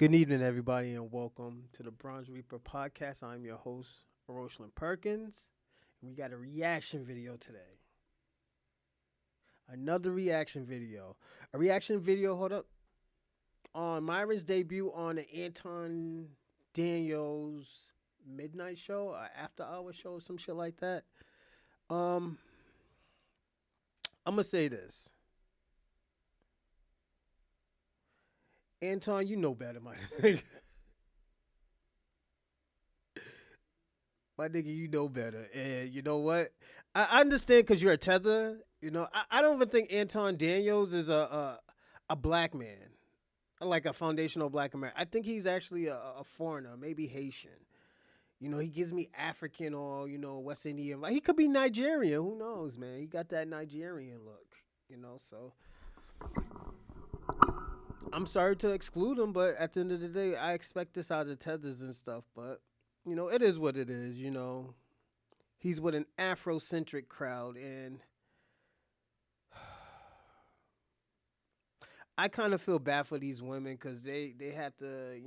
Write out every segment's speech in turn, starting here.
Good evening, everybody, and welcome to the Bronze Reaper podcast. I'm your host, Rosalind Perkins. We got a reaction video today. Another reaction video. A reaction video, hold up, on Myron's debut on the Anton Daniel's midnight show, after hour show, some shit like that. Um, I'm gonna say this. Anton, you know better, my nigga. My nigga, you know better. And you know what? I understand because you're a tether. I don't even think Anton Daniels is a black man, like a foundational black American. I think he's actually a foreigner, maybe Haitian. He gives me African or, West Indian. Like, he could be Nigerian. Who knows, man? He got that Nigerian look, so I'm sorry to exclude him, but at the end of the day, I expect this out of tethers and stuff. But, it is what it is. He's with an Afrocentric crowd, and I kind of feel bad for these women because they have to,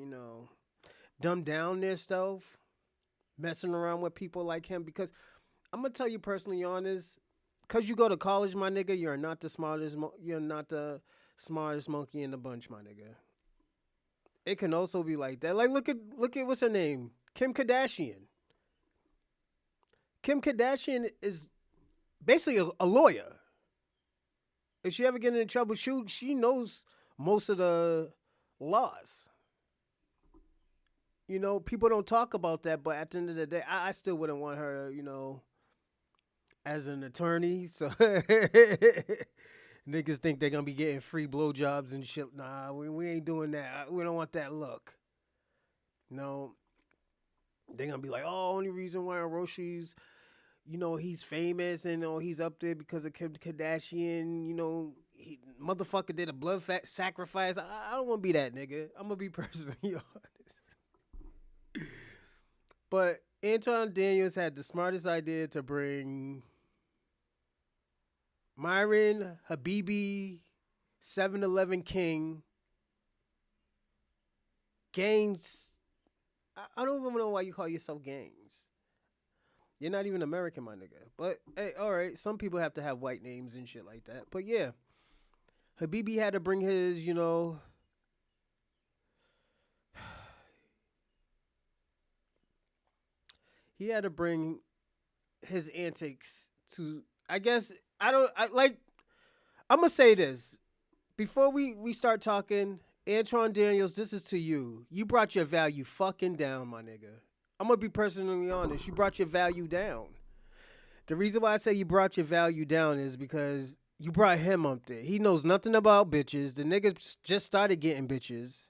dumb down their stuff, messing around with people like him. Because I'm gonna tell you personally honest, because you go to college, my nigga, you're not the smartest. You're not the smartest monkey in the bunch, my nigga. It can also be like that. Like look at what's her name, Kim Kardashian. Kim Kardashian is basically a lawyer. If she ever get in trouble, she knows most of the laws. People don't talk about that, but at the end of the day, I still wouldn't want her, as an attorney. So niggas think they're gonna be getting free blowjobs and shit. Nah, we ain't doing that. We don't want that look. No, they're gonna be like, oh, only reason why Roshi's, he's famous and he's up there because of Kim Kardashian. Motherfucker did a sacrifice. I don't want to be that nigga. I'm gonna be personally honest. But Anton Daniels had the smartest idea to bring Myron Habibi, 7-Eleven King, gangs. I don't even know why you call yourself gangs. You're not even American, my nigga. But hey, all right. Some people have to have white names and shit like that. But yeah, Habibi had to bring his, he had to bring his antics to. I guess I don't. I like. I'm gonna say this before we start talking. Antoine Daniels, this is to you. You brought your value fucking down, my nigga. I'm gonna be personally honest. You brought your value down. The reason why I say you brought your value down is because you brought him up there. He knows nothing about bitches. The nigga just started getting bitches.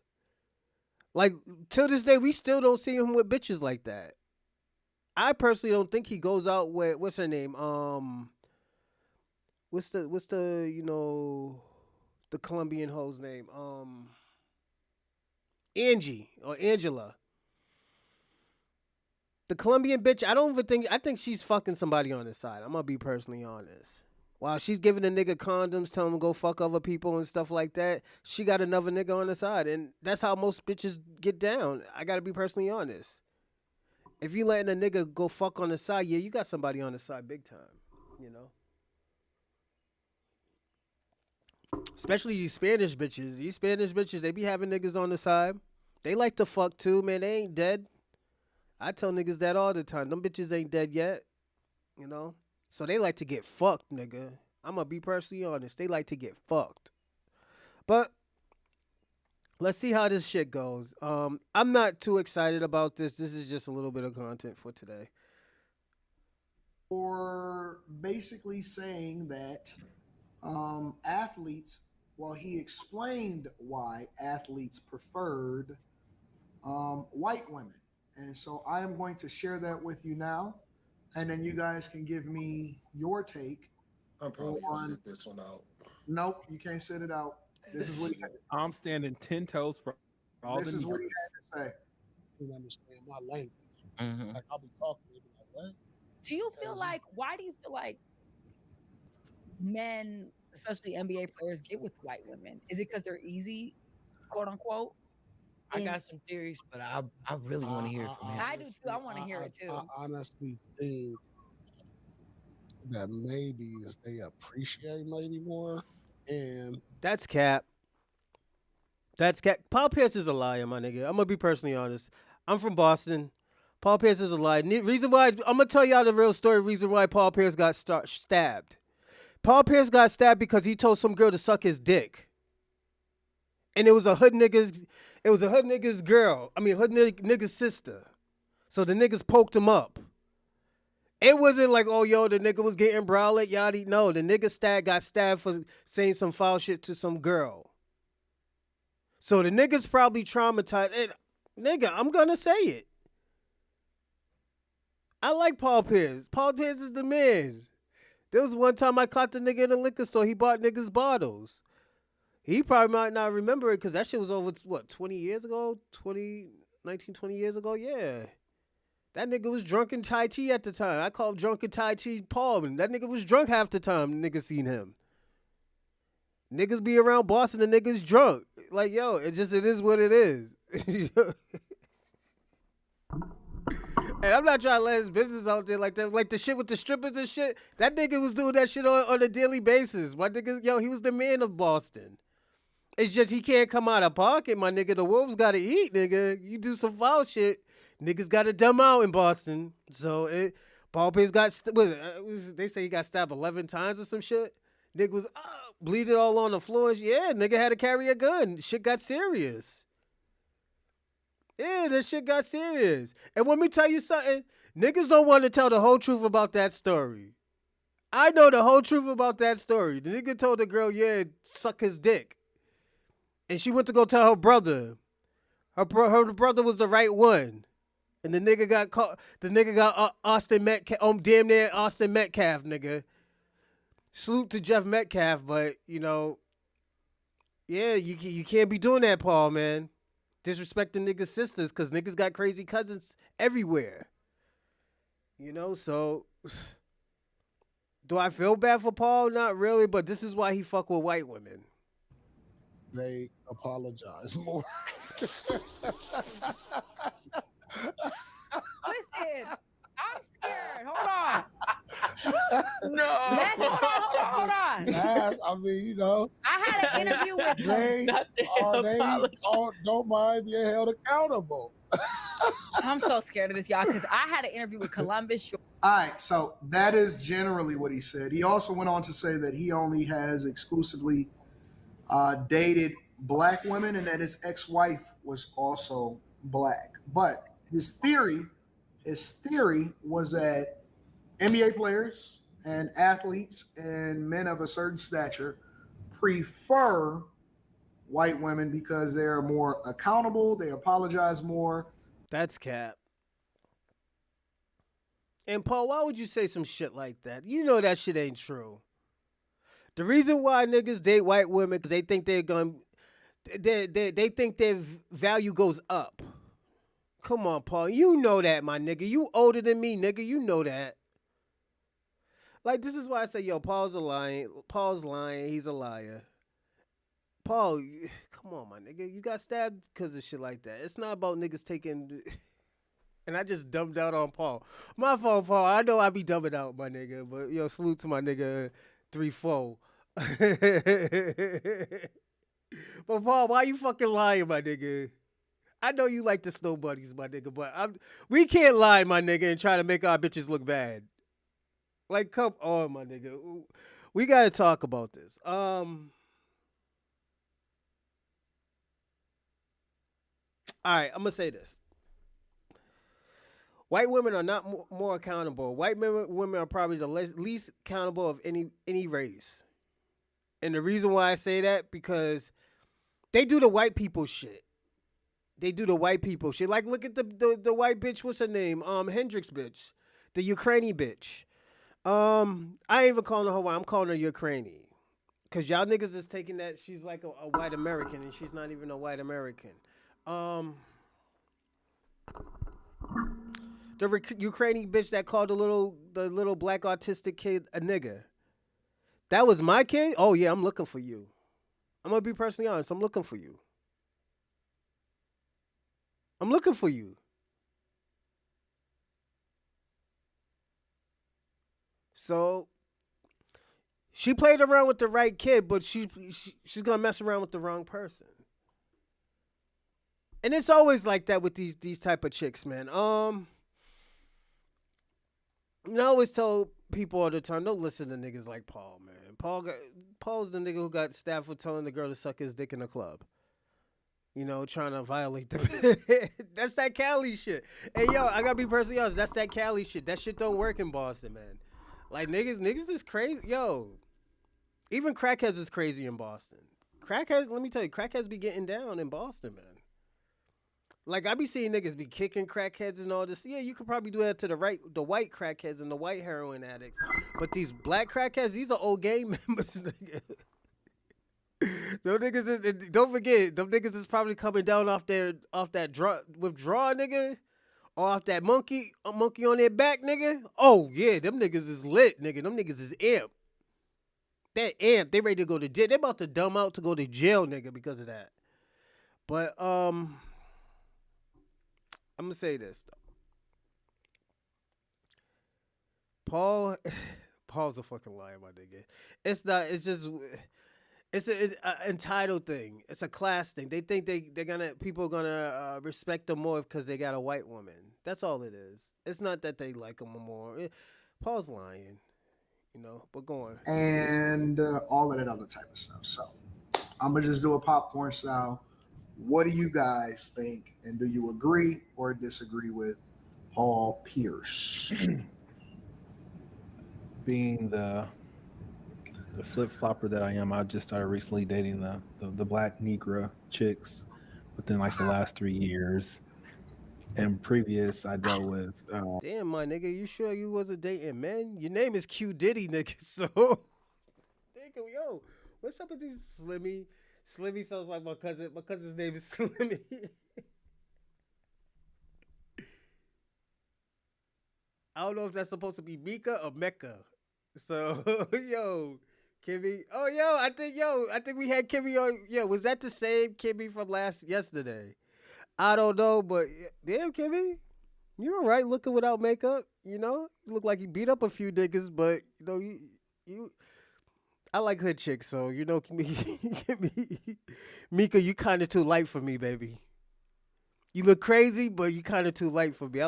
Like, till this day, we still don't see him with bitches like that. I personally don't think he goes out with what's her name? What's the the Colombian hoe's name? Angie or Angela. The Colombian bitch, I don't even think I think she's fucking somebody on the side. I'm gonna be personally honest. While she's giving a nigga condoms, telling him to go fuck other people and stuff like that, she got another nigga on the side. And that's how most bitches get down. I gotta be personally honest. If you letting a nigga go fuck on the side, yeah, you got somebody on the side big time. You know? Especially these Spanish bitches. These Spanish bitches, they be having niggas on the side. They like to fuck too, man. They ain't dead. I tell niggas that all the time. Them bitches ain't dead yet. You know? So they like to get fucked, nigga. I'm gonna be personally honest. They like to get fucked. But let's see how this shit goes. I'm not too excited about this. This is just a little bit of content for today. For basically saying that athletes, well, he explained why athletes preferred white women. And so I am going to share that with you now. And then you guys can give me your take I'm probably gonna on. sit this one out. Nope, you can't sit it out. This is what he, I'm standing 10 toes for all the this negroes. is what he had to say. Can understand my language. Hmm. Like I'll be talking, they be like, "What?" Do you feel Tells you. like why do you feel like men, especially NBA players, get with white women? Is it because they're easy, quote unquote? I got some theories, but I really want to hear it from him. I I do do too. I want to hear it too. I honestly think that maybe is they appreciate maybe more, and That's cap. That's cap. Paul Pierce is a liar, my nigga. I'm gonna be personally honest. I'm from Boston. Paul Pierce is a liar. Reason why I'm gonna tell y'all the real story. Reason why Paul Pierce got stabbed. Paul Pierce got stabbed because he told some girl to suck his dick, and it was a hood nigga's. It was a hood nigga's girl. I mean, nigga's sister. So the niggas poked him up. It wasn't like, oh, yo, the nigga was getting browed yada. No, the nigga got stabbed for saying some foul shit to some girl. So the nigga's probably traumatized. And, nigga, I'm gonna say it. I like Paul Pierce. Paul Pierce is the man. There was one time I caught the nigga in a liquor store. He bought niggas bottles. He probably might not remember it because that shit was over, what, 20 years ago? 20 years ago? Yeah. That nigga was drunk in Tai Chi at the time. I called drunk in Tai Chi Paul, and that nigga was drunk half the time the nigga seen him. Niggas be around Boston, the niggas drunk. Like, yo, it is what it is. And I'm not trying to let his business out there like that. Like the shit with the strippers and shit. That nigga was doing that shit on a daily basis. My nigga, yo, he was the man of Boston. It's just he can't come out of pocket, my nigga. The wolves gotta eat, nigga. You do some foul shit, niggas gotta dumb out in Boston. So Paul Pierce they say he got stabbed 11 times or some shit. Nigga was bleeding all on the floor. Yeah, nigga had to carry a gun. Shit got serious. Yeah, this shit got serious. And let me tell you something. Niggas don't want to tell the whole truth about that story. I know the whole truth about that story. The nigga told the girl, yeah, suck his dick. And she went to go tell her brother. Her brother was the right one. And the nigga got caught. The nigga got Austin Metcalf. Damn near Austin Metcalf, nigga. Salute to Jeff Metcalf, but, you know, yeah, you can't be doing that, Paul, man. Disrespecting niggas' sisters, because niggas got crazy cousins everywhere. You know, so do I feel bad for Paul? Not really, but this is why he fuck with white women. they apologize more. Listen, I'm scared. Hold on. No. Hold on. Yes, I mean, you know, I had an interview with him. they don't mind being held accountable. I'm so scared of this, y'all, because I had an interview with Columbus. All right, so that is generally what he said. He also went on to say that he only has exclusively dated black women and that his ex-wife was also black. But his theory was that NBA players and athletes and men of a certain stature prefer white women because they're more accountable, they apologize more. That's cap. And Paul, why would you say some shit like that? You know that shit ain't true. The reason why niggas date white women because they think they think their value goes up. Come on, Paul. You know that, my nigga. You older than me, nigga. You know that. Like, this is why I say, yo, Paul's lying. Paul's lying. He's a liar. Paul, come on, my nigga. You got stabbed because of shit like that. It's not about niggas taking... And I just dumbed out on Paul. My fault, Paul. I know I be dumbing out, my nigga. But, yo, salute to my nigga 3-4. But, Paul, why you fucking lying, my nigga? I know you like the snow buddies, my nigga, but we can't lie, my nigga, and try to make our bitches look bad. Like, come on, my nigga. We got to talk about this. All right, I'm going to say this. White women are not more accountable. White women are probably the least accountable of any race. And the reason why I say that, because they do the white people shit. They do the white people shit. Like, look at the white bitch, what's her name? Hendrix bitch. The Ukrainian bitch. I ain't even calling her white. I'm calling her Ukrainian. Because y'all niggas is taking that she's like a white American, and she's not even a white American. The Ukrainian bitch that called the little black autistic kid a nigga. That was my kid? Oh, yeah, I'm looking for you. I'm going to be personally honest. I'm looking for you. I'm looking for you. So she played around with the right kid, but she's gonna mess around with the wrong person. And it's always like that with these type of chicks, man. I always tell people all the time, don't listen to niggas like Paul, man. Paul's the nigga who got stabbed for telling the girl to suck his dick in the club. You know, trying to violate the. That's that Cali shit. Hey, yo, I gotta be personally honest. That's that Cali shit. That shit don't work in Boston, man. Like niggas is crazy. Yo, even crackheads is crazy in Boston. Crackheads, let me tell you, crackheads be getting down in Boston, man. Like I be seeing niggas be kicking crackheads and all this. Yeah, you could probably do that to the white crackheads and the white heroin addicts. But these black crackheads, these are old gang members, nigga. Them niggas is, don't forget, them niggas is probably coming down off that withdrawal, nigga. Or off that monkey on their back, nigga. Oh yeah, them niggas is lit, nigga. Them niggas is amped. That amped. They ready to go to jail. They about to dumb out to go to jail, nigga, because of that. But I'm gonna say this though. Paul's a fucking liar, my nigga. It's not. It's just. It's an entitled thing. It's a class thing. They think people are gonna respect them more because they got a white woman. That's all it is. It's not that they like them more. Paul's lying, you know. But go on. And all of that other type of stuff. So I'm gonna just do a popcorn style. What do you guys think? And do you agree or disagree with Paul Pierce? Being the flip flopper that I am, I just started recently dating the black Negro chicks within like the last 3 years. And previous, I dealt with. Damn, my nigga, you sure you wasn't dating men? Your name is Q Diddy, nigga. So, nigga, yo, what's up with these Slimmy? Slimmy sounds like my cousin. My cousin's name is Slimmy. I don't know if that's supposed to be Mika or Mecca. So, yo. Kimmy. Oh, I think we had Kimmy on. Yeah, was that the same Kimmy from yesterday? I don't know, but damn, Kimmy, you're all right looking without makeup. You know, you look like you beat up a few niggas, but you know, you. I like hood chicks, so you know, Kimmy, Mika, you kind of too light for me, baby. You look crazy, but you kind of too light for me.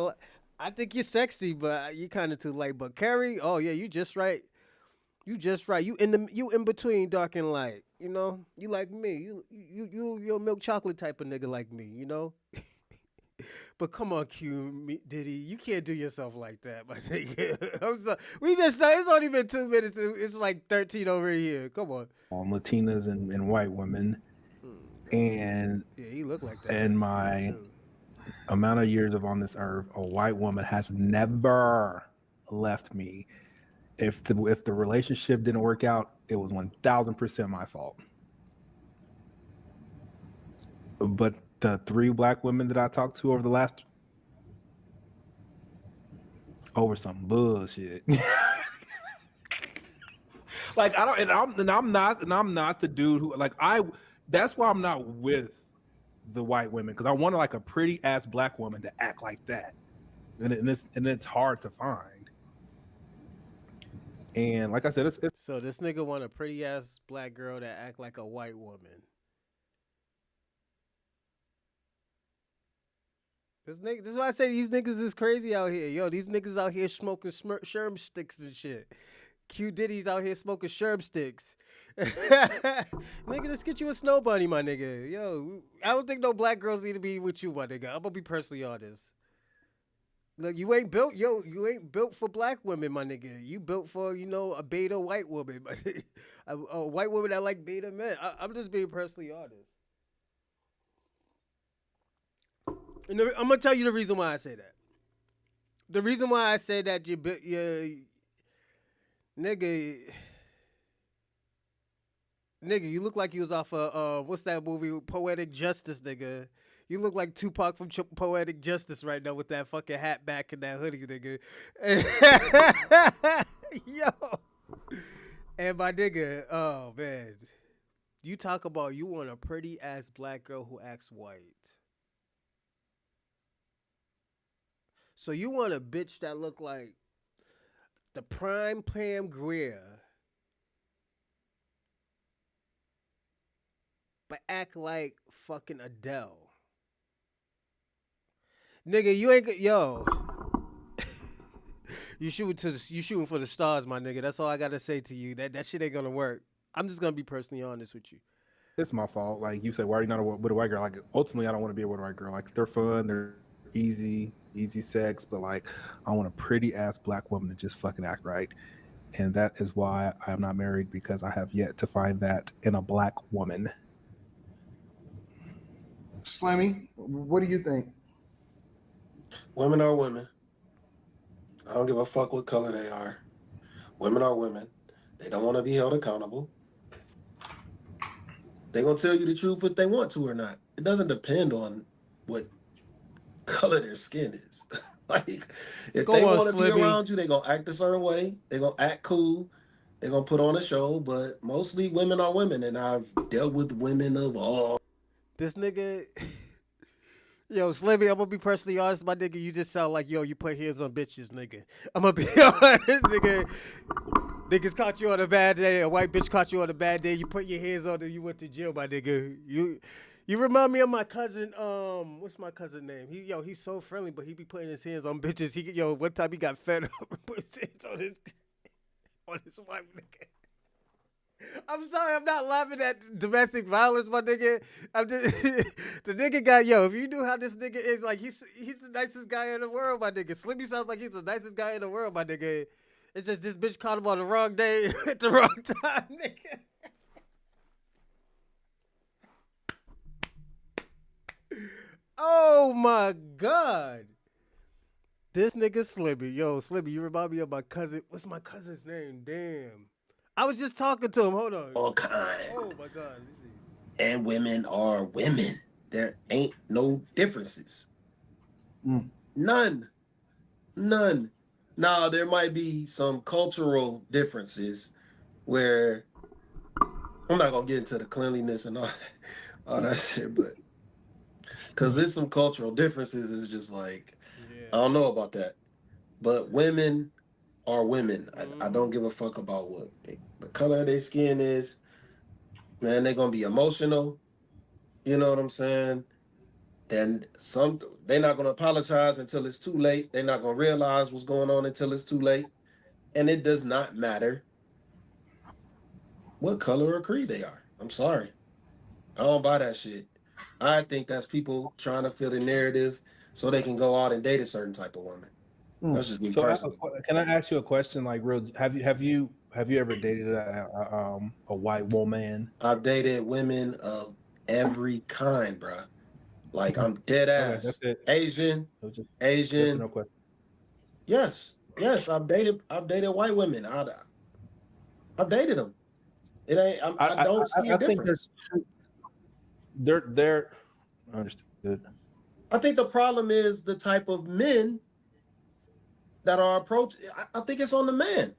I think you're sexy, but you kind of too light. But Carrie, oh yeah, you just right. You just right. You in between dark and light. You know. You like me. You're a milk chocolate type of nigga like me. You know. But come on, Diddy. You can't do yourself like that, my nigga. I'm sorry. It's only been 2 minutes. It's like 13 over here. Come on. Latinas and white women, and yeah, you look like that. And my amount of years of on this earth, a white woman has never left me. If the relationship didn't work out, it was 1,000% my fault. But the 3 black women that I talked to over the last over some bullshit. Like I don't, and I'm not the dude who like That's why I'm not with the white women, because I wanted like a pretty ass black woman to act like that, and it's hard to find. And like I said, it's so this nigga want a pretty ass black girl that act like a white woman. This is why I say these niggas is crazy out here. Yo, these niggas out here smoking sherm sticks and shit. Q Diddy's out here smoking sherm sticks. Nigga, just get you a snow bunny, my nigga. Yo, I don't think no black girls need to be with you, my nigga. I'm gonna be personally honest. Look, you ain't built for black women, my nigga. You built for, a beta white woman, my nigga. A white woman that like beta men. I'm just being personally honest. And I'm gonna tell you the reason why I say that. The reason why I say that you nigga, you look like you was off of what's that movie, Poetic Justice, nigga. You look like Tupac from Poetic Justice right now with that fucking hat back and that hoodie, nigga. Yo. And my nigga, oh man. You talk about you want a pretty ass black girl who acts white. So you want a bitch that look like the prime Pam Grier, but act like fucking Adele. Nigga, you ain't yo. You shooting for the stars, my nigga. That's all I gotta say to you. That shit ain't gonna work. I'm just gonna be personally honest with you. It's my fault. Like you said, why are you not with a white girl? Like ultimately, I don't want to be with a white girl. Like they're fun, they're easy sex, but like I want a pretty ass black woman to just fucking act right, and that is why I am not married because I have yet to find that in a black woman. Slimmy, what do you think? Women are women. I don't give a fuck what color they are. Women are women. They don't want to be held accountable. They're going to tell you the truth if they want to or not. It doesn't depend on what color their skin is. Like, if Go they on, want to be Slimmy. around you, they're going to act a certain way. They're going to act cool. They're going to put on a show. But mostly women are women. And I've dealt with women of all. This nigga. Yo, Slimmy, I'm gonna be personally honest, my nigga. You just sound like, yo, you put hands on bitches, nigga. I'm gonna be honest, nigga. Niggas caught you on a bad day. A white bitch caught you on a bad day. You put your hands on her, you went to jail, my nigga. You remind me of my cousin. What's my cousin name? He's so friendly, but he be putting his hands on bitches. One time he got fed up and put his hands on his wife, nigga. I'm sorry, I'm not laughing at domestic violence, my nigga. I'm just the nigga guy. If you knew how this nigga is, like he's the nicest guy in the world, my nigga. Slimmy sounds like he's the nicest guy in the world, my nigga. It's just this bitch caught him on the wrong day at the wrong time, nigga. Oh my god, this nigga Slimmy. Yo, Slimmy, you remind me of my cousin. What's my cousin's name? Damn. I was just talking to him. Hold on. All kind. Oh my god. And women are women. There ain't no differences. None. Now, there might be some cultural differences where I'm not going to get into the cleanliness and all that shit, but because there's some cultural differences. It's just like, I don't know about that. But women are women. I don't give a fuck about what the color of their skin is. Man, they're going to be emotional. You know what I'm saying? Then they're not going to apologize until it's too late. They're not going to realize what's going on until it's too late. And it does not matter what color or creed they are. I'm sorry. I don't buy that shit. I think that's people trying to fill the narrative so they can go out and date a certain type of woman. That's just me personally. Can I ask you a question? Like, real, have you ever dated a white woman? I've dated women of every kind, bro. Like, I'm dead ass. Okay, that's it. Asian. Yes or no question. Yes, I've dated white women. I've dated them. It ain't. I don't see a difference. They're understood. I think the problem is the type of men that are approached. I think it's on the man.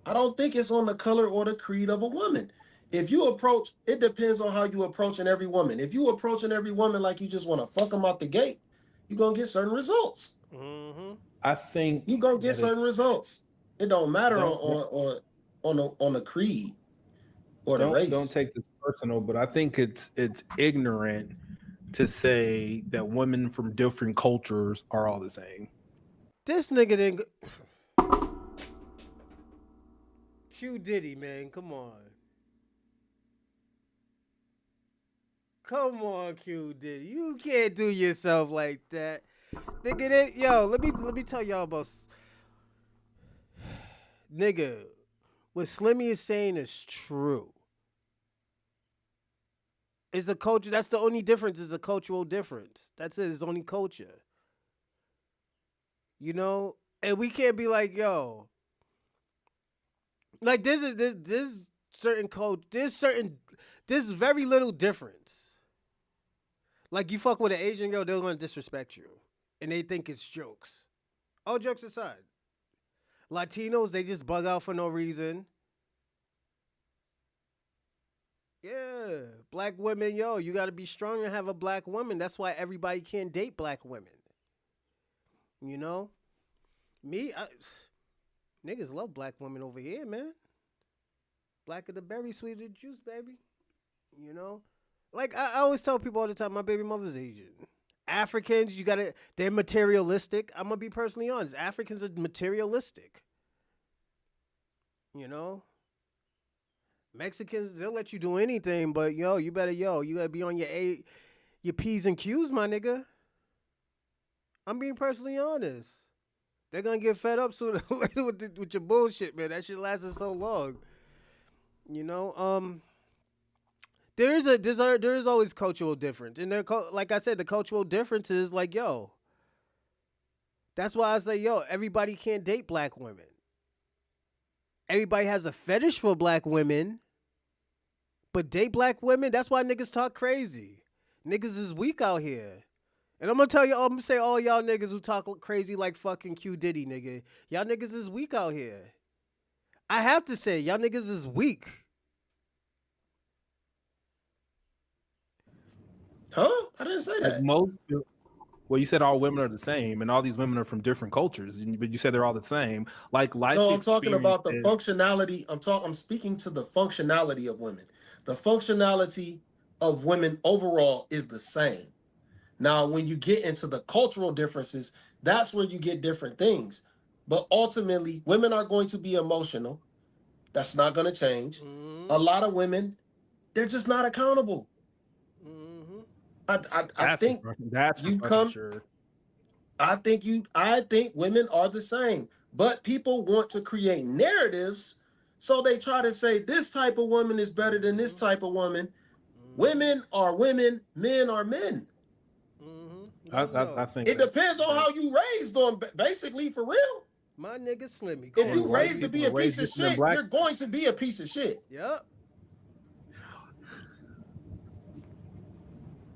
I don't think it's on the color or the creed of a woman. If you approach, it depends on how you approaching every woman. If you approaching every woman like you just want to fuck them out the gate, you're gonna get certain results. Mm-hmm. I think you're gonna get certain results. It don't matter on the creed or the race. Don't take this personal, but I think it's ignorant to say that women from different cultures are all the same. This nigga didn't. Q Diddy, man, come on. Come on, Q Diddy. You can't do yourself like that. Nigga, let me tell y'all about. Nigga, what Slimmy is saying is true. It's a culture. That's the only difference. Is a cultural difference. That's it. It's only culture. You know, and we can't be like, yo. Like there's certain code. There's very little difference. Like you fuck with an Asian girl, they're gonna disrespect you, and they think it's jokes. All jokes aside, Latinos, they just bug out for no reason. Yeah, black women, you gotta be strong and have a black woman. That's why everybody can't date black women. You know, niggas love black women over here, man. Black of the berry, sweet of the juice, baby. You know, like I always tell people all the time, my baby mother's Asian. Africans, they're materialistic. I'm gonna be personally honest. Africans are materialistic. You know, Mexicans, they'll let you do anything, but you gotta be on your P's and Q's, my nigga. I'm being personally honest. They're gonna get fed up sooner or later with your bullshit, man. That shit lasted so long. You know, there is always cultural difference, and like I said, the cultural difference is like, that's why I say, everybody can't date black women. Everybody has a fetish for black women, but date black women. That's why niggas talk crazy. Niggas is weak out here. And I'm gonna say all y'all niggas who talk crazy like fucking Q Diddy, nigga. Y'all niggas is weak out here. I have to say, y'all niggas is weak. Huh? I didn't say that. Well, you said all women are the same, and all these women are from different cultures, but you said they're all the same. Like life. No, I'm talking about the functionality. I'm speaking to the functionality of women. The functionality of women overall is the same. Now, when you get into the cultural differences, that's where you get different things. But ultimately, women are going to be emotional. That's not going to change. Mm-hmm. A lot of women, they're just not accountable. Mm-hmm. I think that's you come. Sure. I think women are the same, but people want to create narratives, so they try to say this type of woman is better than this type of woman. Mm-hmm. Women are women, men are men. Mm-hmm. I think it depends on how you raised them, basically, for real. My nigga Slimmy. If you raised to be a piece of shit, you're going to be a piece of shit. Yep.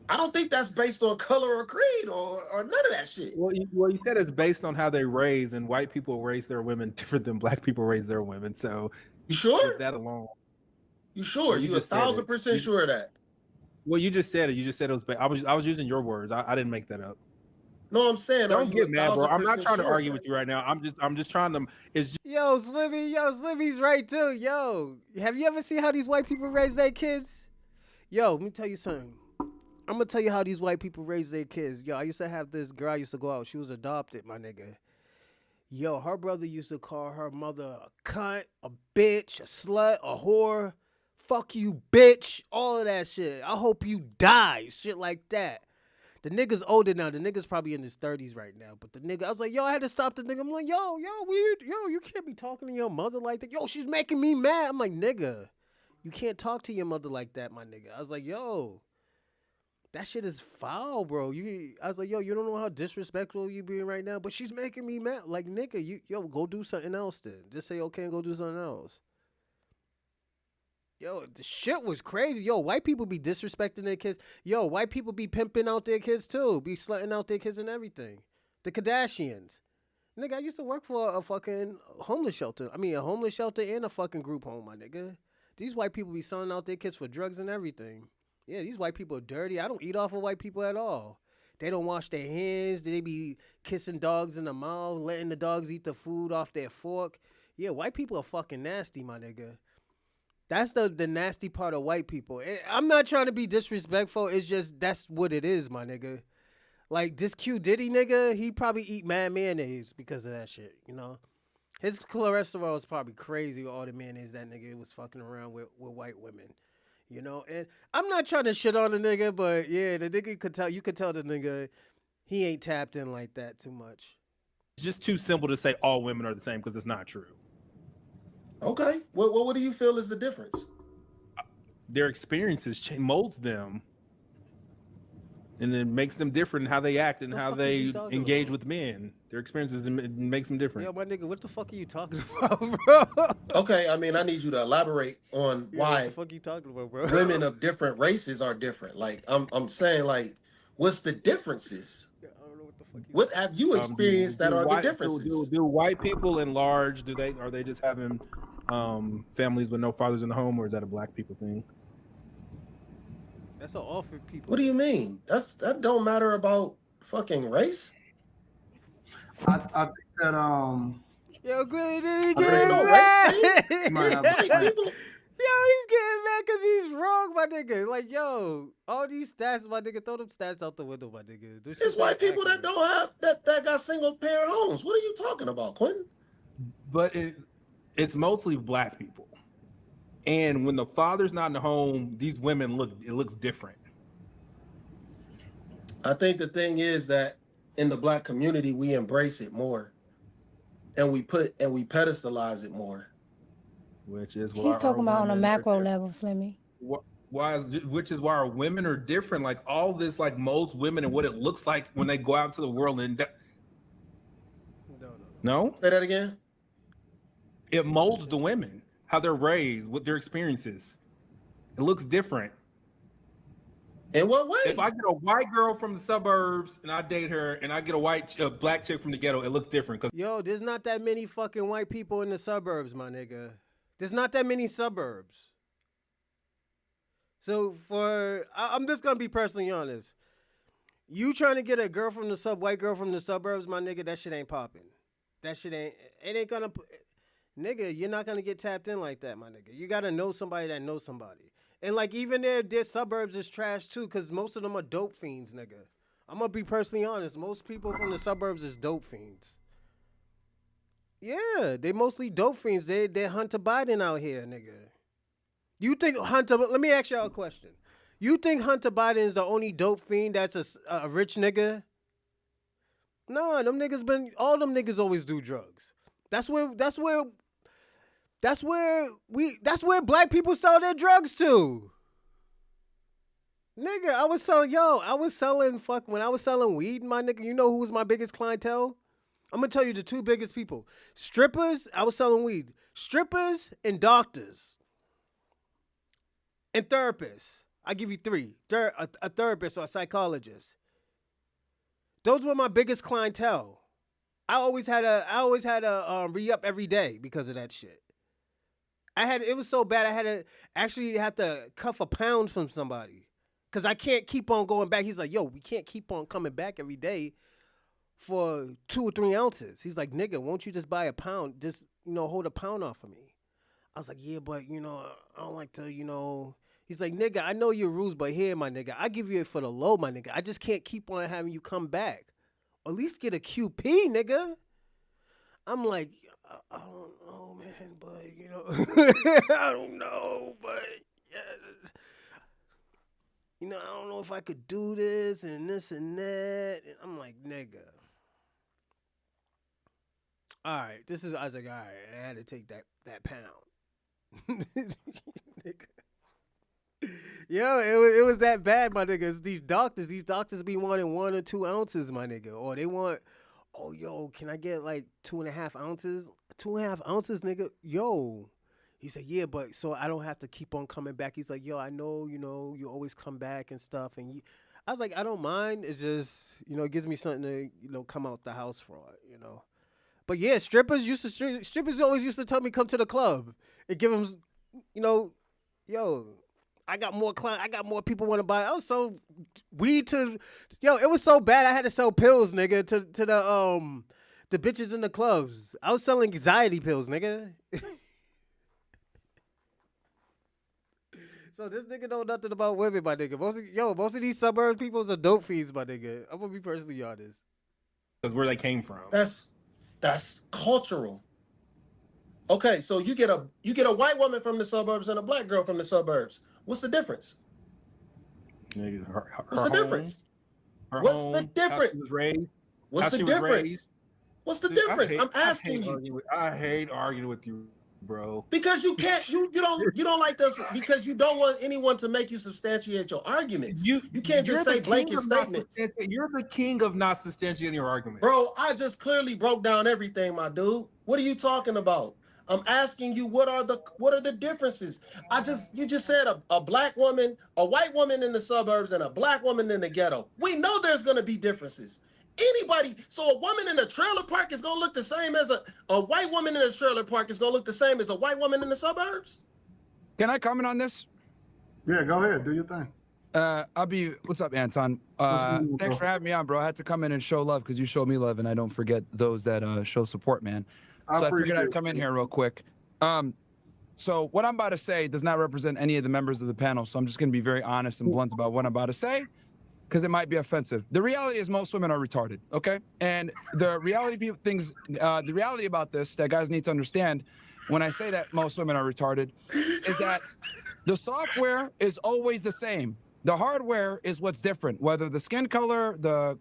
I don't think that's based on color or creed or none of that shit. Well, you said it's based on how they raise, and white people raise their women different than black people raise their women. So you sure? That alone. You sure? You 1,000% sure of that? Well, you just said it. You just said it was. I was using your words. I didn't make that up. No, I'm saying, don't get mad, bro. I'm not trying to argue with you right now. I'm just trying to. Slimmy's right too. Yo, have you ever seen how these white people raise their kids? Yo, let me tell you something. I'm gonna tell you how these white people raise their kids. Yo, I used to have this girl I used to go out. She was adopted, my nigga. Yo, her brother used to call her mother a cunt, a bitch, a slut, a whore. Fuck you, bitch. All of that shit. I hope you die. Shit like that. The nigga's older now. The nigga's probably in his 30s right now. But the nigga, I was like, I had to stop the nigga. I'm like, weird. You can't be talking to your mother like that. Yo, she's making me mad. I'm like, nigga, you can't talk to your mother like that, my nigga. I was like, that shit is foul, bro. I was like, you don't know how disrespectful you being right now, but she's making me mad. Like, nigga, go do something else then. Just say okay and go do something else. Yo, the shit was crazy. Yo, white people be disrespecting their kids. Yo, white people be pimping out their kids too. Be slutting out their kids and everything. The Kardashians. Nigga, I used to work for a fucking homeless shelter. I mean, a homeless shelter and a fucking group home, my nigga. These white people be selling out their kids for drugs and everything. Yeah, these white people are dirty. I don't eat off of white people at all. They don't wash their hands. They be kissing dogs in the mouth, letting the dogs eat the food off their fork. Yeah, white people are fucking nasty, my nigga. That's the nasty part of white people. I'm not trying to be disrespectful. It's just that's what it is, my nigga. Like this Q Diddy nigga, he probably eat mad mayonnaise because of that shit, you know? His cholesterol is probably crazy with all the mayonnaise that nigga was fucking around with white women. You know, and I'm not trying to shit on the nigga, but yeah, the nigga you could tell the nigga he ain't tapped in like that too much. It's just too simple to say all women are the same because it's not true. Okay. What do you feel is the difference? Their experiences molds them and then makes them different in how they act and how they engage with men. Their experiences makes them different. Yo, my nigga, what the fuck are you talking about, bro? Okay, I mean, I need you to elaborate on why what the fuck you talking about, bro? Women of different races are different. Like, I'm saying, like, what's the differences? I don't know what the fuck. What have you experienced that are the differences? Do white people in large, are they just having families with no fathers in the home, or is that a black people thing? That's all for people. What do you mean? That don't matter about fucking race? I think that Yo, Grilly, did he But it get ain't no race mad? thing. might have White like, people. Yo, he's getting mad because he's wrong, my nigga. Like, yo, all these stats, my nigga, throw them stats out the window, my nigga. This It's shit white ain't people that accurate. don't have that got single parent homes. What are you talking about, Quentin? But it's mostly black people. And when the father's not in the home, these women looks different. I think the thing is that in the black community we embrace it more, and we pedestalize it more. Which is why He's talking about on a women are macro different. level, Slimmy. Which is why our women are different. Like all this, like molds women and what it looks like when they go out into the world. And no, Say that again. it molds the women, how they're raised, what their experiences. It looks different. In what way? If I get a white girl from the suburbs and I date her, and I get a black chick from the ghetto, it looks different. Cause Yo, there's not that many fucking white people in the suburbs, my nigga. There's not that many suburbs. So I'm just gonna be personally honest. You trying to get a girl from the white girl from the suburbs, my nigga, that shit ain't popping. It ain't gonna, nigga, you're not gonna get tapped in like that, my nigga. You gotta know somebody that knows somebody. And like even their suburbs is trash too, cause most of them are dope fiends, nigga. I'm gonna be personally honest. Most people from the suburbs is dope fiends. Yeah, they mostly dope fiends. They're Hunter Biden out here, nigga. You think let me ask y'all a question. You think Hunter Biden is the only dope fiend that's a rich nigga? No, all them niggas always do drugs. That's where black people sell their drugs to. Nigga, when I was selling weed, my nigga, you know who was my biggest clientele? I'm gonna tell you the two biggest people. Strippers, I was selling weed. Strippers and doctors. And therapists. I give you three. A therapist or a psychologist. Those were my biggest clientele. I always had a re-up every day because of that shit. It was so bad I had to actually have to cuff a pound from somebody. Cause I can't keep on going back. He's like, yo, we can't keep on coming back every day for 2 or 3 ounces. He's like, nigga, won't you just buy a pound? Just, hold a pound off of me. I was like, yeah, but, I don't like to, He's like, nigga, I know your rules, but here, my nigga, I give you it for the low, my nigga. I just can't keep on having you come back. Or at least get a QP, nigga. I'm like, I don't know, man, but, I don't know, but, yeah. I don't know if I could do this and this and that. And I'm like, nigga. All right, I was like, all right, I had to take that pound. Nigga. Yo, it was that bad, my niggas. These doctors be wanting 1 or 2 ounces, my nigga. Or they want, oh, yo, can I get like 2.5 ounces? 2.5 ounces, nigga? Yo. He said, yeah, but so I don't have to keep on coming back. He's like, yo, I know, you always come back and stuff. And I was like, I don't mind. It's just, it gives me something to, come out the house for, But yeah, strippers always used to tell me come to the club and give them, yo, I got more clients. I got more people want to buy. I was so weed to, it was so bad. I had to sell pills, nigga, to the bitches in the clubs. I was selling anxiety pills, nigga. So this nigga know nothing about women, my nigga. Most of these suburb peoples are dope fiends, my nigga. I'm gonna be personally honest. That's where they came from. That's cultural. Okay, so you get a white woman from the suburbs and a black girl from the suburbs. What's the difference? What's the difference? What's the difference? What's the difference? What's the difference? I'm asking you. I hate arguing with you, bro. Because you can't, you don't like this, because you don't want anyone to make you substantiate your arguments. You can't just say blanket statements. You're the king of not substantiating your argument. Bro, I just clearly broke down everything, my dude. What are you talking about? I'm asking you, what are the differences? You just said a black woman, a white woman in the suburbs and a black woman in the ghetto. We know there's gonna be differences. So a woman in a trailer park is gonna look the same as a white woman in a trailer park is gonna look the same as a white woman in the suburbs? Can I comment on this? Yeah, go ahead, do your thing. What's up, Anton? What's going on, Thanks bro? for having me on, bro. I had to come in and show love because you showed me love, and I don't forget those that show support, man. I So I figured appreciate I'd come in it. here real quick. So what I'm about to say does not represent any of the members of the panel, so I'm just going to be very honest and blunt about what I'm about to say, because it might be offensive. The reality is most women are retarded, okay? And the reality about this that guys need to understand when I say that most women are retarded is that the software is always the same. The hardware is what's different. Whether the skin color, the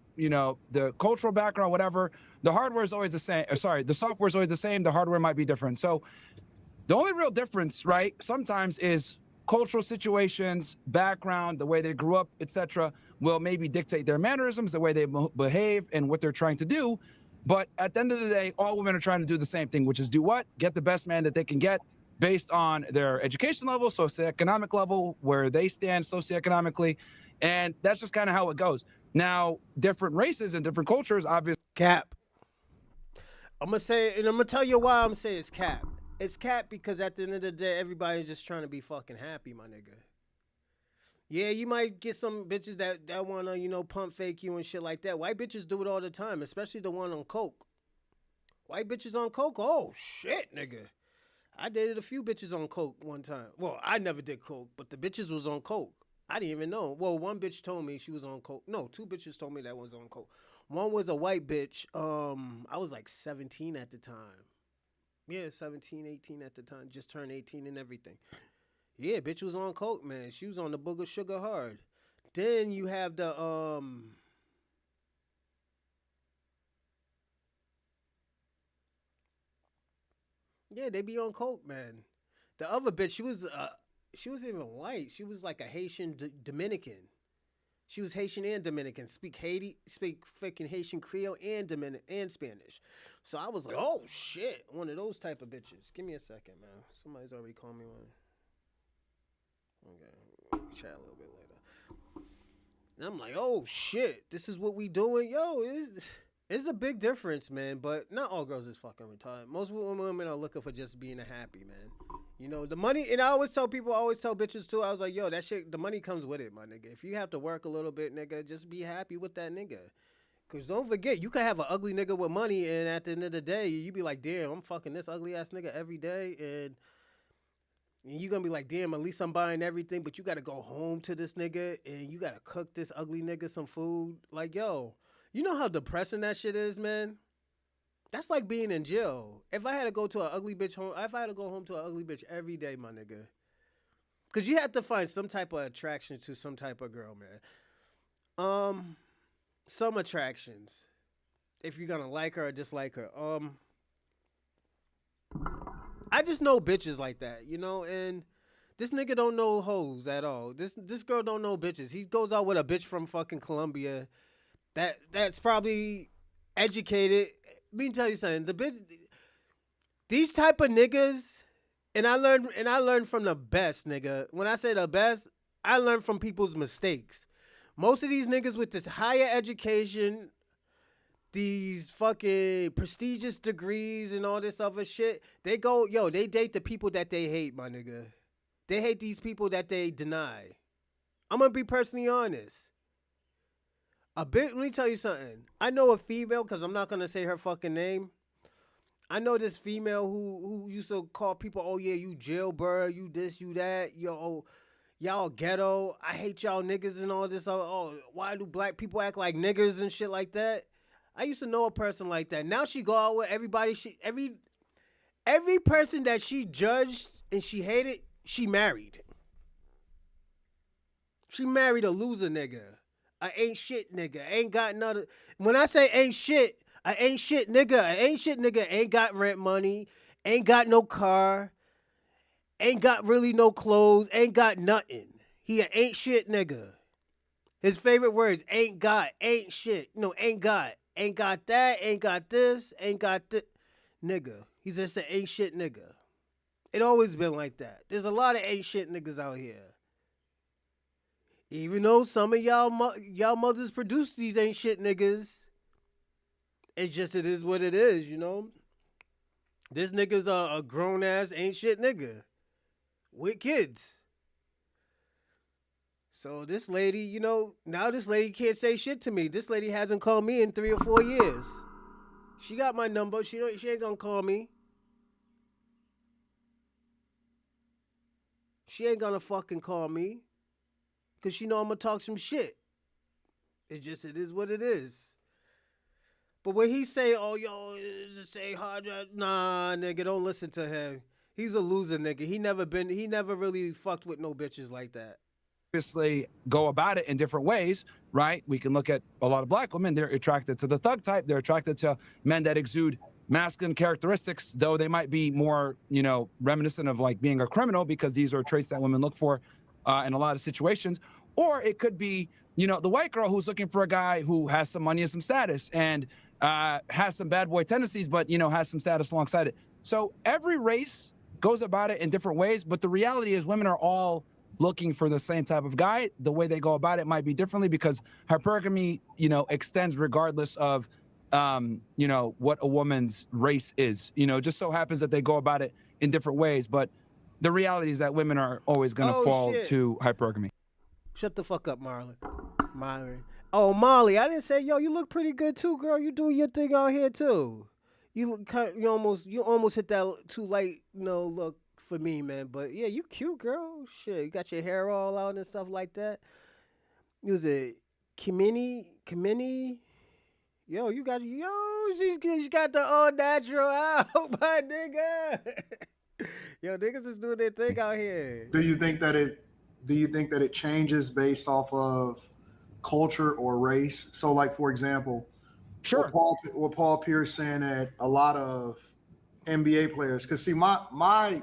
cultural background, whatever, the hardware is always the same. Sorry, the software is always the same. The hardware might be different. So the only real difference, right, sometimes is cultural situations, background, the way they grew up, etc., will maybe dictate their mannerisms, the way they behave, and what they're trying to do. But at the end of the day, all women are trying to do the same thing, which is do what? Get the best man that they can get based on their education level, socioeconomic level, where they stand socioeconomically. And that's just kind of how it goes. Now, different races and different cultures, obviously. Cap. I'm gonna say, and I'm gonna tell you why I'm saying it's cap. It's cap because at the end of the day, everybody's just trying to be fucking happy, my nigga. Yeah, you might get some bitches that wanna, pump fake you and shit like that. White bitches do it all the time, especially the one on coke. White bitches on coke, oh shit, nigga. I dated a few bitches on coke one time. Well, I never did coke, but the bitches was on coke. I didn't even know. Well, one bitch told me she was on coke. No, two bitches told me that was on coke. One was a white bitch. I was like 17 at the time. Yeah, 17, 18 at the time. Just turned 18 and everything. Yeah, bitch was on coke, man. She was on the booger sugar hard. Then you have the yeah, they be on coke, man. The other bitch, she was even white. She was like a Haitian Dominican. She was Haitian and Dominican. Speak fucking Haitian Creole and Dominican and Spanish. So I was like, oh shit, one of those type of bitches. Give me a second, man. Somebody's already called me one. Okay, we'll chat a little bit later. And I'm like, oh shit, this is what we doing, yo. It's a big difference, man. But not all girls is fucking retarded. Most women are looking for just being happy, man. The money, and I always tell bitches too, I was like, yo, that shit, the money comes with it, my nigga. If you have to work a little bit, nigga, just be happy with that nigga. Cause don't forget, you can have an ugly nigga with money, and at the end of the day, you be like, damn, I'm fucking this ugly ass nigga every day, and you gonna be like, damn, at least I'm buying everything, but you gotta go home to this nigga, and you gotta cook this ugly nigga some food. Like, yo, you know how depressing that shit is, man? That's like being in jail. If I had to go to an ugly bitch home, if I had to go home to an ugly bitch every day, my nigga. Cause you have to find some type of attraction to some type of girl, man. Some attractions. If you're gonna like her or dislike her. I just know bitches like that, and this nigga don't know hoes at all. This girl don't know bitches. He goes out with a bitch from fucking Colombia that's probably educated. Let me tell you something. These type of niggas, and I learned from the best, nigga. When I say the best, I learned from people's mistakes. Most of these niggas with this higher education, these fucking prestigious degrees and all this other shit, they date the people that they hate, my nigga. They hate these people that they deny. I'm gonna be personally honest. Let me tell you something. I know a female, because I'm not gonna say her fucking name. I know this female who used to call people, oh yeah, you jailbird, you this, you that, yo, y'all ghetto, I hate y'all niggas and all this. Oh, why do black people act like niggers and shit like that? I used to know a person like that. Now she go out with everybody. Every person that she judged and she hated, she married. She married a loser nigga. I ain't shit nigga. Ain't got none. When I say ain't shit, I ain't shit nigga. I ain't shit nigga. Ain't got rent money. Ain't got no car. Ain't got really no clothes. Ain't got nothing. He a ain't shit nigga. His favorite words, ain't got, ain't shit. No, ain't got. Ain't got that, ain't got this, ain't got this. Nigga. He's just an ain't shit nigga. It always been like that. There's a lot of ain't shit niggas out here. Even though some of y'all mothers produce these ain't shit niggas, it is what it is, This nigga's a grown ass ain't shit nigga with kids. So this lady, now this lady can't say shit to me. This lady hasn't called me in 3 or 4 years. She got my number. She ain't gonna call me. She ain't gonna fucking call me. Cause she know I'm gonna talk some shit. It is what it is. But when he say, "Oh, yo, just say hard drive," nah, nigga, don't listen to him. He's a loser, nigga. He never really fucked with no bitches like that. Obviously go about it in different ways, right? We can look at a lot of black women. They're attracted to the thug type. They're attracted to men that exude masculine characteristics, though they might be more, reminiscent of like being a criminal, because these are traits that women look for in a lot of situations. Or it could be, the white girl who's looking for a guy who has some money and some status and has some bad boy tendencies, but, has some status alongside it. So every race goes about it in different ways. But the reality is women are all looking for the same type of guy. The way they go about it might be differently, because hypergamy, extends regardless of, what a woman's race is. Just so happens that they go about it in different ways. But the reality is that women are always going to fall to hypergamy. Shut the fuck up, Myron. Oh, Molly, I didn't say, yo, you look pretty good too, girl. You doing your thing out here too. You almost hit that too light, look for me, man. But yeah, you cute, girl. Shit, you got your hair all out and stuff like that. Was it Kimini? Yo, she got the all natural out, my nigga. Yo, niggas is doing their thing out here. Do you think that it changes based off of culture or race? So, like, for example, sure, what Paul Pierce saying that a lot of NBA players, because see, my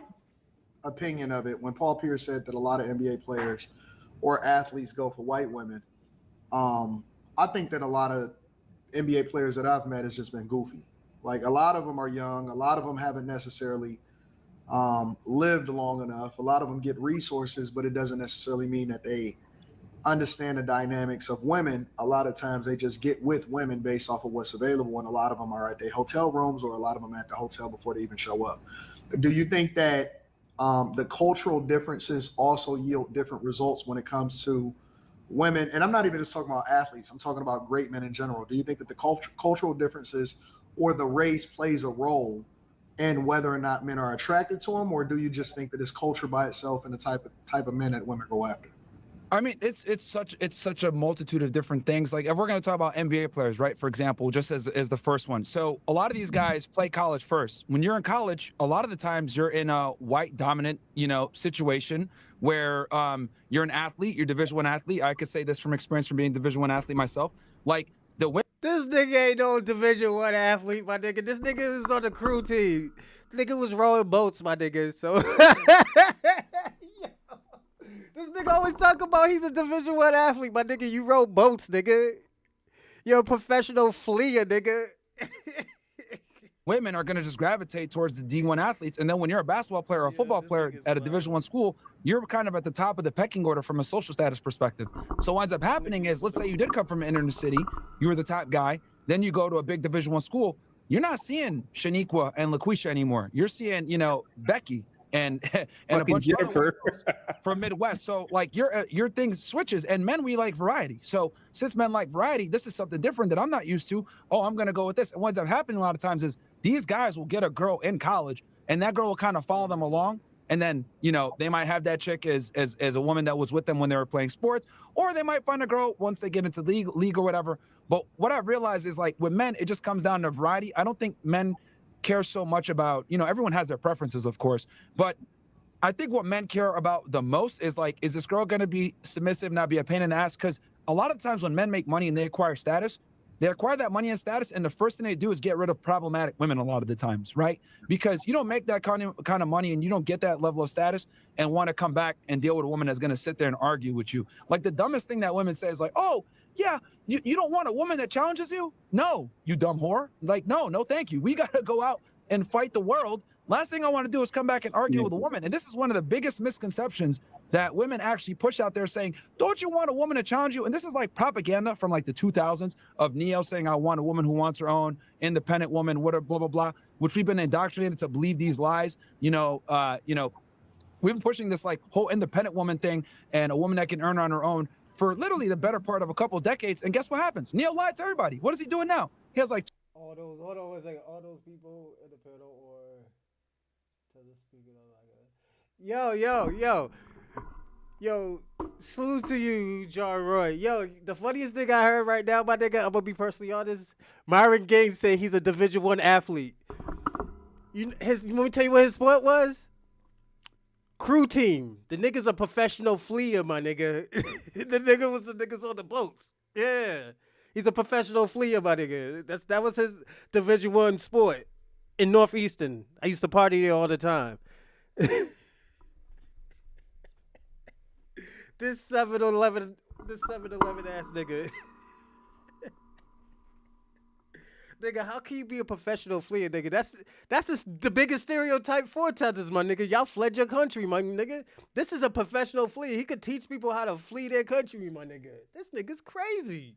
opinion of it, when Paul Pierce said that a lot of NBA players or athletes go for white women, I think that a lot of NBA players that I've met has just been goofy. Like, a lot of them are young. A lot of them haven't necessarily lived long enough. A lot of them get resources, but it doesn't necessarily mean that they understand the dynamics of women. A lot of times they just get with women based off of what's available, and a lot of them are at their hotel rooms, or a lot of them at the hotel before they even show up. Do you think that the cultural differences also yield different results when it comes to women? And I'm not even just talking about athletes. I'm talking about great men in general. Do you think that the cultural differences or the race plays a role in whether or not men are attracted to them, or do you just think that it's culture by itself and the type of men that women go after? I mean, it's such a multitude of different things. Like, if we're going to talk about NBA players, right, for example, just as the first one. So a lot of these guys play college first. When you're in college, a lot of the times you're in a white dominant, situation where you're an athlete, you're Division I athlete. I could say this from experience from being Division I athlete myself. Like, this nigga ain't no Division I athlete, my nigga. This nigga was on the crew team. This nigga was rowing boats, my nigga. So this nigga always talk about he's a Division I athlete, my nigga. You row boats, nigga. You're a professional fleer, nigga. women are going to just gravitate towards the D1 athletes. And then when you're a basketball player or a football player at a Division I school, you're kind of at the top of the pecking order from a social status perspective. So what ends up happening is, let's say you did come from an inner city, you were the top guy, then you go to a big Division I school, you're not seeing Shaniqua and LaQuisha anymore. You're seeing, Becky and a bunch of other girls from Midwest. So like your thing switches, and men, we like variety. So since men like variety, this is something different that I'm not used to. Oh, I'm going to go with this. And what ends up happening a lot of times is these guys will get a girl in college, and that girl will kind of follow them along. And then, they might have that chick as a woman that was with them when they were playing sports, or they might find a girl once they get into league or whatever. But what I've realized is, like, with men, it just comes down to variety. I don't think men care so much about, everyone has their preferences, of course, but I think what men care about the most is, like, is this girl going to be submissive, not be a pain in the ass? Because a lot of times when men make money and they acquire status, they acquire that money and status, and the first thing they do is get rid of problematic women a lot of the times, right? Because you don't make that kind of money and you don't get that level of status and want to come back and deal with a woman that's going to sit there and argue with you. Like, the dumbest thing that women say is like, oh, yeah, you don't want a woman that challenges you? No, you dumb whore. Like, no, thank you. We got to go out and fight the world. Last thing I want to do is come back and argue with a woman. And this is one of the biggest misconceptions that women actually push out there, saying, don't you want a woman to challenge you? And this is like propaganda from like the 2000s of Neo saying, I want a woman who wants her own, independent woman, whatever, blah, blah, blah, which we've been indoctrinated to believe these lies. We've been pushing this like whole independent woman thing and a woman that can earn on her own for literally the better part of a couple of decades. And guess what happens? Neil lied to everybody. What is he doing now? He has like all those people in the panel or to the speaker yo, salute to you, John Roy. Yo, the funniest thing I heard right now, my nigga, I'm gonna be personally honest. Myron Gaines say he's a Division I athlete. Let me tell you what his sport was. Crew team. The nigga's a professional fleer, my nigga. The nigga was the niggas on the boats. Yeah. He's a professional fleer, my nigga. That was his Division I sport in Northeastern. I used to party there all the time. This 7-Eleven ass nigga. Nigga, how can you be a professional fleer, nigga? That's the biggest stereotype for tethers, my nigga. Y'all fled your country, my nigga. This is a professional fleer. He could teach people how to flee their country, my nigga. This nigga's crazy.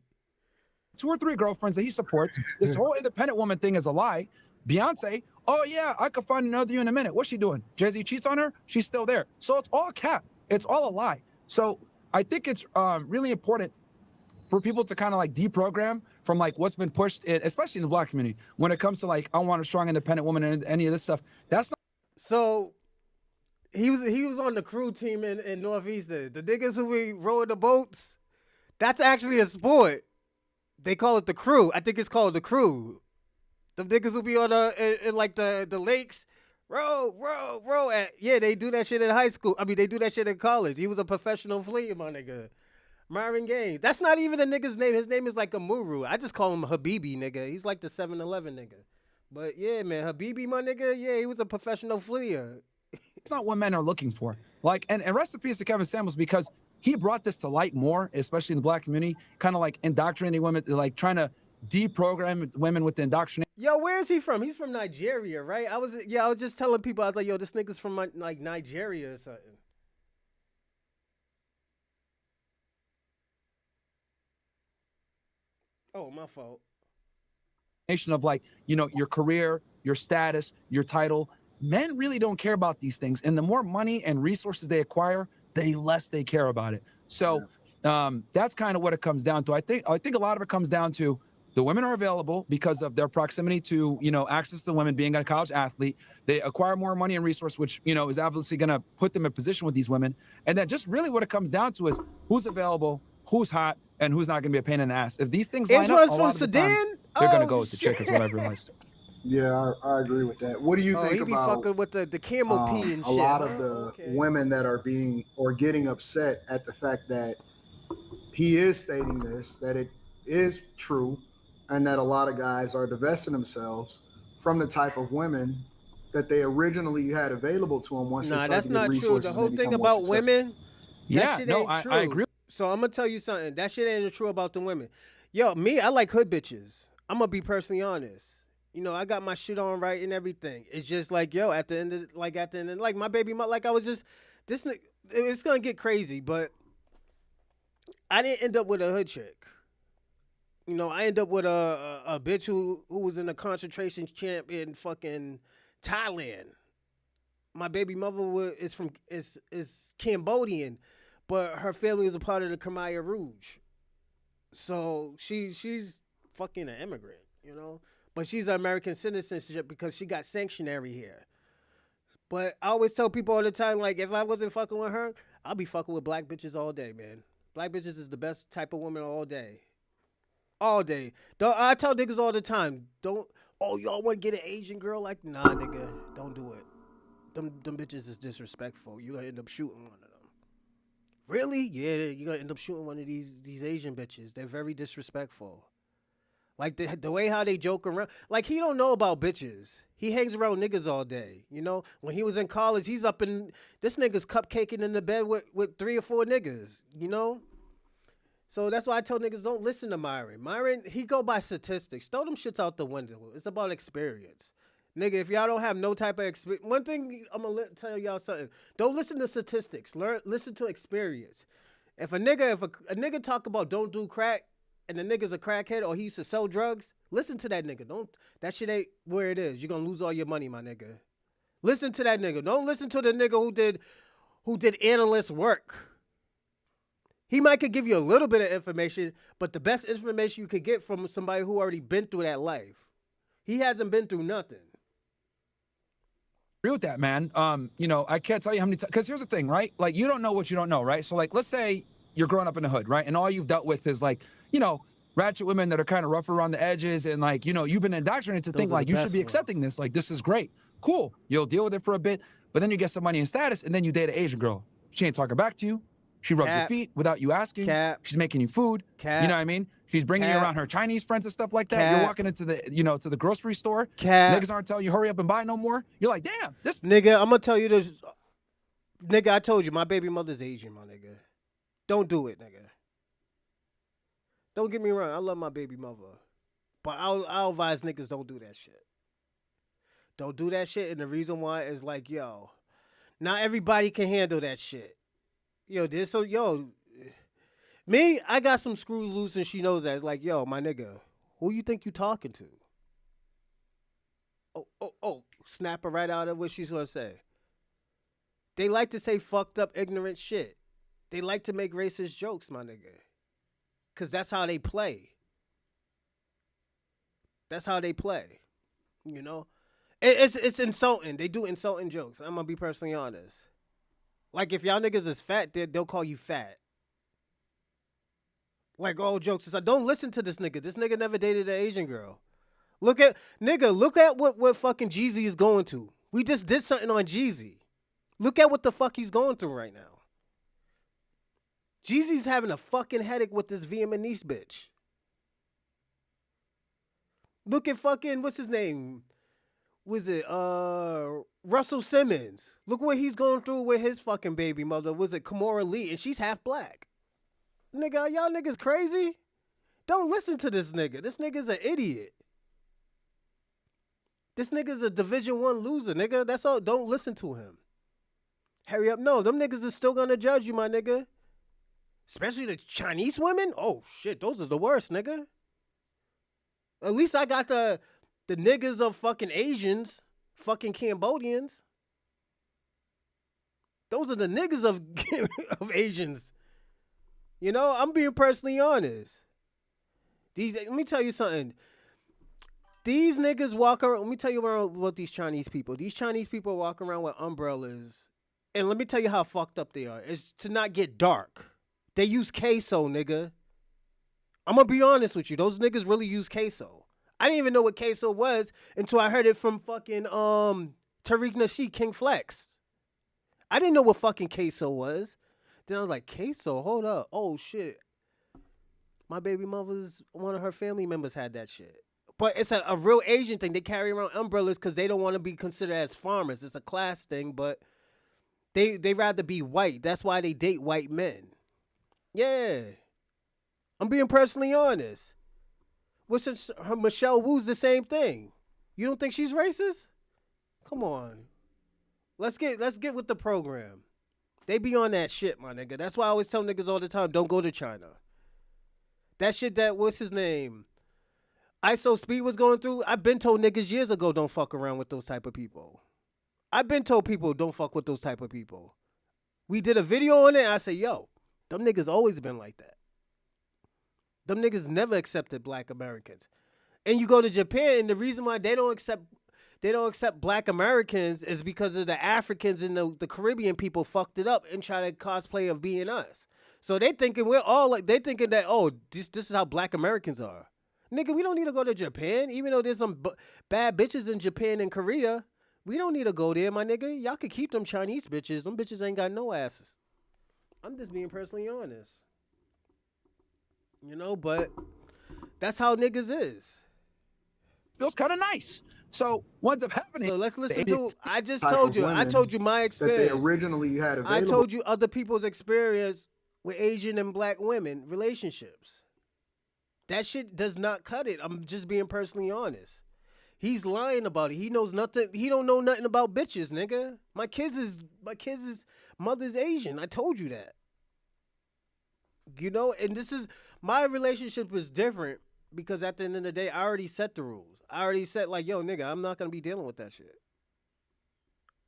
2 or 3 girlfriends that he supports. This whole independent woman thing is a lie. Beyonce, oh yeah, I could find another you in a minute. What's she doing? Jay-Z cheats on her? She's still there. So it's all cap. It's all a lie. So I think it's really important for people to kind of like deprogram from like what's been pushed, especially in the Black community, when it comes to like, I want a strong independent woman and any of this stuff. That's not. So he was on the crew team in Northeastern. The niggas who we rowed the boats, that's actually a sport. They call it the crew. I think it's called the crew. The niggas who be on in like the lakes, row. Yeah, they do that shit in high school. I mean, they do that shit in college. He was a professional fleer, my nigga. Myron Gaines. That's not even the nigga's name. His name is like Amuru. I just call him Habibi, nigga. He's like the 7-Eleven nigga. But yeah, man, Habibi, my nigga, yeah, he was a professional fleer. It's not what men are looking for. Like, and rest in peace to Kevin Samuels, because he brought this to light more, especially in the Black community, kind of like indoctrinating women, like trying to deprogram women with the indoctrination. Yo, where is he from? He's from Nigeria, right? I was just telling people, I was like, yo, this nigga's from like Nigeria or something. Oh, my fault. Of like, you know, your career, your status, your title. Men really don't care about these things. And the more money and resources they acquire, the less they care about it. So that's kind of what it comes down to. I think a lot of it comes down to the women are available because of their proximity to, you know, access to women, being a college athlete. They acquire more money and resource, which, you know, is obviously going to put them in position with these women. And then just really what it comes down to is who's available, who's hot, and who's not going to be a pain in the ass. If these things line up, a lot of the times, they're going to go with the chick, is what I've realized. Yeah, I agree with that. What do you think he be about fucking with the camel pee and a shit? lot of the women that are being or getting upset at the fact that he is stating this, that it is true, and that a lot of guys are divesting themselves from the type of women that they originally had available to them once they started that's to get not true. resources. The whole and thing become more about successful. women, Yeah, shit no, ain't true. I agree. So I'm gonna tell you something. That shit ain't true about the women. Yo, me, I like hood bitches. I'm gonna be personally honest. You know, I got my shit on right and everything. It's just like, yo, at the end of like my baby, like I was just it's gonna get crazy, but I didn't end up with a hood chick. You know, I ended up with a bitch who was in a concentration camp in fucking Thailand. My baby mother is Cambodian, but her family is a part of the Khmer Rouge. So she's fucking an immigrant, you know? But she's an American citizenship because she got sanctuary here. But I always tell people all the time, like, if I wasn't fucking with her, I'll be fucking with black bitches all day, man. Black bitches is the best type of woman all day. All day. I tell niggas all the time, y'all want to get an Asian girl? Like, nah, nigga, don't do it. Them bitches is disrespectful. You're going to end up shooting one of them. Really? Yeah, you're going to end up shooting one of these Asian bitches. They're very disrespectful. Like, the way how they joke around. Like, he don't know about bitches. He hangs around niggas all day, you know? When he was in college, he's up in... This nigga's cupcaking in the bed with 3 or 4 niggas, you know? So that's why I tell niggas don't listen to Myron. Myron, he go by statistics. Throw them shits out the window. It's about experience. Nigga, if y'all don't have no type of experience... One thing, I'm going to tell y'all something. Don't listen to statistics. Listen to experience. If a nigga talk about don't do crack, and the nigga's a crackhead or he used to sell drugs, listen to that nigga. That shit ain't where it is. You're going to lose all your money, my nigga. Listen to that nigga. Don't listen to the nigga who did analyst work. He might could give you a little bit of information, but the best information you could get from somebody who already been through that life. He hasn't been through nothing. Agree with that, man. I can't tell you how many times, because here's the thing, right? Like, you don't know what you don't know, right? So, like, let's say you're growing up in the hood, right? And all you've dealt with is, like, ratchet women that are kind of rough around the edges. And, like, you've been indoctrinated to think, like, you should be accepting this. Like, this is great. Cool. You'll deal with it for a bit. But then you get some money and status, and then you date an Asian girl. She ain't talking back to you. She rubs your feet without you asking. She's making you food. You know what I mean? She's bringing you around her Chinese friends and stuff like that. You're walking into the, to the grocery store. Niggas aren't telling you hurry up and buy no more. You're like, damn, this nigga. I'm gonna tell you this, nigga. I told you my baby mother's Asian, my nigga. Don't do it, nigga. Don't get me wrong. I love my baby mother, but I'll advise niggas don't do that shit. Don't do that shit, and the reason why is like, yo, not everybody can handle that shit. Me, I got some screws loose and she knows that. It's like, yo, my nigga, who you think you talking to? Oh, snap her right out of what she's gonna say. They like to say fucked up, ignorant shit. They like to make racist jokes, my nigga. Cause that's how they play. That's how they play. It's insulting. They do insulting jokes. I'm gonna be personally honest. Like, if y'all niggas is fat, they'll call you fat. Like, all jokes aside, don't listen to this nigga. This nigga never dated an Asian girl. Look at what fucking Jeezy is going to. We just did something on Jeezy. Look at what the fuck he's going through right now. Jeezy's having a fucking headache with this Vietnamese bitch. Look at fucking, what's his name? Was it Russell Simmons? Look what he's going through with his fucking baby mother. Was it Kimora Lee? And she's half black. Nigga, y'all niggas crazy? Don't listen to this nigga. This nigga's an idiot. This nigga's a Division I loser, nigga. That's all. Don't listen to him. Hurry up. No, them niggas are still gonna judge you, my nigga. Especially the Chinese women. Oh shit, those are the worst, nigga. At least I got the niggas of fucking Asians, fucking Cambodians. Those are the niggas of of Asians. I'm being personally honest. Let me tell you something. These niggas walk around. Let me tell you about these Chinese people. These Chinese people walk around with umbrellas. And let me tell you how fucked up they are. It's to not get dark. They use queso, nigga. I'm going to be honest with you. Those niggas really use queso. I didn't even know what queso was until I heard it from fucking Tariq Nasheed, King Flex. I didn't know what fucking queso was. Then I was like, queso, hold up. Oh, shit. My baby mother's, one of her family members had that shit. But it's a real Asian thing. They carry around umbrellas because they don't want to be considered as farmers. It's a class thing, but they rather be white. That's why they date white men. Yeah. I'm being personally honest. Michelle Wu's the same thing. You don't think she's racist? Come on. Let's get with the program. They be on that shit, my nigga. That's why I always tell niggas all the time, don't go to China. That shit what's his name? ISO Speed was going through. I've been told niggas years ago don't fuck around with those type of people. I've been told people don't fuck with those type of people. We did a video on it, and I said, yo, them niggas always been like that. Them niggas never accepted black Americans. And you go to Japan, and the reason why they don't accept black Americans is because of the Africans and the Caribbean people fucked it up and try to cosplay of being us. So they thinking we're all like, they thinking that, oh, this is how black Americans are. Nigga, we don't need to go to Japan, even though there's some bad bitches in Japan and Korea. We don't need to go there, my nigga. Y'all could keep them Chinese bitches. Them bitches ain't got no asses. I'm just being personally honest. But that's how niggas is. Feels kind of nice. So what ends up happening? So let's listen to. I told you my experience. That they originally had available. I told you other people's experience with Asian and black women relationships. That shit does not cut it. I'm just being personally honest. He's lying about it. He knows nothing. He don't know nothing about bitches, nigga. My kids' mother's Asian. I told you that. And this is my relationship is different because at the end of the day, I already set the rules. I already said like, yo, nigga, I'm not gonna be dealing with that shit.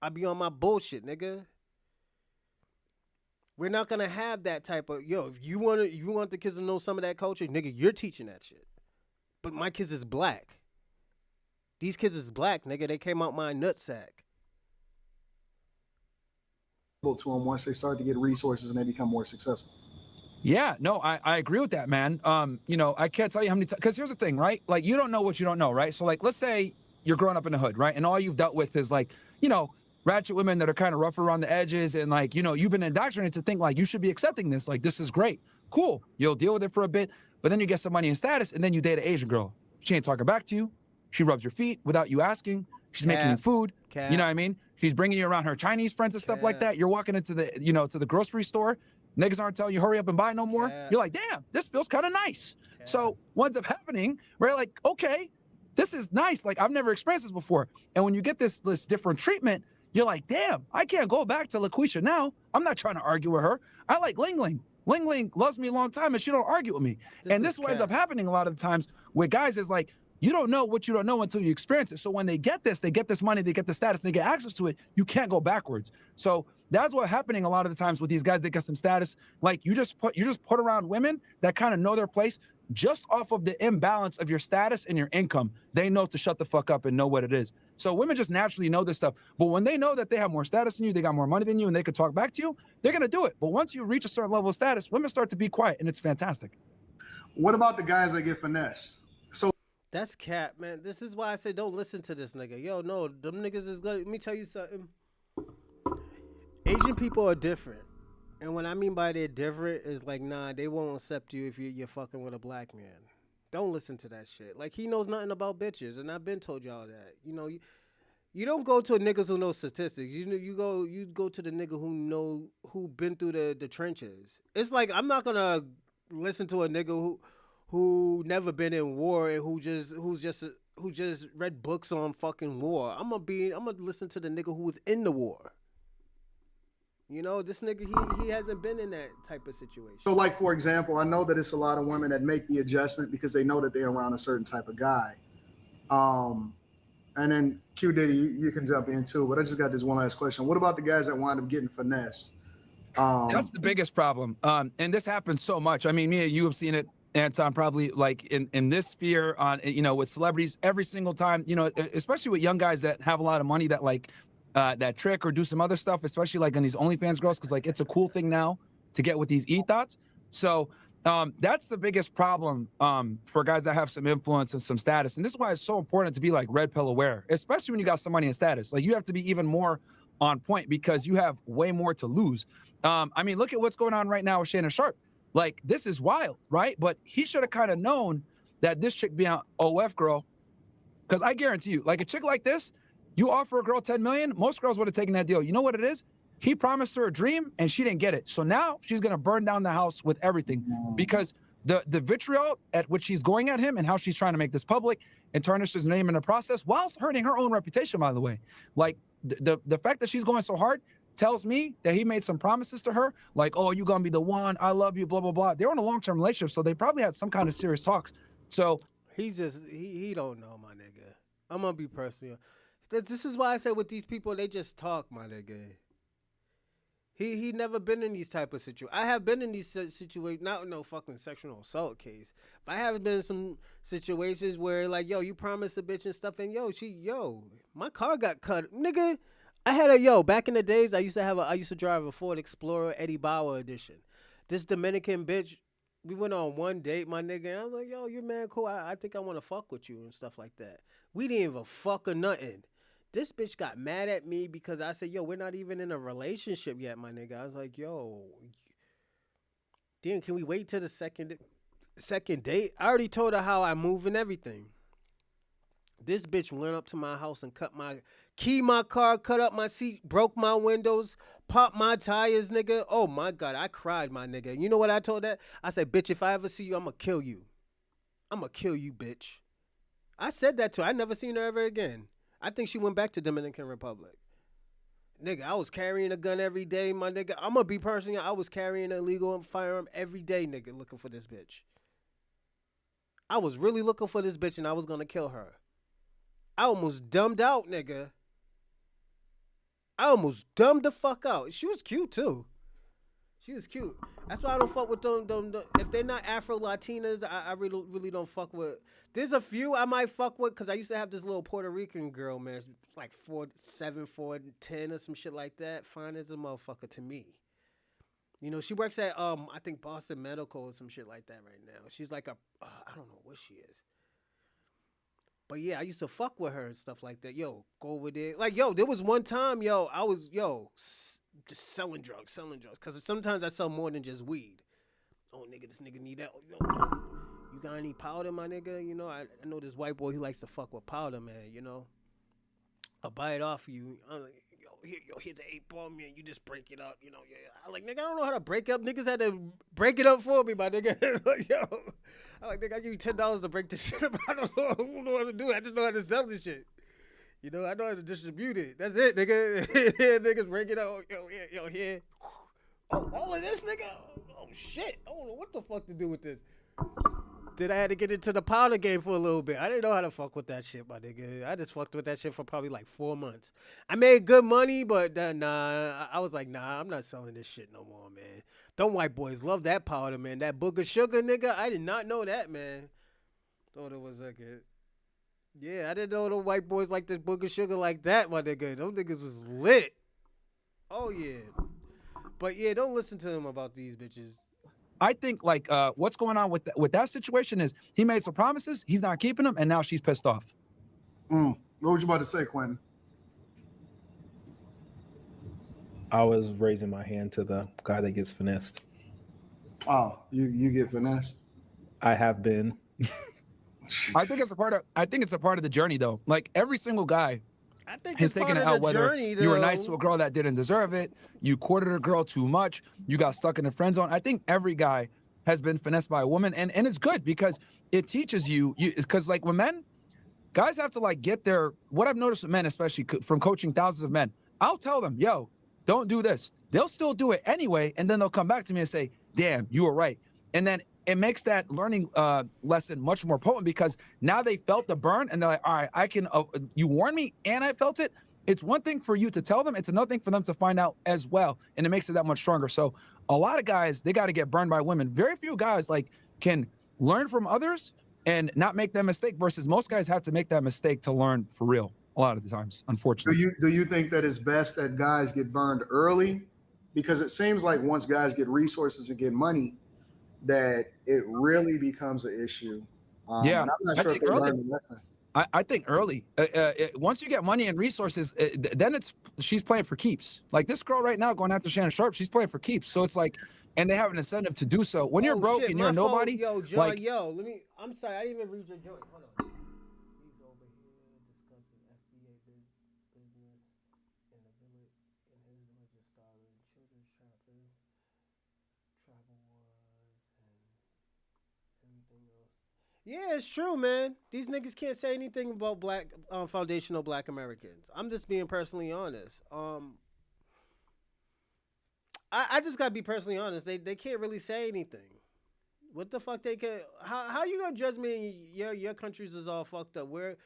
I be on my bullshit, nigga. We're not gonna have that type of If you want the kids to know some of that culture, nigga, you're teaching that shit. But my kids is black. These kids is black, nigga. They came out my nutsack. To them once they start to get resources and they become more successful. Yeah, no, I agree with that, man. I can't tell you how many times, because here's the thing, right? Like, you don't know what you don't know, right? So, like, let's say you're growing up in the hood, right? And all you've dealt with is, like, ratchet women that are kind of rough around the edges. And, like, you've been indoctrinated to think, like, you should be accepting this. Like, this is great. Cool. You'll deal with it for a bit. But then you get some money and status, and then you date an Asian girl. She ain't talking back to you. She rubs your feet without you asking. She's making you food. You know what I mean? She's bringing you around her Chinese friends and stuff like that. You're walking into the, to the grocery store. Niggas aren't telling you hurry up and buy no more. You're like, damn, this feels kind of nice. So what ends up happening, we're like, okay, this is nice. Like, I've never experienced this before. And when you get this different treatment, you're like, damn, I can't go back to LaQuisha now. I'm not trying to argue with her. I like Ling Ling. Ling Ling loves me a long time and she don't argue with me. And this is what ends up happening a lot of the times with guys is like, you don't know what you don't know until you experience it. So when they get this money, they get the status, they get access to it, you can't go backwards. So that's what's happening a lot of the times with these guys that get some status. Like, you just put around women that kind of know their place just off of the imbalance of your status and your income. They know to shut the fuck up and know what it is. So women just naturally know this stuff. But when they know that they have more status than you, they got more money than you, and they could talk back to you, they're going to do it. But once you reach a certain level of status, women start to be quiet, and it's fantastic. What about the guys that get finessed? That's cap, man. This is why I say don't listen to this nigga. Yo, no, them niggas is good. Let me tell you something. Asian people are different. And what I mean by they're different is like, nah, they won't accept you if you're fucking with a black man. Don't listen to that shit. Like, he knows nothing about bitches, and I've been told y'all that. You don't go to niggas who know statistics. You go to the nigga who been through the trenches. It's like, I'm not gonna listen to a nigga who never been in war and who just read books on fucking war. I'm gonna listen to the nigga who was in the war. This nigga, he hasn't been in that type of situation. So, like, for example, I know that it's a lot of women that make the adjustment because they know that they're around a certain type of guy. And then Q Diddy, you can jump in too, but I just got this one last question. What about the guys that wind up getting finessed? That's the biggest problem. And this happens so much. I mean, me and you have seen it, Anton, probably like in this sphere on, with celebrities every single time, especially with young guys that have a lot of money that like that trick or do some other stuff, especially like on these OnlyFans girls, because like it's a cool thing now to get with these e-thoughts. So that's the biggest problem for guys that have some influence and some status. And this is why it's so important to be like red pill aware, especially when you got some money and status. Like, you have to be even more on point because you have way more to lose. I mean, look at what's going on right now with Shannon Sharp. Like, this is wild, right? But he should have kind of known that this chick being an OF girl, because I guarantee you, like a chick like this, you offer a girl $10 million, most girls would have taken that deal. You know what it is? He promised her a dream and she didn't get it. So now she's going to burn down the house with everything because the vitriol at which she's going at him and how she's trying to make this public and tarnish his name in the process, whilst hurting her own reputation, by the way. Like, the fact that she's going so hard tells me that he made some promises to her, like, oh, you're gonna be the one, I love you, blah, blah, blah. They're in a long-term relationship, so they probably had some kind of serious talks. So he don't know, my nigga. I'm gonna be personal. This is why I say with these people, they just talk, my nigga. He never been in these type of situations. I have been in these situations, not no fucking sexual assault case, but I have been in some situations where like, yo, you promised a bitch and stuff, and my car got cut, nigga. I had back in the days, I used to drive a Ford Explorer Eddie Bauer edition. This Dominican bitch, we went on one date, my nigga, and I was like, yo, you're man cool. I think I want to fuck with you and stuff like that. We didn't even fuck or nothing. This bitch got mad at me because I said, yo, we're not even in a relationship yet, my nigga. I was like, yo, damn, can we wait till the second date? I already told her how I move and everything. This bitch went up to my house and keyed my car, cut up my seat, broke my windows, popped my tires, nigga. Oh my God, I cried, my nigga. You know what I told that? I said, bitch, if I ever see you, I'm gonna kill you. I'm gonna kill you, bitch. I said that to her. I never seen her ever again. I think she went back to Dominican Republic. Nigga, I was carrying a gun every day, my nigga. I'm gonna be personal. I was carrying an illegal firearm every day, nigga, looking for this bitch. I was really looking for this bitch and I was gonna kill her. I almost dumbed out, nigga. I almost dumbed the fuck out. She was cute, too. She was cute. That's why I don't fuck with them. If they're not Afro Latinas, I really don't fuck with. There's a few I might fuck with because I used to have this little Puerto Rican girl, man, like 4'7", 4'10", or some shit like that. Fine as a motherfucker to me. You know, she works at I think Boston Medical or some shit like that right now. She's like a I don't know what she is. But yeah, I used to fuck with her and stuff like that. Yo, go over there. Like, yo, there was one time, yo, I was, just selling drugs. Because sometimes I sell more than just weed. Oh, nigga, this nigga need that. Yo, you got any powder, my nigga? You know, I know this white boy, he likes to fuck with powder, man, you know. I'll buy it off you. I'm like, here's an 8-ball, man. You just break it up, you know. Yeah. I like, nigga, I don't know how to break up. Niggas had to break it up for me, my nigga. Yo, I like, nigga, I give you $10 to break this shit up. I don't know how to do it. I just know how to sell this shit. You know, I know how to distribute it. That's it, nigga. Niggas break it up. Yo, here. Oh, all of this, nigga? Oh, shit. I don't know what the fuck to do with this. Then I had to get into the powder game for a little bit. I didn't know how to fuck with that shit, my nigga. I just fucked with that shit for probably like 4 months. I made good money, but nah, I was like, nah, I'm not selling this shit no more, man. Them white boys love that powder, man. That booger sugar, nigga. I did not know that, man. Thought it was like it. Yeah, I didn't know the white boys like the booger sugar like that, my nigga. Those niggas was lit. Oh, yeah. But yeah, don't listen to them about these bitches. I think like what's going on with that situation is he made some promises, he's not keeping them, and now she's pissed off. What was you about to say, Quentin? I was raising my hand to the guy that gets finessed. Oh, you get finessed? I have been. I think it's a part of the journey though. Like every single guy I think has it's part taken it of out the whether journey, you were though. nice to a girl that didn't deserve it, you courted a girl too much, you got stuck in the friend zone. I think every guy has been finessed by a woman, and it's good because it teaches you because like when guys have to like get their, what I've noticed with men, especially from coaching thousands of men, I'll tell them, yo, don't do this. They'll still do it anyway, and then they'll come back to me and say, damn, you were right. And then it makes that learning lesson much more potent because now they felt the burn and they're like, all right, I can, you warned me and I felt it. It's one thing for you to tell them. It's another thing for them to find out as well. And it makes it that much stronger. So a lot of guys, they got to get burned by women. Very few guys like can learn from others and not make that mistake versus most guys have to make that mistake to learn for real a lot of the times, unfortunately. Do you think that it's best that guys get burned early? Because it seems like once guys get resources and get money, that it really becomes an issue. Yeah, I'm not sure if they learned the lesson. I think early. Once you get money and resources, then she's playing for keeps. Like this girl right now going after Shannon Sharp, she's playing for keeps. So it's like, and they have an incentive to do so. When you're broke and you're a nobody, yo, John, like, I'm sorry, I didn't even read your joint. Hold on. He's over here discussing FBA business in the village, in his village of Starling, children's chapter, travel wars, and everything else. Yeah, it's true, man. These niggas can't say anything about black foundational black Americans. I'm just being personally honest. I just gotta be personally honest. They can't really say anything. What the fuck they can? How you gonna judge me? Your countries is all fucked up. Where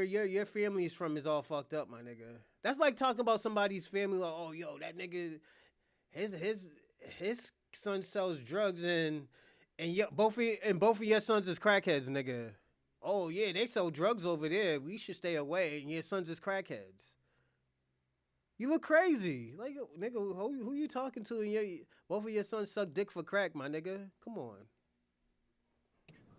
your family's from is all fucked up, my nigga. That's like talking about somebody's family. Like, oh, yo, that nigga, his son sells drugs and both of your sons is crackheads, nigga. Oh yeah, they sell drugs over there. We should stay away. And your sons is crackheads. You look crazy. Like, nigga, who you talking to? And both of your sons suck dick for crack, my nigga. Come on.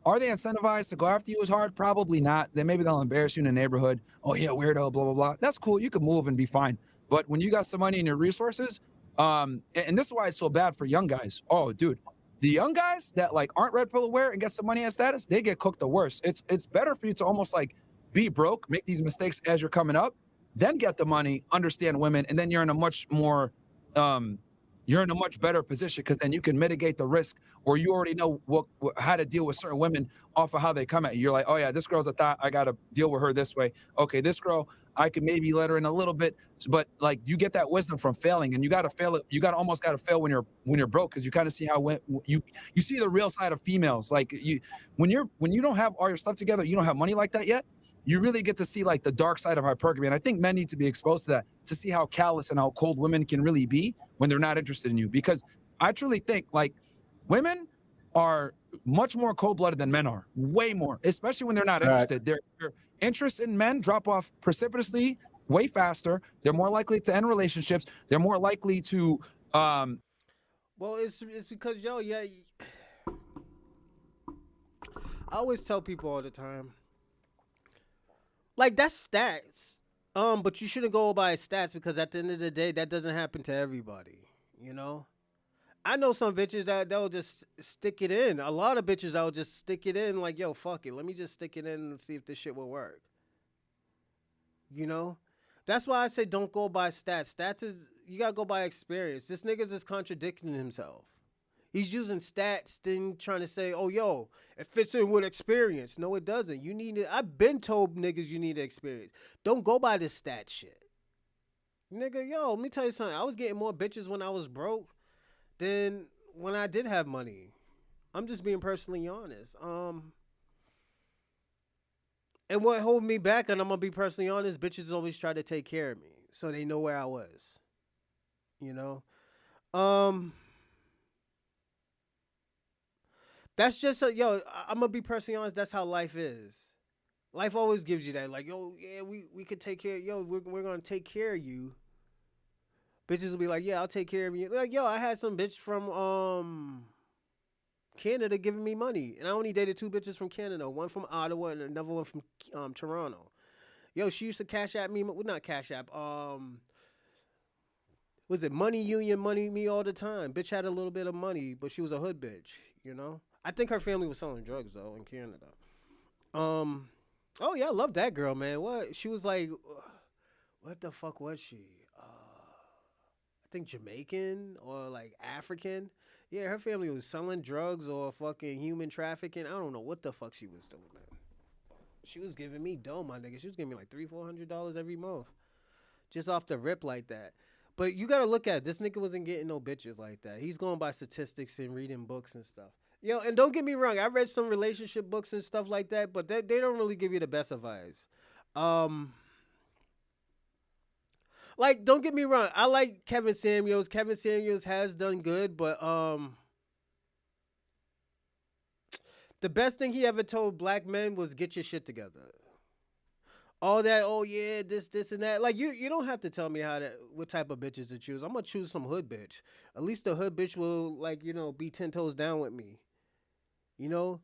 are they incentivized to go after you as hard? Probably not. Then maybe they'll embarrass you in the neighborhood. Oh yeah, weirdo, blah, blah, blah. That's cool. You can move and be fine. But when you got some money and your resources, and this is why it's so bad for young guys. Oh, dude, the young guys that like aren't red pill aware and get some money and status, they get cooked the worst. It's better for you to almost like be broke, make these mistakes as you're coming up, then get the money, understand women, and then you're in a much more, you're in a much better position because then you can mitigate the risk, or you already know how to deal with certain women off of how they come at you. You're like, oh yeah, this girl's a thought, I gotta deal with her this way. Okay, this girl, I can maybe let her in a little bit, but like you get that wisdom from failing, and you gotta fail it. You almost gotta fail when you're broke, because you kind of see how you see the real side of females. Like when you don't have all your stuff together, you don't have money like that yet. you really get to see like the dark side of hypergamy. And I think men need to be exposed to that, to see how callous and how cold women can really be when they're not interested in you. Because I truly think like women are much more cold-blooded than men are, way more, especially when they're not interested. Their interest in men drop off precipitously way faster. They're more likely to end relationships. They're more likely to Well, it's because yeah. I always tell people all the time, like that's stats. But you shouldn't go by stats because at the end of the day, that doesn't happen to everybody. You know, I know some bitches they'll just stick it in. A lot of bitches that'll just stick it in, like, yo, fuck it, let me just stick it in and see if this shit will work. You know, that's why I say don't go by stats. Stats is you gotta go by experience. This nigga's is contradicting himself. He's using stats, then trying to say, "Oh, yo, it fits in with experience." No, it doesn't. You need it. I've been told niggas you need experience. Don't go by this stat shit, nigga. Yo, let me tell you something. I was getting more bitches when I was broke than when I did have money. I'm just being personally honest. And what hold me back, and I'm gonna be personally honest, bitches always try to take care of me, so they know where I was. You know, that's just yo. I'm gonna be personally honest. That's how life is. Life always gives you that, like, yo, yeah, we could take care. Yo, we're gonna take care of you. Bitches will be like, yeah, I'll take care of you. Like, yo, I had some bitch from Canada giving me money, and I only dated 2 bitches from Canada, one from Ottawa and another one from Toronto. Yo, she used to cash app me, well, not cash app, was it Money Union, money me all the time. Bitch had a little bit of money, but she was a hood bitch, you know? I think her family was selling drugs, though, in Canada. Oh, yeah, I love that girl, man. What? She was like, what the fuck was she? I think Jamaican or, like, African. Yeah, her family was selling drugs or fucking human trafficking. I don't know what the fuck she was doing, man. She was giving me dough, my nigga. She was giving me like $300-$400 every month. Just off the rip like that. But you gotta look at it. This nigga wasn't getting no bitches like that. He's going by statistics and reading books and stuff. Yo, and don't get me wrong. I read some relationship books and stuff like that, but they don't really give you the best advice. Like, don't get me wrong. I like Kevin Samuels. Kevin Samuels has done good, but the best thing he ever told black men was get your shit together. All that, oh yeah, this and that. Like, you don't have to tell me what type of bitches to choose. I'm gonna choose some hood bitch. At least the hood bitch will, like, you know, be 10 toes down with me. You know?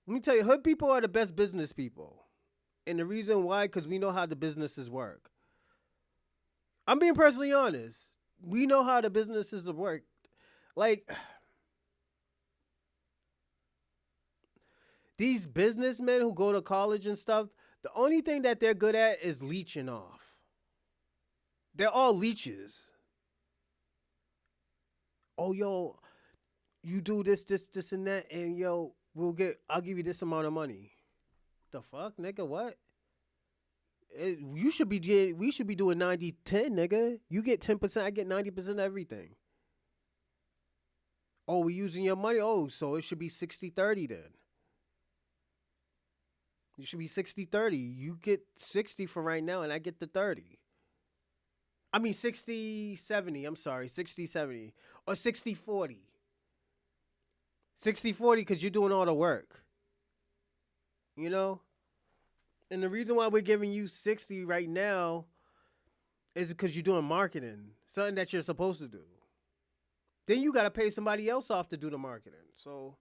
Let me tell you, hood people are the best business people. And the reason why, because we know how the businesses work. I'm being personally honest. We know how the businesses work. Like, these businessmen who go to college and stuff, the only thing that they're good at is leeching off. They're all leeches. Oh, yo, you do this, and that, and yo, I'll give you this amount of money. The fuck, nigga, what? We should be doing 90-10, nigga. You get 10%, I get 90% of everything. Oh, we using your money? Oh, so it should be 60-30 then. You should be 60-30. You get 60 for right now, and I get the 30. I mean 60-70. I'm sorry, 60-70 or 60-40. 60-40 because you're doing all the work. You know. And the reason why we're giving you 60 right now is because you're doing marketing, something that you're supposed to do. Then you got to pay somebody else off to do the marketing. So,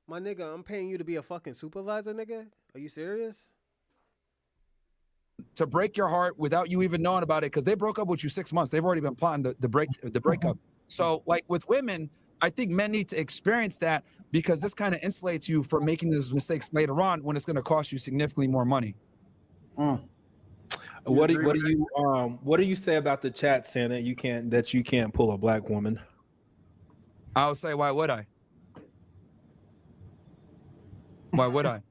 my nigga, I'm paying you to be a fucking supervisor, nigga? Are you serious? To break your heart without you even knowing about it, because they broke up with you 6 months. They've already been plotting the breakup. So, like with women, I think men need to experience that because this kind of insulates you from making those mistakes later on when it's going to cost you significantly more money. What do you say about the chat saying that you can't pull a black woman? I would say, why would I? Why would I?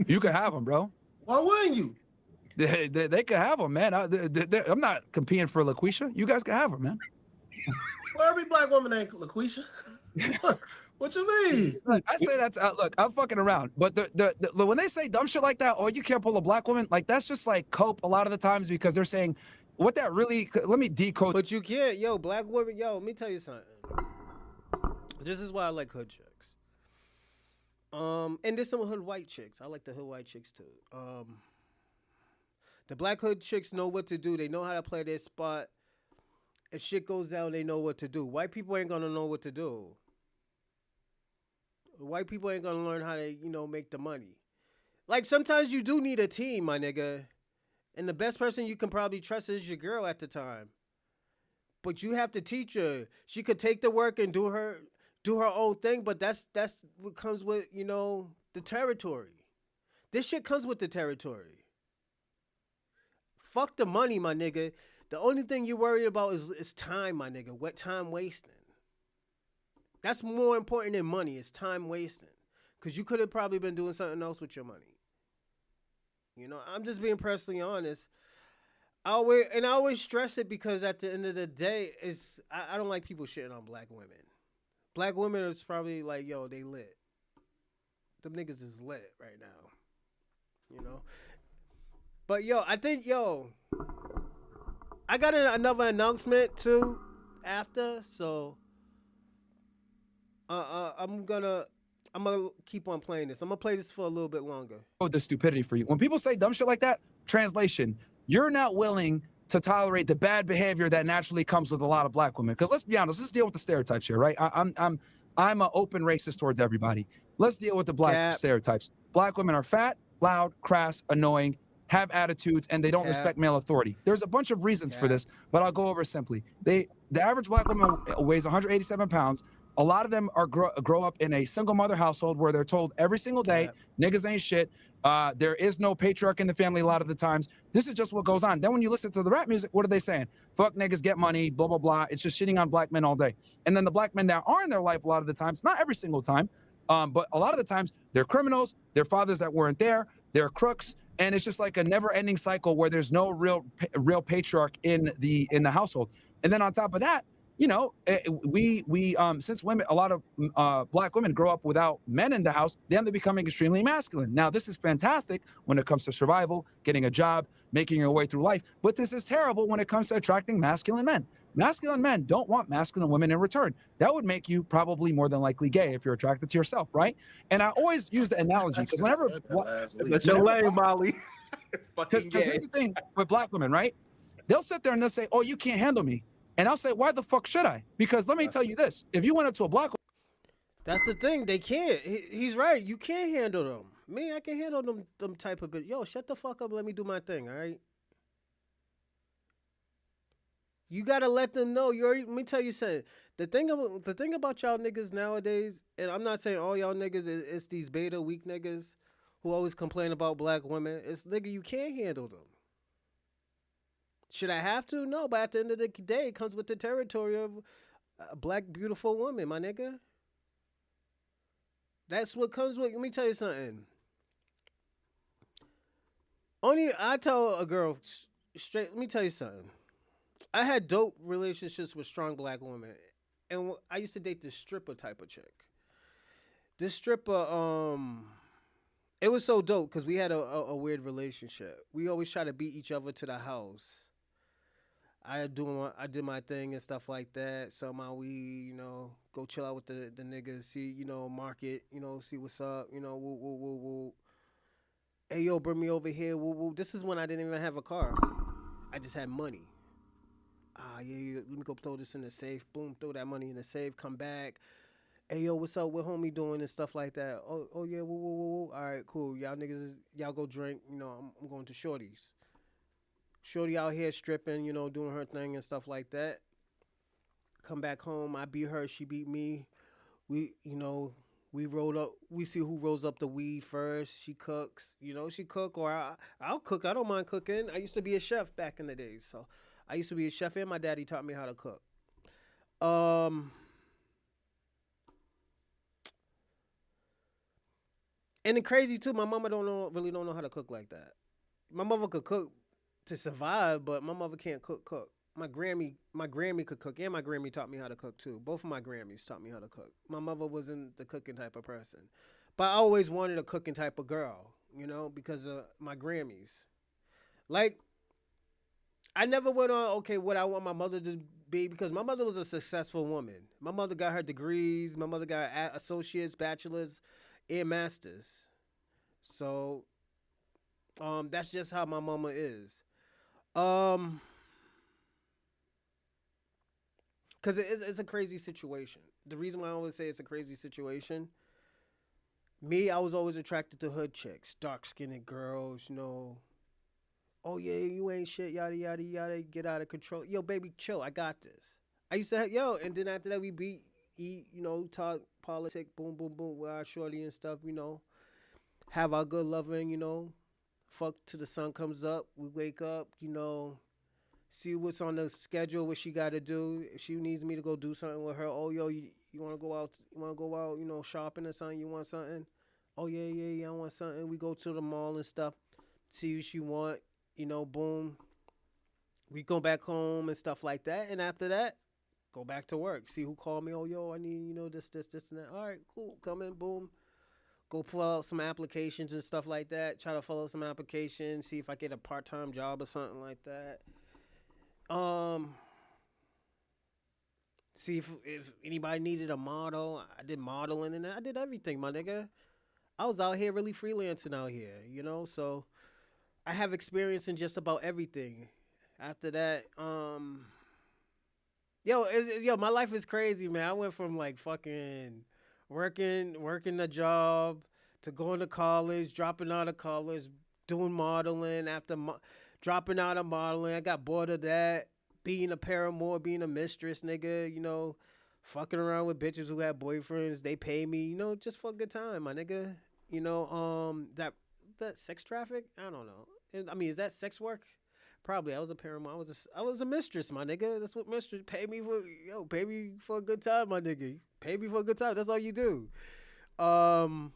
You could have them, bro. Why wouldn't you? They could have them, man. I'm not competing for LaQuisha. You guys can have her, man. Well, every black woman ain't LaQuisha. What you mean? Look, I say that's look. I'm fucking around, but the when they say dumb shit like that, or you can't pull a black woman, like that's just like cope a lot of the times because they're saying what that really. Let me decode. But you can't, yo, black women, yo, let me tell you something. This is why I like hood chicks. And there's some hood white chicks. I like the hood white chicks too. The black hood chicks know what to do. They know how to play their spot. If shit goes down, they know what to do. White people ain't gonna know what to do. White people ain't gonna learn how to, make the money. Like sometimes you do need a team, my nigga. And the best person you can probably trust is your girl at the time. But you have to teach her. She could take the work and do her own thing, but that's what comes with, the territory. This shit comes with the territory. Fuck the money, my nigga. The only thing you're worried about is time, my nigga. What time wasting. That's more important than money. It's time wasting. Because you could have probably been doing something else with your money. I'm just being personally honest. I always stress it because at the end of the day, I don't like people shitting on black women. Black women is probably like, yo, they lit. Them niggas is lit right now. But yo, I think, I got another announcement too after, so I'm gonna keep on playing this. I'm gonna play this for a little bit longer. The stupidity for you. When people say dumb shit like that, translation, you're not willing to tolerate the bad behavior that naturally comes with a lot of black women. Because let's be honest, let's deal with the stereotypes here, right? I'm an open racist towards everybody. Let's deal with the black stereotypes. Black women are fat, loud, crass, annoying, have attitudes, and they don't respect male authority. There's a bunch of reasons for this, but I'll go over simply. The average black woman weighs 187 pounds. A lot of them are grow up in a single mother household where they're told every single day, niggas ain't shit. There is no patriarch in the family a lot of the times. This is just what goes on. Then when you listen to the rap music, what are they saying? Fuck niggas, get money, blah, blah, blah. It's just shitting on black men all day. And then the black men that are in their life a lot of the times, not every single time, but a lot of the times, they're criminals, they're fathers that weren't there, they're crooks, and it's just like a never-ending cycle where there's no real patriarch in the household. And then on top of that, since women, a lot of black women grow up without men in the house, they end up becoming extremely masculine. Now, this is fantastic when it comes to survival, getting a job, making your way through life, but this is terrible when it comes to attracting masculine men. Masculine men don't want masculine women in return. That would make you probably more than likely gay if you're attracted to yourself, right? And I always use the analogy because whenever that's your lane, Molly. Because here's the thing with black women, right? They'll sit there and they'll say, "Oh, you can't handle me." And I'll say, why the fuck should I? Because let me tell you this. If you went up to a black woman. That's the thing. They can't. He's right. You can't handle them. Me, I can handle them type of bitch. Yo, shut the fuck up. Let me do my thing, all right? You got to let them know. Let me tell you something. The thing about y'all niggas nowadays, and I'm not saying all y'all niggas, it's these beta weak niggas who always complain about black women. It's, nigga, you can't handle them. Should I have to? No, but at the end of the day, it comes with the territory of a black, beautiful woman, my nigga. That's what comes with. Let me tell you something. I tell a girl straight, let me tell you something. I had dope relationships with strong black women. And I used to date this stripper type of chick. This stripper, it was so dope because we had a weird relationship. We always try to beat each other to the house. I did my thing and stuff like that. Somehow we, go chill out with the niggas, see, market, see what's up, woo. Hey, yo, bring me over here, woo. This is when I didn't even have a car. I just had money. Yeah, let me go throw this in the safe. Boom, throw that money in the safe, come back. Hey, yo, what's up? What homie doing and stuff like that? Oh yeah, woo. All right, cool. Y'all niggas, y'all go drink. I'm going to Shorty's. Shorty out here stripping, doing her thing and stuff like that. Come back home, I beat her, she beat me. We rolled up. We see who rolls up the weed first. She cooks, she cook, or I'll cook. I don't mind cooking. I used to be a chef back in the days, so I used to be a chef, and my daddy taught me how to cook. And the crazy too, my mama really don't know how to cook like that. My mother could cook to survive, but my mother can't cook. my Grammy could cook, and my Grammy taught me how to cook too. Both of my Grammys taught me how to cook. My mother wasn't the cooking type of person, but I always wanted a cooking type of girl, you know, because of my Grammys. Like, I never went on, okay, what I want my mother to be, because my mother was a successful woman. My mother got her degrees. My mother got associates, bachelors, and masters. So, that's just how my mama is. Um, Because it's a crazy situation. The reason why I always say it's a crazy situation, me, I was always attracted to hood chicks, dark skinned girls, you know. Oh yeah, you ain't shit, yada yada yada. Get out of control. Yo, baby, chill. I got this. I used to have, yo, and then after that we eat, you know, talk politics, boom, boom, boom, with our shorty and stuff, you know. Have our good loving, you know. Fuck till the sun comes up. We wake up, you know. See what's on the schedule, what she got to do. If she needs me to go do something with her, oh yo, you want to go out? You want to go out? You know, shopping or something? You want something? Oh yeah, yeah, yeah. I want something. We go to the mall and stuff. See what she want. You know, boom. We go back home and stuff like that. And after that, go back to work. See who called me. Oh yo, I need, you know, this, and that. All right, cool. Come in, boom. Go pull out some applications and stuff like that. Try to fill out some applications. See if I get a part-time job or something like that. See if anybody needed a model. I did modeling and I did everything, my nigga. I was out here really freelancing out here, you know. So I have experience in just about everything. After that, yo, my life is crazy, man. I went from like fucking working a job to going to college, dropping out of college, doing modeling. After dropping out of modeling, I got bored of that. Being a paramour, being a mistress, nigga, you know, fucking around with bitches who have boyfriends. They pay me, you know, just for a good time, my nigga. You know, that sex traffic? I don't know. I mean, is that sex work? Probably. I was a paramour. I was a mistress, my nigga. That's what mistress pay me for. Yo, pay me for a good time, my nigga. Pay me for a good time. That's all you do. To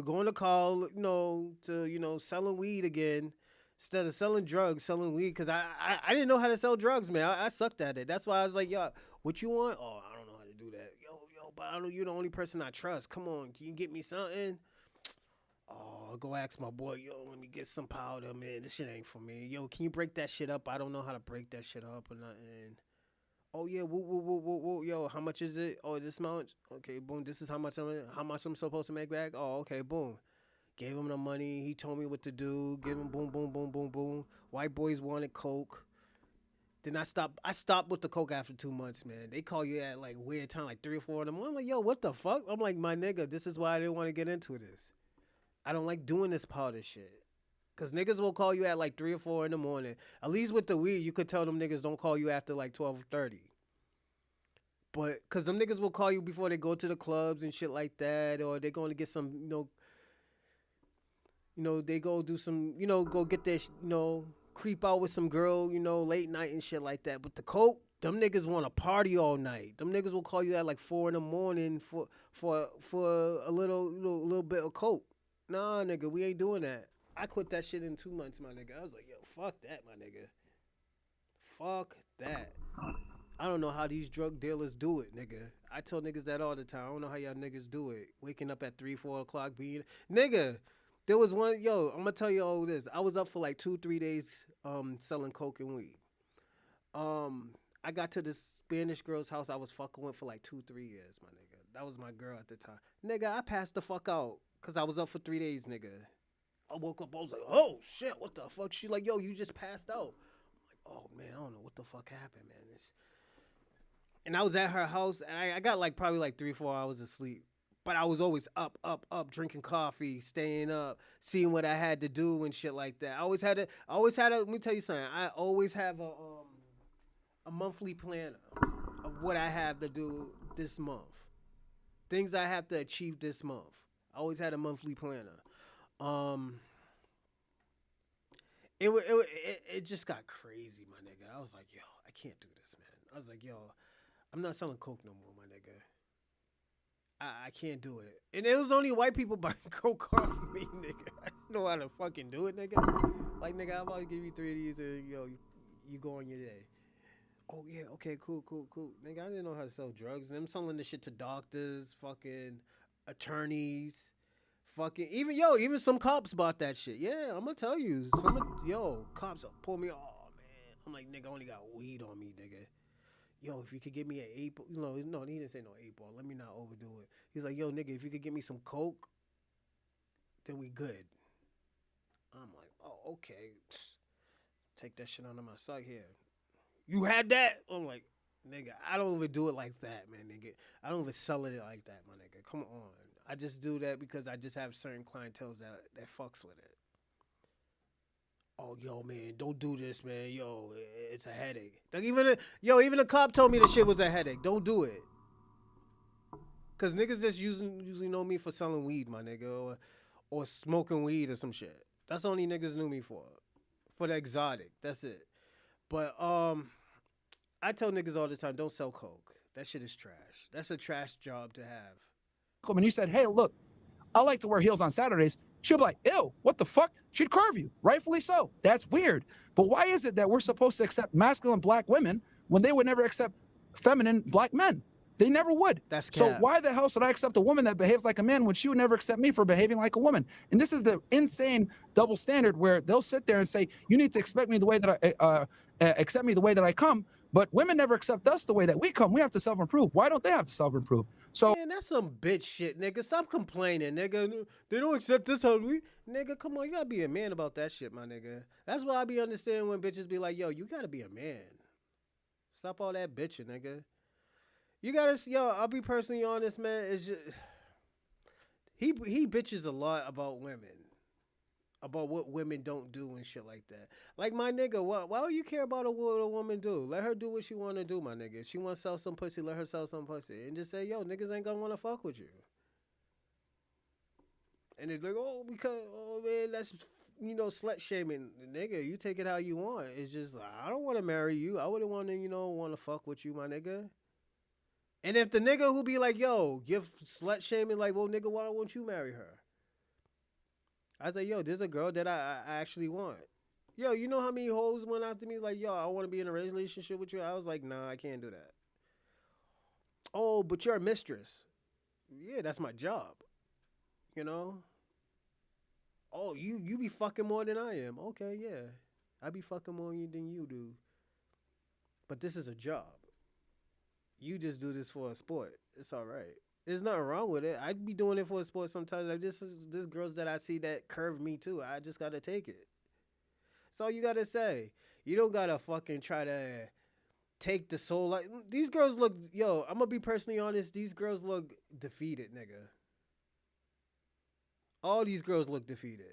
going to call, you know, to, you know, selling weed again. Instead of selling drugs, selling weed, because I didn't know how to sell drugs, man. I sucked at it. That's why I was like, yo, what you want? Oh, I don't know how to do that. Yo, but I know you're the only person I trust. Come on, can you get me something? Oh, I'll go ask my boy, yo, let me get some powder, man. This shit ain't for me. Yo, can you break that shit up? I don't know how to break that shit up or nothing. Oh yeah, woo, yo, how much is it? Oh, is this much? Okay, boom. This is how much I'm supposed to make back. Oh, okay, boom. Gave him the money. He told me what to do. Give him boom, boom, boom, boom, boom. White boys wanted coke. Then I stopped. I stopped with the coke after 2 months, man. They call you at like weird time, like 3 or 4 in the morning. I'm like, yo, what the fuck? I'm like, my nigga, this is why I didn't want to get into this. I don't like doing this powder shit. Cause niggas will call you at like 3 or 4 in the morning. At least with the weed, you could tell them niggas don't call you after like 12:30. But cause them niggas will call you before they go to the clubs and shit like that, or they're going to get some, they go do some, go get their, creep out with some girl, late night and shit like that. But the coke, them niggas want to party all night. Them niggas will call you at like 4 in the morning for a little bit of coke. Nah, nigga, we ain't doing that. I quit that shit in 2 months, my nigga. I was like, yo, fuck that, my nigga. Fuck that. I don't know how these drug dealers do it, nigga. I tell niggas that all the time. I don't know how y'all niggas do it. Waking up at 3, 4 o'clock, being nigga. There was one, yo, I'm gonna tell you all this. I was up for like 2-3 days selling coke and weed. I got to this Spanish girl's house I was fucking with for like 2-3 years, my nigga. That was my girl at the time. Nigga, I passed the fuck out because I was up for 3 days, nigga. I woke up, I was like, oh shit, what the fuck? She like, yo, you just passed out. I'm like, oh man, I don't know what the fuck happened, man. And I was at her house, and I got like probably like 3 or 4 hours of sleep. But I was always up, drinking coffee, staying up, seeing what I had to do and shit like that. I always had let me tell you something. I always have a monthly planner of what I have to do this month. Things I have to achieve this month. I always had a monthly planner. It just got crazy, my nigga. I was like, yo, I can't do this, man. I was like, yo, I'm not selling coke no more, my nigga. I can't do it. And it was only white people buying coke off me, nigga. I didn't know how to fucking do it, nigga. Like, nigga, I'm about to give you 3 of these and, you go on your day. Oh, yeah, okay, cool. Nigga, I didn't know how to sell drugs. Them selling this shit to doctors, fucking attorneys, fucking, even some cops bought that shit. Yeah, I'm gonna tell you. Cops pull me, oh, man. I'm like, nigga, I only got weed on me, nigga. Yo, if you could give me an 8 ball, no, he didn't say no 8 ball. Let me not overdo it. He's like, yo, nigga, if you could give me some coke, then we good. I'm like, oh, okay. Take that shit under my sock here. You had that? I'm like, nigga, I don't even do it like that, man, nigga. I don't even sell it like that, my nigga. Come on. I just do that because I just have certain clientels that fucks with it. Oh, yo, man, don't do this, man. Yo, it's a headache. Like, even a cop told me the shit was a headache. Don't do it. Because niggas just usually know me for selling weed, my nigga, or smoking weed or some shit. That's the only niggas knew me for the exotic. That's it. But I tell niggas all the time, don't sell coke. That shit is trash. That's a trash job to have. When you said, hey, look, I like to wear heels on Saturdays, she'll be like, ew, what the fuck? She'd curve you. Rightfully so. That's weird. But why is it that we're supposed to accept masculine black women when they would never accept feminine black men? They never would. That's so cap. why the hell should I accept a woman that behaves like a man when she would never accept me for behaving like a woman? And this is the insane double standard where they'll sit there and say, you need to expect me the way that accept me the way that I come. But women never accept us the way that we come. We have to self-improve. Why don't they have to self-improve? So, man, that's some bitch shit, nigga. Stop complaining, nigga. They don't accept us how we, nigga. Come on, you gotta be a man about that shit, my nigga. That's why I be understanding when bitches be like, yo, you gotta be a man. Stop all that bitching, nigga. You gotta, I'll be personally honest, man. It's just he bitches a lot about women. About what women don't do and shit like that. Like, my nigga, why do you care about what a woman do? Let her do what she want to do, my nigga. If she want to sell some pussy, let her sell some pussy. And just say, yo, niggas ain't gonna want to fuck with you. And they're like, oh, man, that's, slut shaming. Nigga, you take it how you want. It's just, I don't want to marry you. I wouldn't want to, want to fuck with you, my nigga. And if the nigga who be like, yo, give slut shaming, like, well, nigga, why won't you marry her? I say, yo, there's a girl that I actually want. Yo, you know how many hoes went after me? Like, yo, I want to be in a relationship with you. I was like, nah, I can't do that. Oh, but you're a mistress. Yeah, that's my job. Oh, you be fucking more than I am. Okay, yeah. I be fucking more than you do. But this is a job. You just do this for a sport. It's all right. There's nothing wrong with it. I'd be doing it for a sport sometimes. Like, this girls that I see that curve me too. I just gotta take it. That's all you gotta say. You don't gotta fucking try to take the soul. Like, these girls look, I'm gonna be personally honest. These girls look defeated, nigga. All these girls look defeated.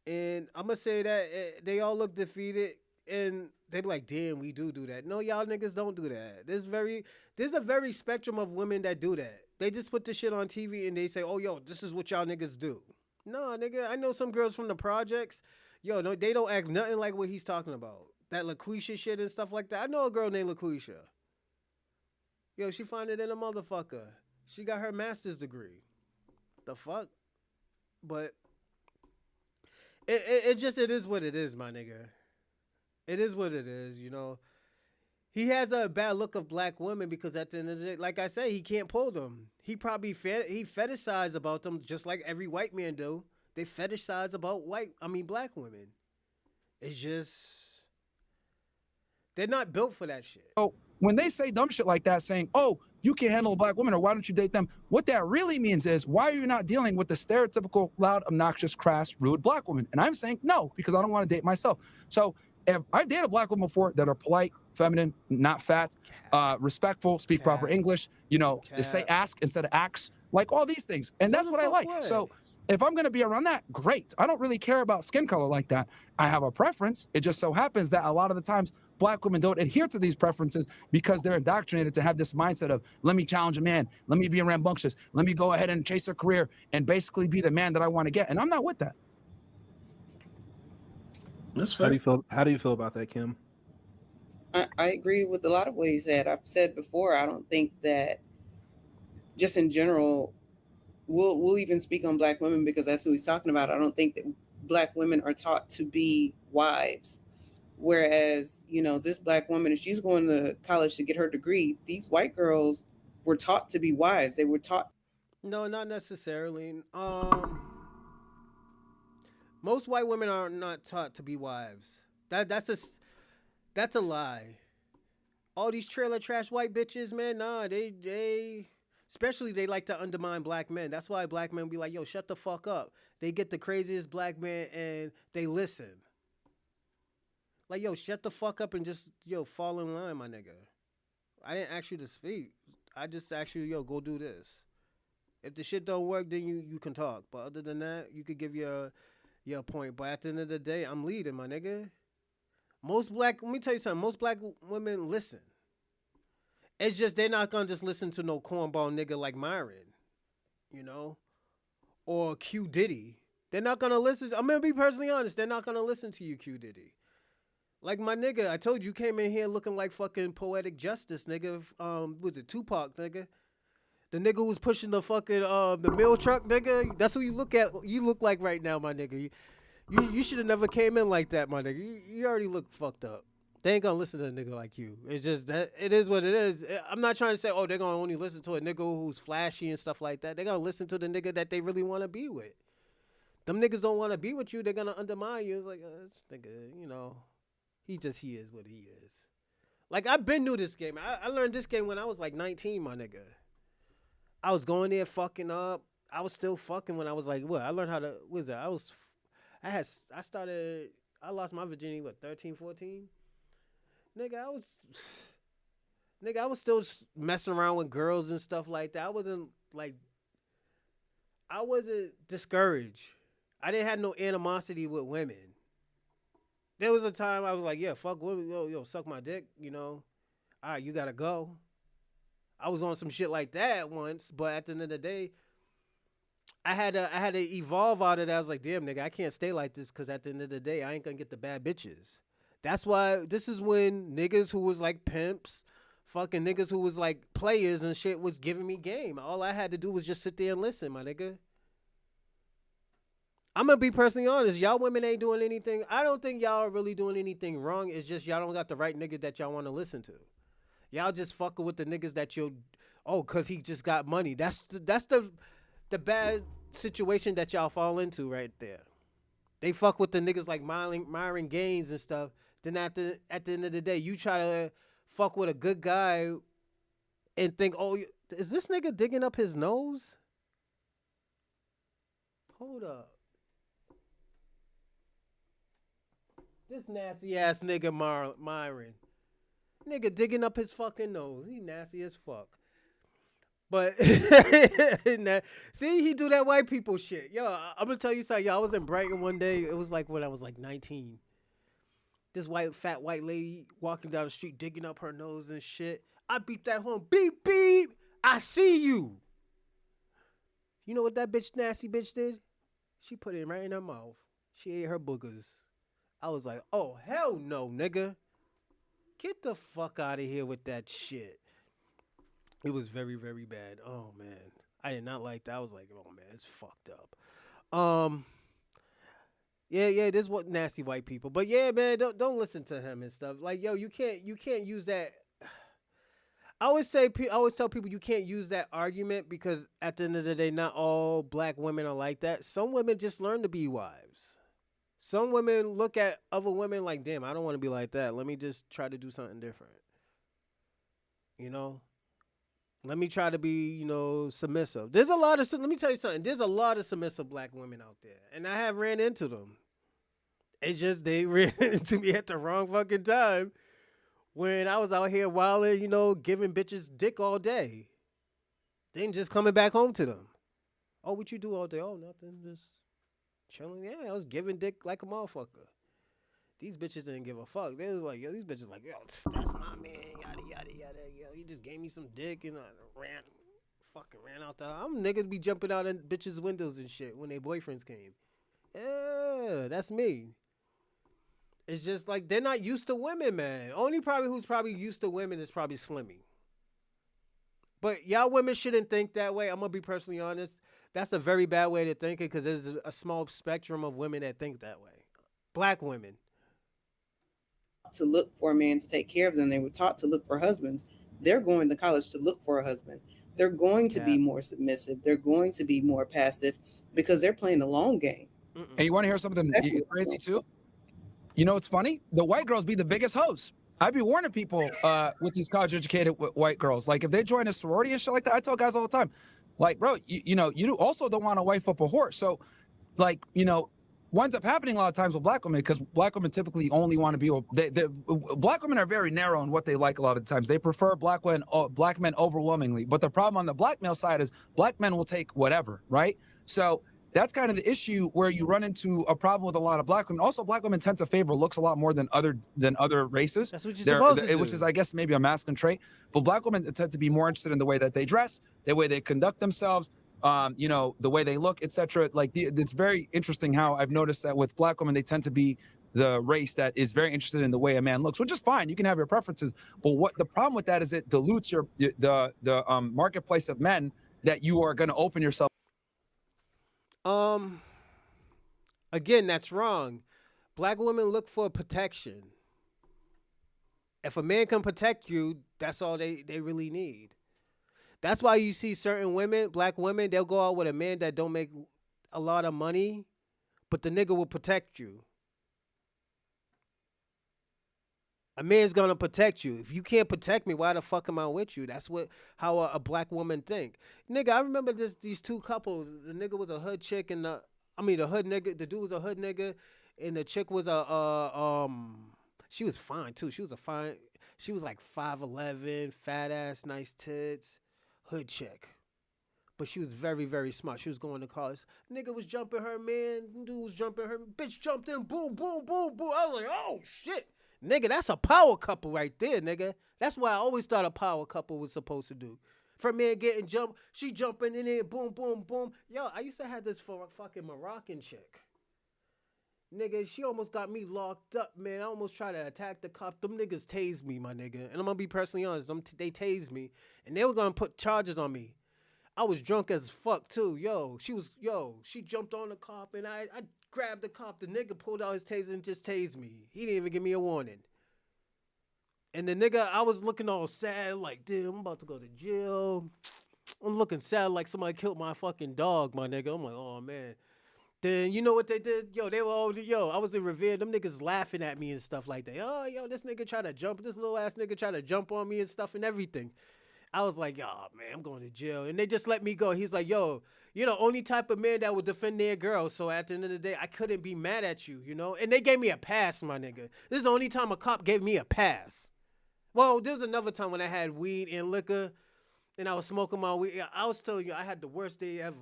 And I'm gonna say that they all look defeated. And they be like, damn, we do that. No, y'all niggas don't do that. There's a very spectrum of women that do that. They just put the shit on TV and they say, oh, yo, this is what y'all niggas do. No, nigga, I know some girls from the projects. Yo, no, they don't act nothing like what he's talking about. That LaQuisha shit and stuff like that. I know a girl named LaQuisha. Yo, she find it in a motherfucker. She got her master's degree. The fuck? But it is what it is, my nigga. It is what it is, He has a bad look of black women because at the end of the day, like I say, he can't pull them. He probably he fetishize about them just like every white man do. They fetishize about black women. It's just, they're not built for that shit. Oh, when they say dumb shit like that, saying, oh, you can't handle a black woman or why don't you date them? What that really means is, why are you not dealing with the stereotypical, loud, obnoxious, crass, rude black woman? And I'm saying no, because I don't want to date myself. So if I've dated black women before that are polite, feminine, not fat, respectful, speak proper English, they say ask instead of ax, like all these things. And that's what I like. So if I'm going to be around that, great. I don't really care about skin color like that. I have a preference. It just so happens that a lot of the times black women don't adhere to these preferences because they're indoctrinated to have this mindset of, let me challenge a man, let me be rambunctious, let me go ahead and chase a career and basically be the man that I want to get. And I'm not with that. That's fair. How do you feel about that, Kim? I agree with a lot of what he said. I've said before, I don't think that just in general, we'll even speak on black women because that's who he's talking about. I don't think that black women are taught to be wives. Whereas, this black woman, if she's going to college to get her degree, these white girls were taught to be wives. They were taught. No, not necessarily. Most white women are not taught to be wives. That's a lie. All these trailer trash white bitches, man, nah, they especially they like to undermine black men. That's why black men be like, yo, shut the fuck up. They get the craziest black man and they listen. Like, yo, shut the fuck up and just, fall in line, my nigga. I didn't ask you to speak. I just asked you, go do this. If the shit don't work, then you can talk. But other than that, you could give your point. But at the end of the day, I'm leading, my nigga. Let me tell you something. Most black women listen. It's just they're not gonna just listen to no cornball nigga like Myron, or Q Diddy. They're not gonna listen. I'm gonna be personally honest. They're not gonna listen to you, Q Diddy. Like my nigga, I told you came in here looking like fucking poetic justice, nigga. Was it Tupac, nigga? The nigga who was pushing the fucking the mill truck, nigga. That's who you look like right now, my nigga. You should have never came in like that, my nigga. You already look fucked up. They ain't gonna listen to a nigga like you. It's just that it is what it is. I'm not trying to say, they're gonna only listen to a nigga who's flashy and stuff like that. They're gonna listen to the nigga that they really want to be with. Them niggas don't want to be with you. They're gonna undermine you. It's like, this nigga, he is what he is. Like, I've been new this game. I learned this game when I was like 19, my nigga. I was going there fucking up. I was still fucking when I was like, what? I learned how to, what is that? I lost my virginity, 13, 14? Nigga, I was still messing around with girls and stuff like that. I wasn't discouraged. I didn't have no animosity with women. There was a time I was like, yeah, fuck women, yo, suck my dick, all right, you gotta go. I was on some shit like that once, but at the end of the day, I had to evolve out of that. I was like, damn, nigga, I can't stay like this because at the end of the day, I ain't gonna get the bad bitches. That's why this is when niggas who was like pimps, fucking niggas who was like players and shit was giving me game. All I had to do was just sit there and listen, my nigga. I'm gonna be personally honest. Y'all women ain't doing anything. I don't think y'all are really doing anything wrong. It's just y'all don't got the right nigga that y'all want to listen to. Y'all just fucking with the niggas that cause he just got money. That's the bad situation that y'all fall into right there. They fuck with the niggas like Myron Gaines and stuff. Then at the end of the day, you try to fuck with a good guy and think, is this nigga digging up his nose? Hold up. This nasty ass nigga Myron. Nigga digging up his fucking nose. He nasty as fuck. But see, he do that white people shit. Yo, I'm gonna tell you something. Yo, I was in Brighton one day. It was like when I was like 19. This fat white lady walking down the street digging up her nose and shit. I beat that home. Beep beep. I see you. You know what that nasty bitch did? She put it right in her mouth. She ate her boogers. I was like, oh hell no, nigga. Get the fuck out of here with that shit. It was very, very bad. Oh man, I did not like that. I was like, oh man, it's fucked up. Yeah, this what nasty white people. But yeah, man, don't listen to him and stuff. Like, yo, you can't use that. I always tell people you can't use that argument because at the end of the day, not all black women are like that. Some women just learn to be wives. Some women look at other women like, damn, I don't want to be like that. Let me just try to do something different. Let me try to be, submissive. Let me tell you something. There's a lot of submissive black women out there. And I have ran into them. It's just they ran into me at the wrong fucking time when I was out here wilding, giving bitches dick all day. Then just coming back home to them. Oh, what you do all day? Oh, nothing. Just chilling. Yeah, I was giving dick like a motherfucker. These bitches didn't give a fuck. They was like, yo, these bitches like, yo, that's my man, yada, yada, yada. Yo, he just gave me some dick and I ran out the house. I'm niggas be jumping out in bitches' windows and shit when their boyfriends came. Yeah, that's me. It's just like they're not used to women, man. Only probably who's probably used to women is probably Slimmy. But y'all women shouldn't think that way. I'm gonna be personally honest. That's a very bad way to think it because there's a small spectrum of women that think that way. Black women. To look for a man to take care of them. They were taught to look for husbands. They're going to college to look for a husband. They're going to be more submissive. They're going to be more passive because they're playing the long game. And you want to hear something crazy too? You know, it's funny. The white girls be the biggest hoes. I'd be warning people with these college educated white girls. Like if they join a sorority and shit like that, I tell guys all the time, like, bro, you know, you also don't want to wife up a whore. So, like, you know, what ends up happening a lot of times with black women, because black women typically only want to be, black women are very narrow in what they like a lot of the times. They prefer black men overwhelmingly. But the problem on the black male side is black men will take whatever, right? So that's kind of the issue where you run into a problem with a lot of black women. Also, black women tend to favor looks a lot more than other races. That's what you're supposed to do. Which is, I guess, maybe a masculine trait. But black women tend to be more interested in the way that they dress, the way they conduct themselves, you know, the way they look, etc. Like it's very interesting how I've noticed that with black women, they tend to be the race that is very interested in the way a man looks, which is fine. You can have your preferences, but what the problem with that is it dilutes the marketplace of men that you are going to open yourself. Again, that's wrong. Black women look for protection. If a man can protect you, that's all they really need. That's why you see certain women, black women, they'll go out with a man that don't make a lot of money, but the nigga will protect you. A man's gonna protect you. If you can't protect me, why the fuck am I with you? That's how a black woman think. Nigga, I remember these two couples. The nigga was a hood chick and the hood nigga. The dude was a hood nigga, and the chick was she was fine too. She was like 5'11", fat ass, nice tits, hood chick. But she was very, very smart. She was going to college. Nigga was jumping her, man. Dude was jumping her. Bitch jumped in. Boom, boom, boom, boom. I was like, oh, shit. Nigga, that's a power couple right there, nigga. That's what I always thought a power couple was supposed to do. For a man getting jumped, she jumping in there, boom, boom, boom. Yo, I used to have this for a fucking Moroccan chick. Nigga, she almost got me locked up, man. I almost tried to attack the cop. Them niggas tased me, my nigga. And I'm gonna be personally honest. They tased me. And they were gonna put charges on me. I was drunk as fuck, too. She jumped on the cop, and I grabbed the cop. The nigga pulled out his taser and just tased me. He didn't even give me a warning. And the nigga, I was looking all sad, like, damn, I'm about to go to jail. I'm looking sad like somebody killed my fucking dog, my nigga. I'm like, oh, man. Then you know what they did? They were all, I was in Revere. Them niggas laughing at me and stuff like that. Oh, this nigga tried to jump. This little ass nigga tried to jump on me and stuff and everything. I was like, oh, man, I'm going to jail. And they just let me go. He's like, yo, you're the only type of man that would defend their girl. So at the end of the day, I couldn't be mad at you, you know? And they gave me a pass, my nigga. This is the only time a cop gave me a pass. Well, there was another time when I had weed and liquor and I was smoking my weed. I was telling you, I had the worst day ever.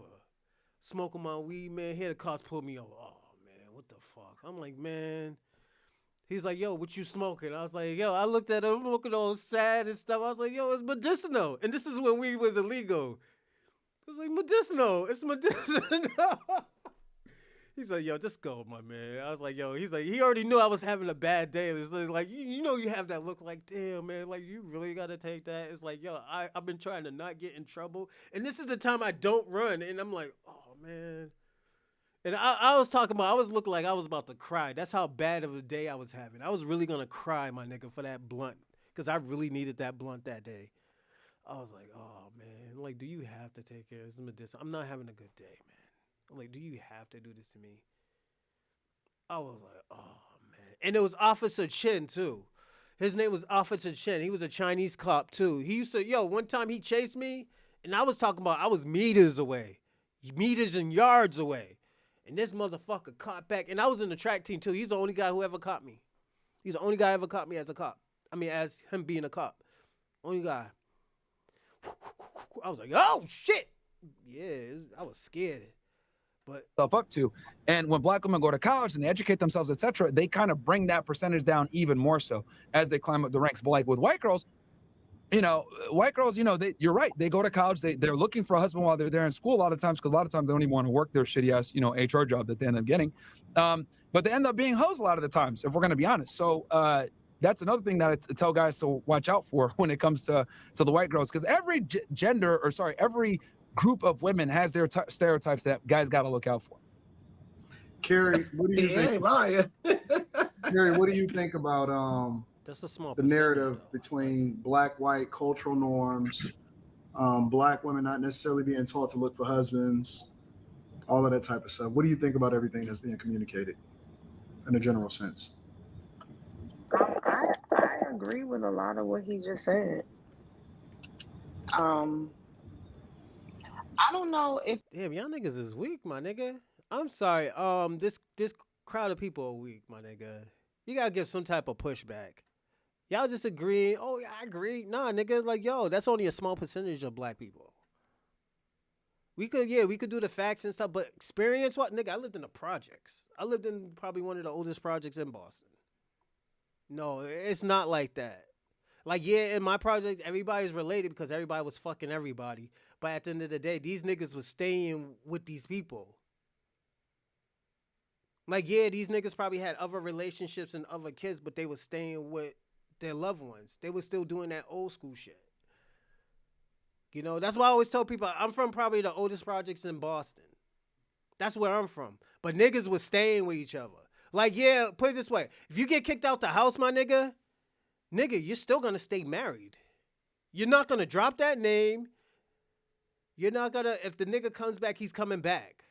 Smoking my weed, man. Here the cops pulled me over. Oh, man, what the fuck? I'm like, man. He's like, yo, what you smoking? I was like, yo, I looked at him looking all sad and stuff. I was like, yo, it's medicinal. And this is when weed was illegal. I was like, medicinal. It's medicinal. He's like, yo, just go, my man. I was like, yo, he's like, he already knew I was having a bad day. It was like, you know, you have that look like, damn, man, like, you really got to take that. It's like, yo, I've been trying to not get in trouble. And this is the time I don't run. And I'm like, oh, man. And I was talking about, I was looking like I was about to cry. That's how bad of a day I was having. I was really going to cry, my nigga, for that blunt. Because I really needed that blunt that day. I was like, oh, man. Like, do you have to take care of this medicine? I'm not having a good day, man. Like, do you have to do this to me? I was like, oh, man. And it was Officer Chin, too. His name was Officer Chin. He was a Chinese cop, too. He used to, one time he chased me. And I was talking about, I was meters away. Meters and yards away. And this motherfucker caught back. And I was in the track team, too. He's the only guy who ever caught me. He's the only guy who ever caught me as a cop. I mean, as him being a cop. Only guy. I was like, oh, shit. Yeah, I was scared. But Up to. And when black women go to college and they educate themselves, etc., they kind of bring that percentage down even more so as they climb up the ranks. But like with white girls, you know, white girls, you know, you're right. They go to college. They're looking for a husband while they're there in school a lot of times, because a lot of times they don't even want to work their shitty ass, you know, HR job that they end up getting. But they end up being hoes a lot of the times, if we're going to be honest. So that's another thing that I tell guys to watch out for when it comes to the white girls, because every every group of women has their stereotypes that guys got to look out for. Carrie, what do you He ain't think? lying. Carrie, what do you think about That's a small the percentage, narrative though. between black, white cultural norms, black women not necessarily being taught to look for husbands, all of that type of stuff? What do you think about everything that's being communicated in a general sense? I agree with a lot of what he just said. I don't know if Damn, y'all niggas is weak, my nigga. I'm sorry. This crowd of people are weak, my nigga. You gotta give some type of pushback. Y'all just agreeing. Oh yeah, I agree. Nah, nigga, like yo, that's only a small percentage of black people. We could do the facts and stuff, but experience what, nigga? I lived in the projects. I lived in probably one of the oldest projects in Boston. No, it's not like that. Like, yeah, in my project, everybody's related because everybody was fucking everybody. But at the end of the day, these niggas was staying with these people. Like, yeah, these niggas probably had other relationships and other kids, but they was staying with their loved ones. They was still doing that old school shit. You know, that's why I always tell people I'm from probably the oldest projects in Boston. That's where I'm from. But niggas was staying with each other. Like, yeah, put it this way. If you get kicked out the house, my nigga, you're still going to stay married. You're not going to drop that name. You're not going to, if the nigga comes back, he's coming back.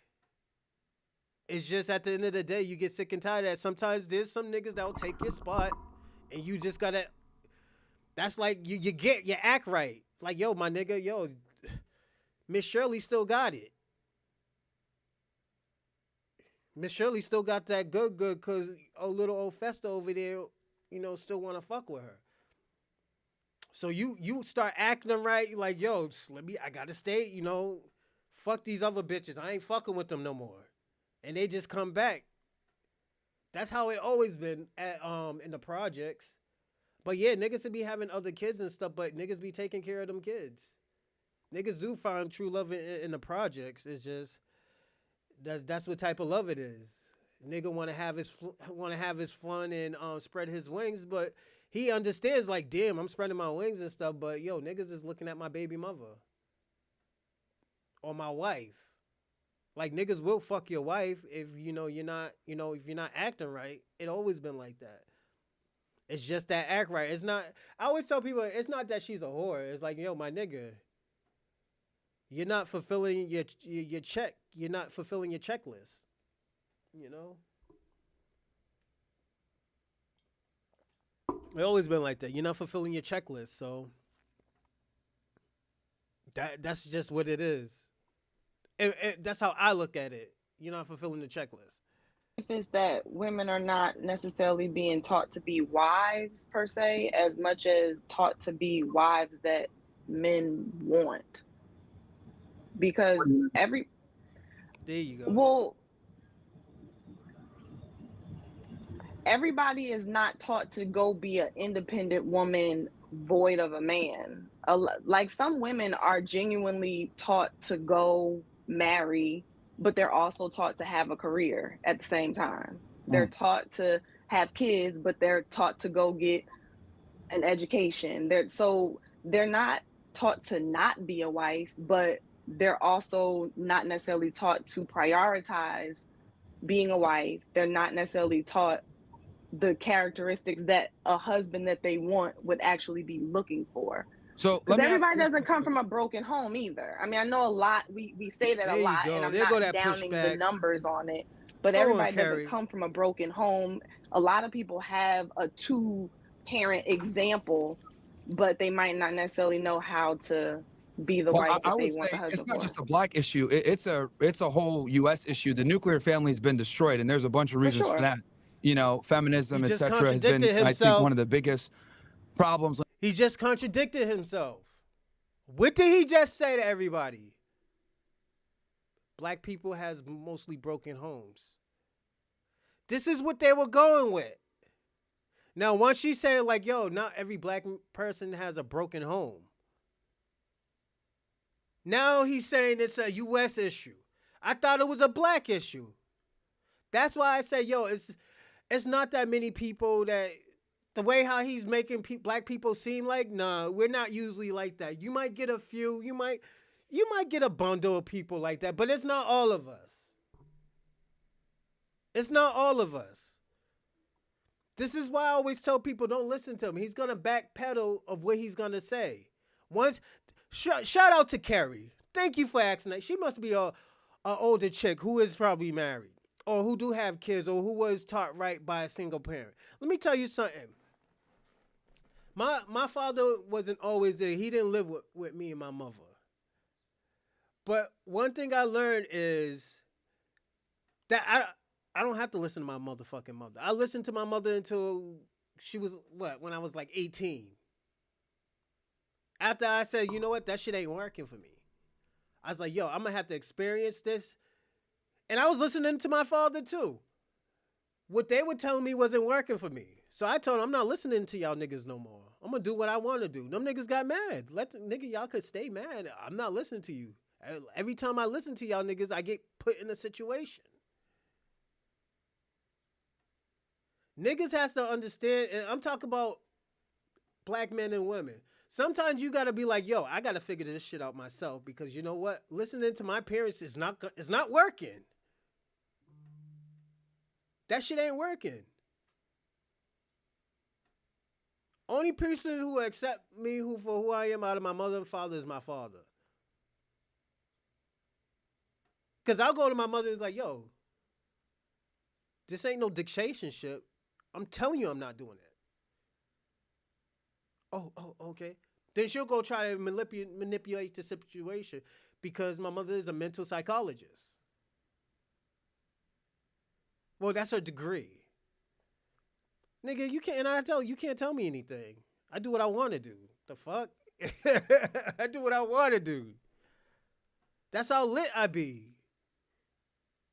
It's just at the end of the day, you get sick and tired of that. Sometimes there's some niggas that will take your spot, and you just got to, that's like, you act right. Like, yo, my nigga, yo, Miss Shirley still got it. Miss Shirley still got that good because little old Festa over there, you know, still want to fuck with her. So you start acting right, like, yo, I got to stay, you know, fuck these other bitches. I ain't fucking with them no more. And they just come back. That's how it always been at in the projects. But yeah, niggas would be having other kids and stuff, but niggas be taking care of them kids. Niggas do find true love in the projects. It's just that's what type of love it is. Nigga want to have his fun and spread his wings, but he understands like, damn, I'm spreading my wings and stuff, but yo, niggas is looking at my baby mother or my wife. Like, niggas will fuck your wife if you know you're not, you know, if you're not acting right. It always been like that. It's just that act right. It's not. I always tell people it's not that she's a whore. It's like, yo, my nigga, you're not fulfilling your check. You're not fulfilling your checklist. You know. It's always been like that. You're not fulfilling your checklist, so that's just what it is. That's how I look at it. You're not fulfilling the checklist. if it's that women are not necessarily being taught to be wives per se, as much as taught to be wives that men want. Because There you go. well, everybody is not taught to go be an independent woman void of a man. Like, some women are genuinely taught to go marry, but they're also taught to have a career at the same time. They're taught to have kids, but they're taught to go get an education. They're not taught to not be a wife, but they're also not necessarily taught to prioritize being a wife. They're not necessarily taught the characteristics that a husband that they want would actually be looking for. So because everybody doesn't come from a broken home either. I mean, I know a lot, we say that There a you lot, go. and I'm There go not that downing the pushback. numbers on it, but Go on, everybody Carrie. doesn't come from a broken home. A lot of people have a 2-parent example, but they might not necessarily know how to be the Well, wife I that they would want say the it's husband not for. just a black issue. It's a whole U.S. issue. The nuclear family has been destroyed, and there's a bunch of For reasons for sure. that. You know, feminism, He just etc., has been, contradicted I think, himself. one of the biggest problems. He just contradicted himself. What did he just say to everybody? Black people has mostly broken homes. This is what they were going with. Now, once she said like, "Yo, not every black person has a broken home." Now he's saying it's a U.S. issue. I thought it was a black issue. That's why I say, yo, it's not that many people that the way how he's making black people seem like. Nah, we're not usually like that. You might get a few. You might get a bundle of people like that, but it's not all of us. It's not all of us. This is why I always tell people don't listen to him. He's gonna backpedal of what he's gonna say. Once, shout out to Carrie. Thank you for asking that. She must be a older chick who is probably married or who do have kids or who was taught right by a single parent. Let me tell you something. My father wasn't always there. He didn't live with me and my mother. But one thing I learned is that I don't have to listen to my motherfucking mother. I listened to my mother until she was, when I was like 18. After I said, you know what, that shit ain't working for me. I was like, yo, I'm going to have to experience this. And I was listening to my father too. What they were telling me wasn't working for me. So I told him, I'm not listening to y'all niggas no more. I'm going to do what I want to do. Them niggas got mad. Let the nigga, y'all could stay mad. I'm not listening to you. Every time I listen to y'all niggas, I get put in a situation. Niggas has to understand, and I'm talking about black men and women. Sometimes you gotta be like, yo, I gotta figure this shit out myself because you know what? Listening to my parents is not working. That shit ain't working. Only person who accept me for who I am out of my mother and father is my father. Cause I'll go to my mother and be like, yo, this ain't no dictatorship. I'm telling you I'm not doing it. Oh, okay. Then she'll go try to manipulate the situation because my mother is a mental psychologist. Well, that's her degree. Nigga, you can't tell me anything. I do what I want to do. The fuck? I do what I want to do. That's how lit I be.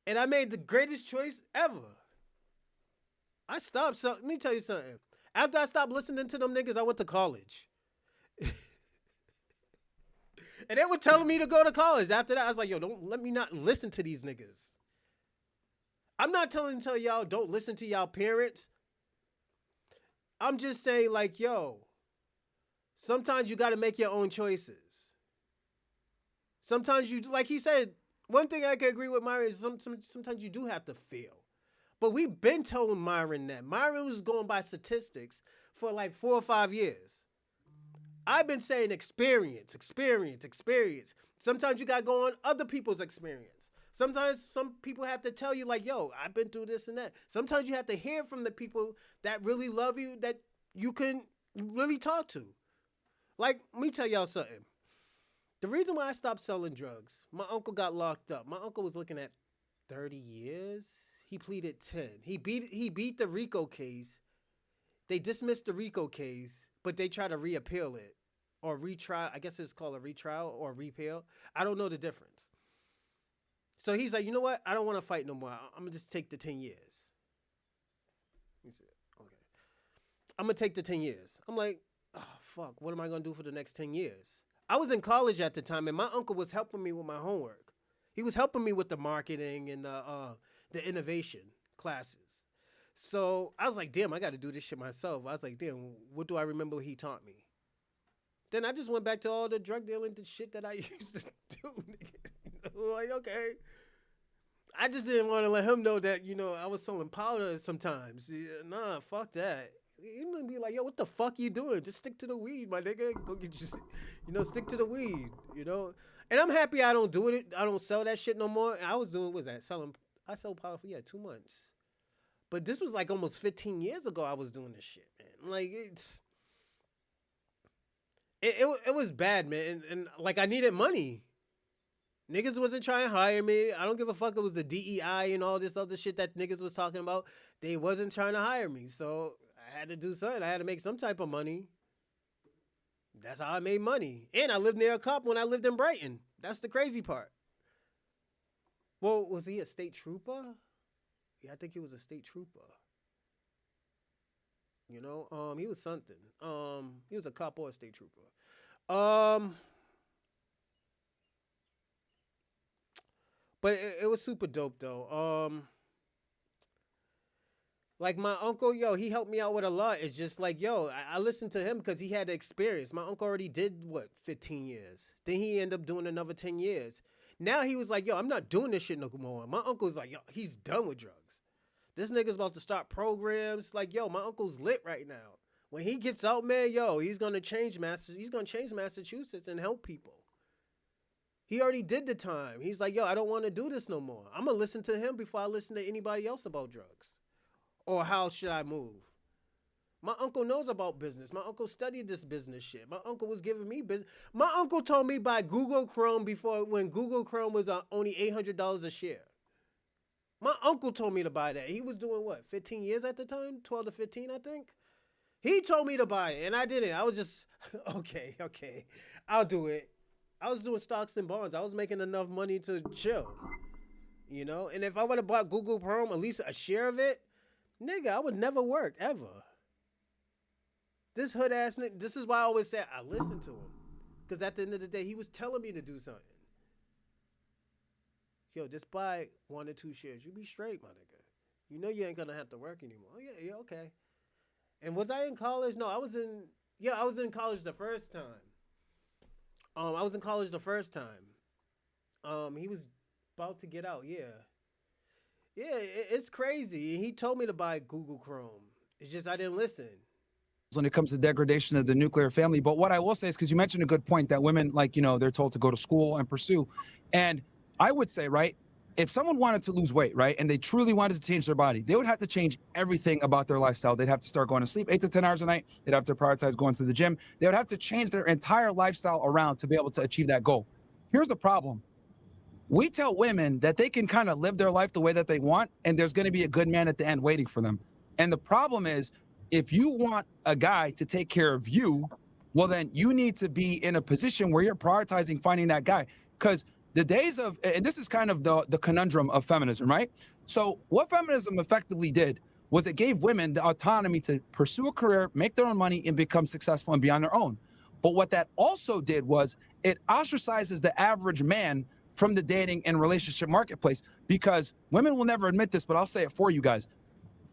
And I made the greatest choice ever. Let me tell you something. After I stopped listening to them niggas, I went to college. And they were telling me to go to college. After that, I was like, yo, don't let me not listen to these niggas. I'm not telling y'all don't listen to y'all parents. I'm just saying, like, yo, sometimes you got to make your own choices. Sometimes you, like he said, one thing I can agree with Myron is sometimes you do have to feel. But we've been telling Myron that. Myron was going by statistics for like 4 or 5 years. I've been saying experience. Sometimes you got to go on other people's experience. Sometimes some people have to tell you like, yo, I've been through this and that. Sometimes you have to hear from the people that really love you, that you can really talk to. Like, let me tell y'all something. The reason why I stopped selling drugs, my uncle got locked up. My uncle was looking at 30 years. He pleaded 10. He beat the RICO case. They dismissed the RICO case, but they tried to reappeal it or retry. I guess it's called a retrial or repeal. I don't know the difference. So he's like, you know what? I don't want to fight no more. I'm going to just take the 10 years. He said, okay. I'm going to take the 10 years. I'm like, oh, fuck. What am I going to do for the next 10 years? I was in college at the time, and my uncle was helping me with my homework. He was helping me with the marketing and the innovation classes. So I was like, damn, I got to do this shit myself. I was like, damn, what do I remember he taught me? Then I just went back to all the drug dealing shit that I used to do. Like, okay. I just didn't want to let him know that, I was selling powder sometimes. Nah, fuck that. He would be like, yo, what the fuck you doing? Just stick to the weed, my nigga. Go get your, stick to the weed, And I'm happy I don't do it. I don't sell that shit no more. I was doing, I sold powder for, 2 months. But this was like almost 15 years ago I was doing this shit, man. Like, it was bad, man. And like, I needed money. Niggas wasn't trying to hire me. I don't give a fuck. It was the DEI and all this other shit that niggas was talking about. They wasn't trying to hire me. So I had to do something. I had to make some type of money. That's how I made money. And I lived near a cop when I lived in Brighton. That's the crazy part. Well, was he a state trooper? Yeah, I think he was a state trooper. He was something. He was a cop or a state trooper. Um, but it was super dope though. Like my uncle, yo, he helped me out with a lot. It's just like, yo, I listened to him because he had the experience. My uncle already did what 15 years. Then he ended up doing another 10 years. Now he was like, yo, I'm not doing this shit no more. My uncle's like, yo, he's done with drugs. This nigga's about to start programs. Like, yo, my uncle's lit right now. When he gets out, man, yo, he's gonna change Massachusetts and help people. He already did the time. He's like, yo, I don't want to do this no more. I'm gonna listen to him before I listen to anybody else about drugs. Or how should I move? My uncle knows about business. My uncle studied this business shit. My uncle was giving me business. My uncle told me buy Google Chrome when Google Chrome was only $800 a share. My uncle told me to buy that. He was doing what, 15 years at the time? 12 to 15, I think. He told me to buy it, and I didn't. I was just, okay, I'll do it. I was doing stocks and bonds. I was making enough money to chill, And if I would have bought Google Chrome, at least a share of it, nigga, I would never work, ever. This hood ass nigga, this is why I always say I listen to him. Because at the end of the day, he was telling me to do something. Yo, just buy 1 or 2 shares. You be straight, my nigga. You know you ain't gonna have to work anymore. Oh, yeah, okay. And was I in college? No, I was in college the first time. I was in college the first time. He was about to get out, yeah. Yeah, it's crazy. He told me to buy Google Chrome. It's just I didn't listen. When it comes to degradation of the nuclear family. But what I will say is, because you mentioned a good point that women, they're told to go to school and pursue. And I would say, right, if someone wanted to lose weight, right, and they truly wanted to change their body, they would have to change everything about their lifestyle. They'd have to start going to sleep 8 to 10 hours a night. They'd have to prioritize going to the gym. They would have to change their entire lifestyle around to be able to achieve that goal. Here's the problem. We tell women that they can kind of live their life the way that they want, and there's going to be a good man at the end waiting for them. And the problem is, if you want a guy to take care of you, well, then you need to be in a position where you're prioritizing finding that guy. Because the days of, and this is kind of the conundrum of feminism, right? So what feminism effectively did was it gave women the autonomy to pursue a career, make their own money, and become successful and be on their own. But what that also did was it ostracizes the average man from the dating and relationship marketplace, because women will never admit this, but I'll say it for you guys.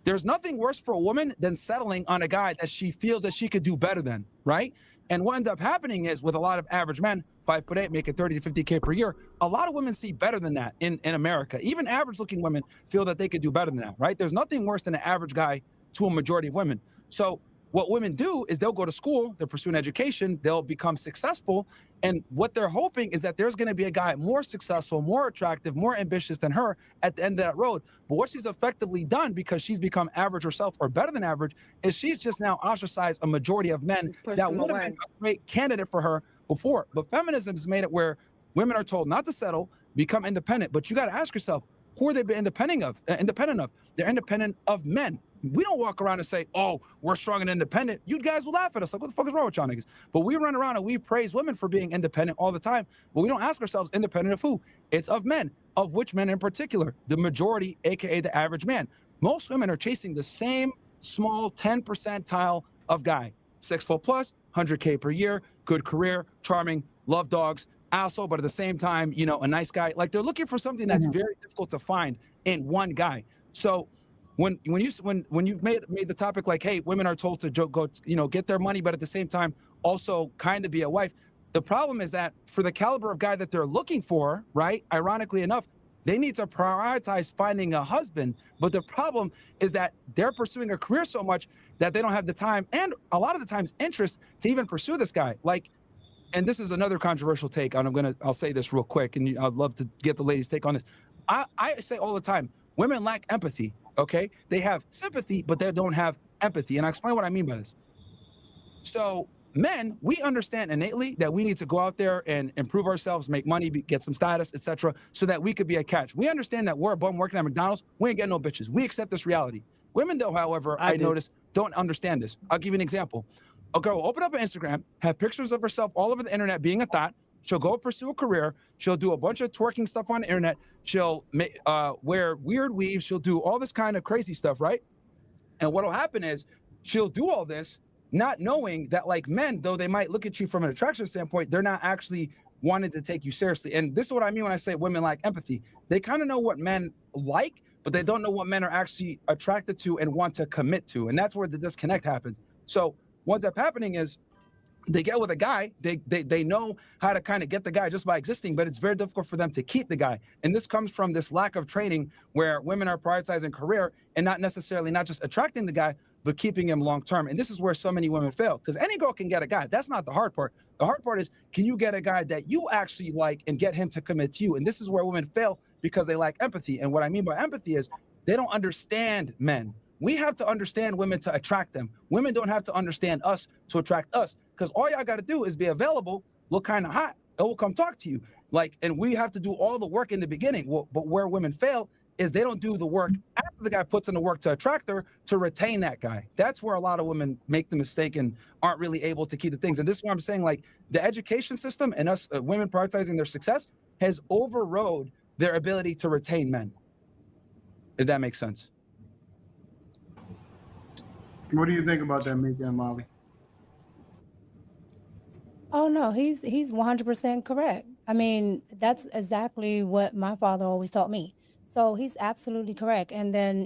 There's nothing worse for a woman than settling on a guy that she feels that she could do better than, right? And what ends up happening is, with a lot of average men, 5'8", making 30 to 50K per year, a lot of women see better than that in America. Even average looking women feel that they could do better than that, right? There's nothing worse than an average guy to a majority of women. So what women do is they'll go to school, they'll pursue an education, they'll become successful. And what they're hoping is that there's going to be a guy more successful, more attractive, more ambitious than her at the end of that road. But what she's effectively done, because she's become average herself or better than average, is she's just now ostracized a majority of men that would have been a great candidate for her before. But feminism has made it where women are told not to settle, become independent. But you got to ask yourself, who are they independent of? They're independent of men. We don't walk around and say, oh, we're strong and independent. You guys will laugh at us like, what the fuck is wrong with y'all niggas? But we run around and we praise women for being independent all the time. But we don't ask ourselves, independent of who? It's of men. Of which men in particular? The majority, aka the average man. Most women are chasing the same small 10 percentile of guy. 6 foot plus, 100K per year, good career, charming, love dogs, asshole, but at the same time, a nice guy. Like, they're looking for something that's very difficult to find in one guy. So when you made the topic like, hey, women are told to go, get their money, but at the same time also kind of be a wife. The problem is that for the caliber of guy that they're looking for, right? Ironically enough, they need to prioritize finding a husband. But the problem is that they're pursuing a career so much that they don't have the time and a lot of the times interest to even pursue this guy. Like, and this is another controversial take, and I'll say this real quick, and I'd love to get the ladies' take on this. I say all the time, women lack empathy. Okay, they have sympathy, but they don't have empathy. And I explain what I mean by this. So men, we understand innately that we need to go out there and improve ourselves, make money, get some status, etc., so that we could be a catch. We understand that we're a bum working at McDonald's. We ain't getting no bitches. We accept this reality. Women, though, however, I notice, don't understand this. I'll give you an example. A girl will open up an Instagram, have pictures of herself all over the internet being a thot. She'll go pursue a career. She'll do a bunch of twerking stuff on the internet. She'll wear weird weaves. She'll do all this kind of crazy stuff, right? And what'll happen is she'll do all this not knowing that, like, men, though they might look at you from an attraction standpoint, they're not actually wanting to take you seriously. And this is what I mean when I say women lack empathy. They kind of know what men like, but they don't know what men are actually attracted to and want to commit to. And that's where the disconnect happens. So what's up happening is they get with a guy, they know how to kind of get the guy just by existing, but it's very difficult for them to keep the guy. And this comes from this lack of training where women are prioritizing career and not necessarily not just attracting the guy, but keeping him long term. And this is where so many women fail, because any girl can get a guy. That's not the hard part. The hard part is, can you get a guy that you actually like and get him to commit to you? And this is where women fail because they lack empathy. And what I mean by empathy is they don't understand men. We have to understand women to attract them. Women don't have to understand us to attract us, because all y'all got to do is be available, look kind of hot, and we'll come talk to you. Like, and we have to do all the work in the beginning. Well, but where women fail is they don't do the work after the guy puts in the work to attract her to retain that guy. That's where a lot of women make the mistake and aren't really able to keep the things. And this is why I'm saying, like, the education system and us women prioritizing their success has overrode their ability to retain men. If that makes sense. What do you think about that, Mika and Molly? Oh no, he's 100% correct. I mean, that's exactly what my father always taught me. So he's absolutely correct. And then,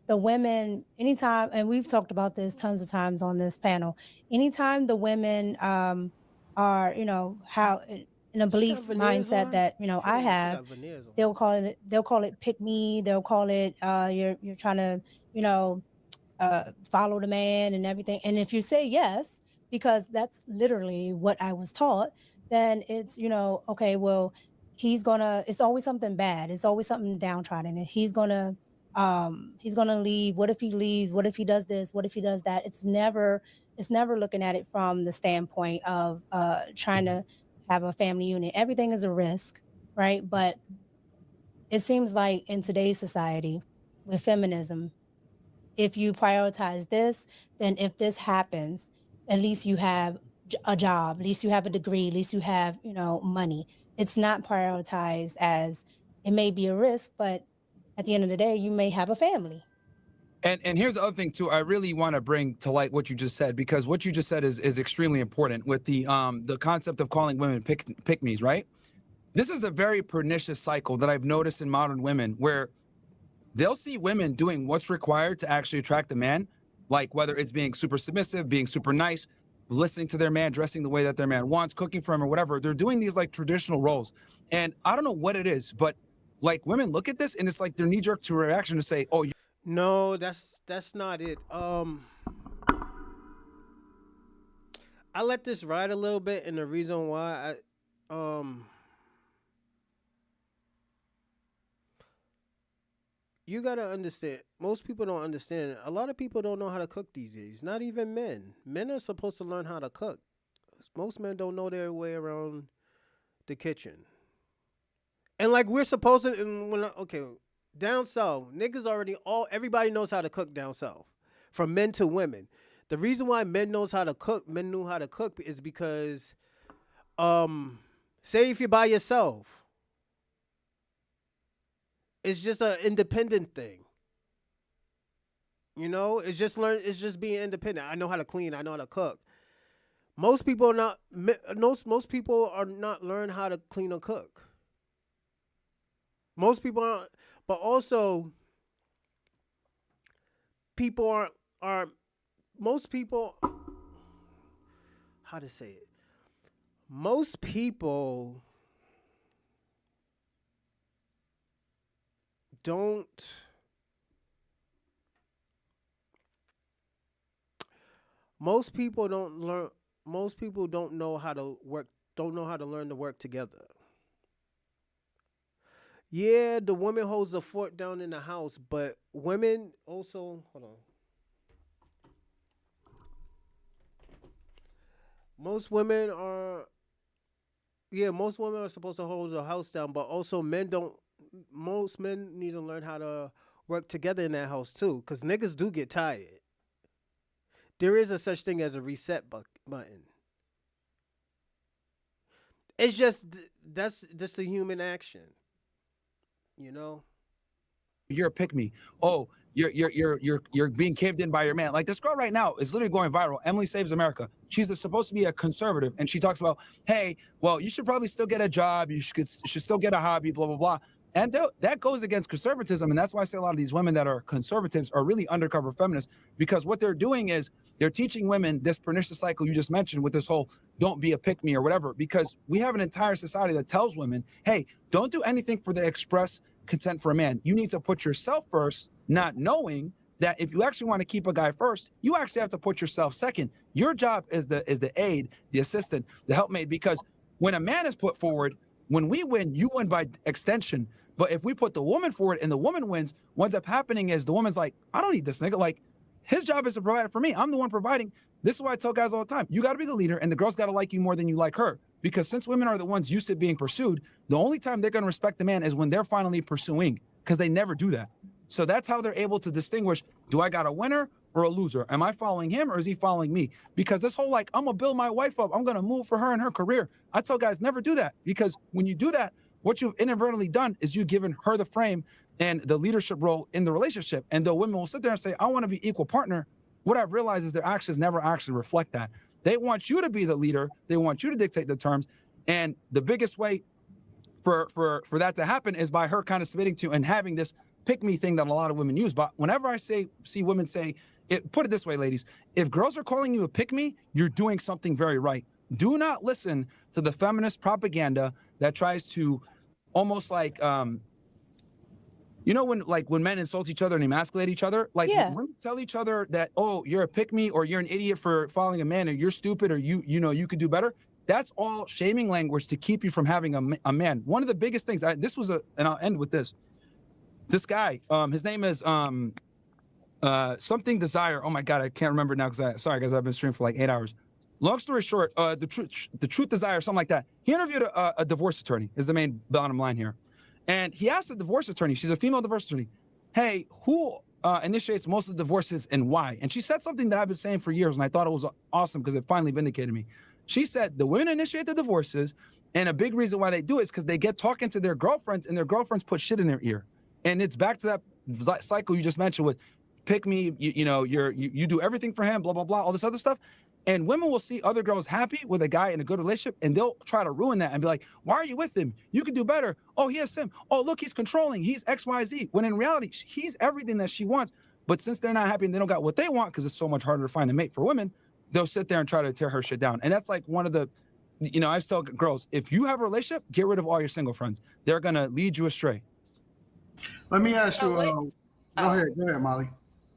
the women, anytime, and we've talked about this tons of times on this panel, anytime the women are, how in a belief mindset on? that, I She have, got veneers on. they'll call it pick me, they'll call it you're trying to, follow the man and everything. And if you say yes, because that's literally what I was taught, then it's, okay, well, it's always something bad. It's always something downtrodden. And he's gonna leave. What if he leaves? What if he does this? What if he does that? It's never looking at it from the standpoint of trying to have a family unit. Everything is a risk, right? But it seems like in today's society with feminism, if you prioritize this, then if this happens, at least you have a job, at least you have a degree, at least you have, money. It's not prioritized as it may be a risk, but at the end of the day, you may have a family. And here's the other thing too. I really want to bring to light what you just said, because what you just said is extremely important with the concept of calling women pick me's, right? This is a very pernicious cycle that I've noticed in modern women, where they'll see women doing what's required to actually attract a man, like whether it's being super submissive, being super nice, listening to their man, dressing the way that their man wants, cooking for him or whatever. They're doing these like traditional roles. And I don't know what it is, but like women look at this and it's like their knee-jerk to reaction to say, oh, No, that's not it. I let this ride a little bit, and the reason why you gotta understand. Most people don't understand. A lot of people don't know how to cook these days. Not even men. Men are supposed to learn how to cook. Most men don't know their way around the kitchen. And like we're supposed to. Okay, down south, niggas everybody knows how to cook down south, from men to women. The reason why men knew how to cook is because, say if you're by yourself, it's just an independent thing. It's just being independent. I know how to clean. I know how to cook. Most people are not. Most people are not learn how to clean or cook. Most people aren't. But also, people are most people. How to say it? Most people don't. Most people don't learn. Most people don't know how to work. Don't know how to learn to work together. Yeah, the woman holds the fort down in the house, but women also. Hold on. Most women are. Yeah, most women are supposed to hold the house down, but also men don't. Most men need to learn how to work together in that house too, because niggas do get tired. There is a such thing as a reset button. It's just that's just a human action, you know. you're a pick me. Oh, you're being caved in by your man. Like this girl right now is literally going viral. Emily Saves America. She's supposed to be a conservative, and she talks about, hey, well, you should probably still get a job. You should still get a hobby. Blah blah blah. And that goes against conservatism, and that's why I say a lot of these women that are conservatives are really undercover feminists, because what they're doing is they're teaching women this pernicious cycle you just mentioned with this whole don't be a pick me or whatever, because we have an entire society that tells women, hey, don't do anything for the express consent for a man. You need to put yourself first, not knowing that if you actually want to keep a guy first, you actually have to put yourself second. Your job is the aid, the assistant, the helpmate, because when a man is put forward, when we win, you win by extension. But if we put the woman forward and the woman wins, what ends up happening is the woman's like, I don't need this nigga. Like, his job is to provide it for me. I'm the one providing. This is why I tell guys all the time, you got to be the leader, and the girl's got to like you more than you like her. Because since women are the ones used to being pursued, the only time they're going to respect the man is when they're finally pursuing, because they never do that. So that's how they're able to distinguish, do I got a winner or a loser? Am I following him or is he following me? Because this whole, like, I'm going to build my wife up, I'm going to move for her and her career. I tell guys, never do that, because when you do that, what you've inadvertently done is you've given her the frame and the leadership role in the relationship. And the women will sit there and say, I want to be equal partner. What I've realized is their actions never actually reflect that. They want you to be the leader. They want you to dictate the terms. And the biggest way for that to happen is by her kind of submitting to and having this pick me thing that a lot of women use. But whenever I see women say, put it this way, ladies, if girls are calling you a pick me, you're doing something very right. Do not listen to the feminist propaganda that tries to almost like, you know, when men insult each other and emasculate each other, like when we tell each other that, oh, you're a pick me, or you're an idiot for following a man, or you're stupid, or you could do better. That's all shaming language to keep you from having a man. One of the biggest things, and I'll end with this. This guy, his name is something Desire. Oh my God, I can't remember now sorry guys, I've been streaming for like 8 hours. Long story short, the truth Desire, something like that. He interviewed a divorce attorney, is the main bottom line here. And he asked the divorce attorney, she's a female divorce attorney, hey, who initiates most of the divorces and why? And she said something that I've been saying for years, and I thought it was awesome because it finally vindicated me. She said the women initiate the divorces, and a big reason why they do it is because they get talking to their girlfriends, and their girlfriends put shit in their ear. And it's back to that cycle you just mentioned with pick me, you do everything for him, blah, blah, blah, all this other stuff. And women will see other girls happy with a guy in a good relationship, and they'll try to ruin that and be like, why are you with him? You can do better. Oh, he has sim. Oh, look, he's controlling. He's XYZ. When in reality, he's everything that she wants. But since they're not happy and they don't got what they want, because it's so much harder to find a mate for women, they'll sit there and try to tear her shit down. And that's like one of the, I tell girls, if you have a relationship, get rid of all your single friends. They're going to lead you astray. Let me ask you, go ahead, Molly.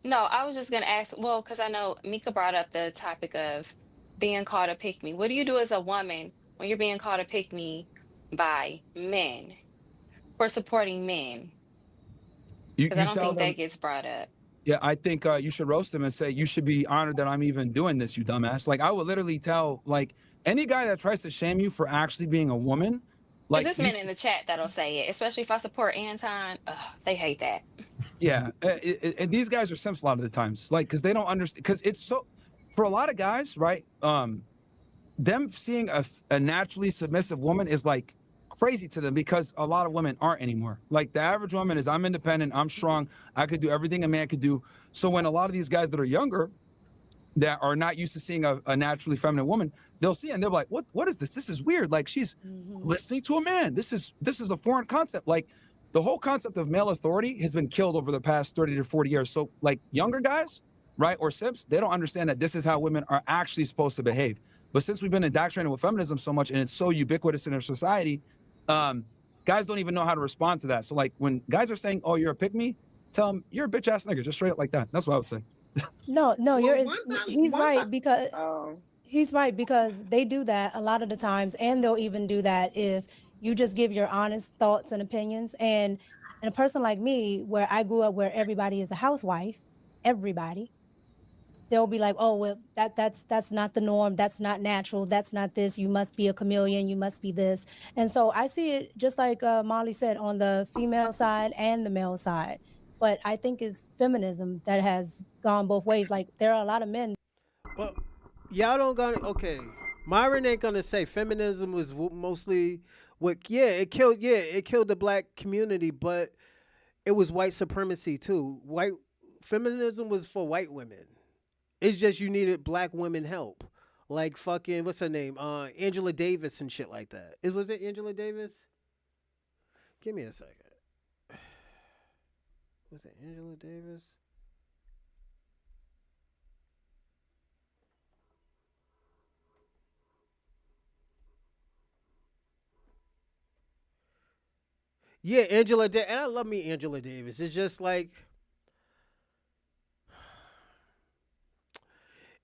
No, I was just going to ask, well, because I know Mika brought up the topic of being called a pick me. What do you do as a woman when you're being called a pick me by men for supporting men? Because I don't think that gets brought up. Yeah, I think you should roast them and say, you should be honored that I'm even doing this, you dumbass. Like, I would literally tell, like, any guy that tries to shame you for actually being a woman. Like, there's men in the chat that'll say it, especially if I support Anton. They hate that. Yeah, and these guys are simps a lot of the times, like, because they don't understand. Because it's so, for a lot of guys, right? Them seeing a naturally submissive woman is like crazy to them, because a lot of women aren't anymore. Like, the average woman is, I'm independent, I'm strong, I could do everything a man could do. So when a lot of these guys that are younger, that are not used to seeing a naturally feminine woman, they'll see it and they're like, what is this? This is weird. Like, she's listening to a man. This is a foreign concept. Like, the whole concept of male authority has been killed over the past 30 to 40 years. So, like, younger guys, right, or simps, they don't understand that this is how women are actually supposed to behave. But since we've been indoctrinated with feminism so much and it's so ubiquitous in our society, guys don't even know how to respond to that. So, like, when guys are saying, oh, you're a pick me, tell them, you're a bitch ass nigga, just straight up like that. That's what I would say. No, he's right, because they do that a lot of the times, and they'll even do that if you just give your honest thoughts and opinions. And a person like me, where I grew up, where everybody is a housewife, everybody, they'll be like, oh, well, that's not the norm, that's not natural, that's not this, you must be a chameleon, you must be this. And so I see it just like Molly said, on the female side and the male side. But I think it's feminism that has gone both ways. Like, there are a lot of men. But y'all don't gonna, okay. Myron ain't gonna say feminism was mostly what, it killed the black community. But it was white supremacy too. White feminism was for white women. It's just you needed black women help. Like fucking what's her name? Angela Davis and shit like that. Was it Angela Davis? Give me a second. Was it Angela Davis? Yeah, Angela Davis. And I love me Angela Davis. It's just like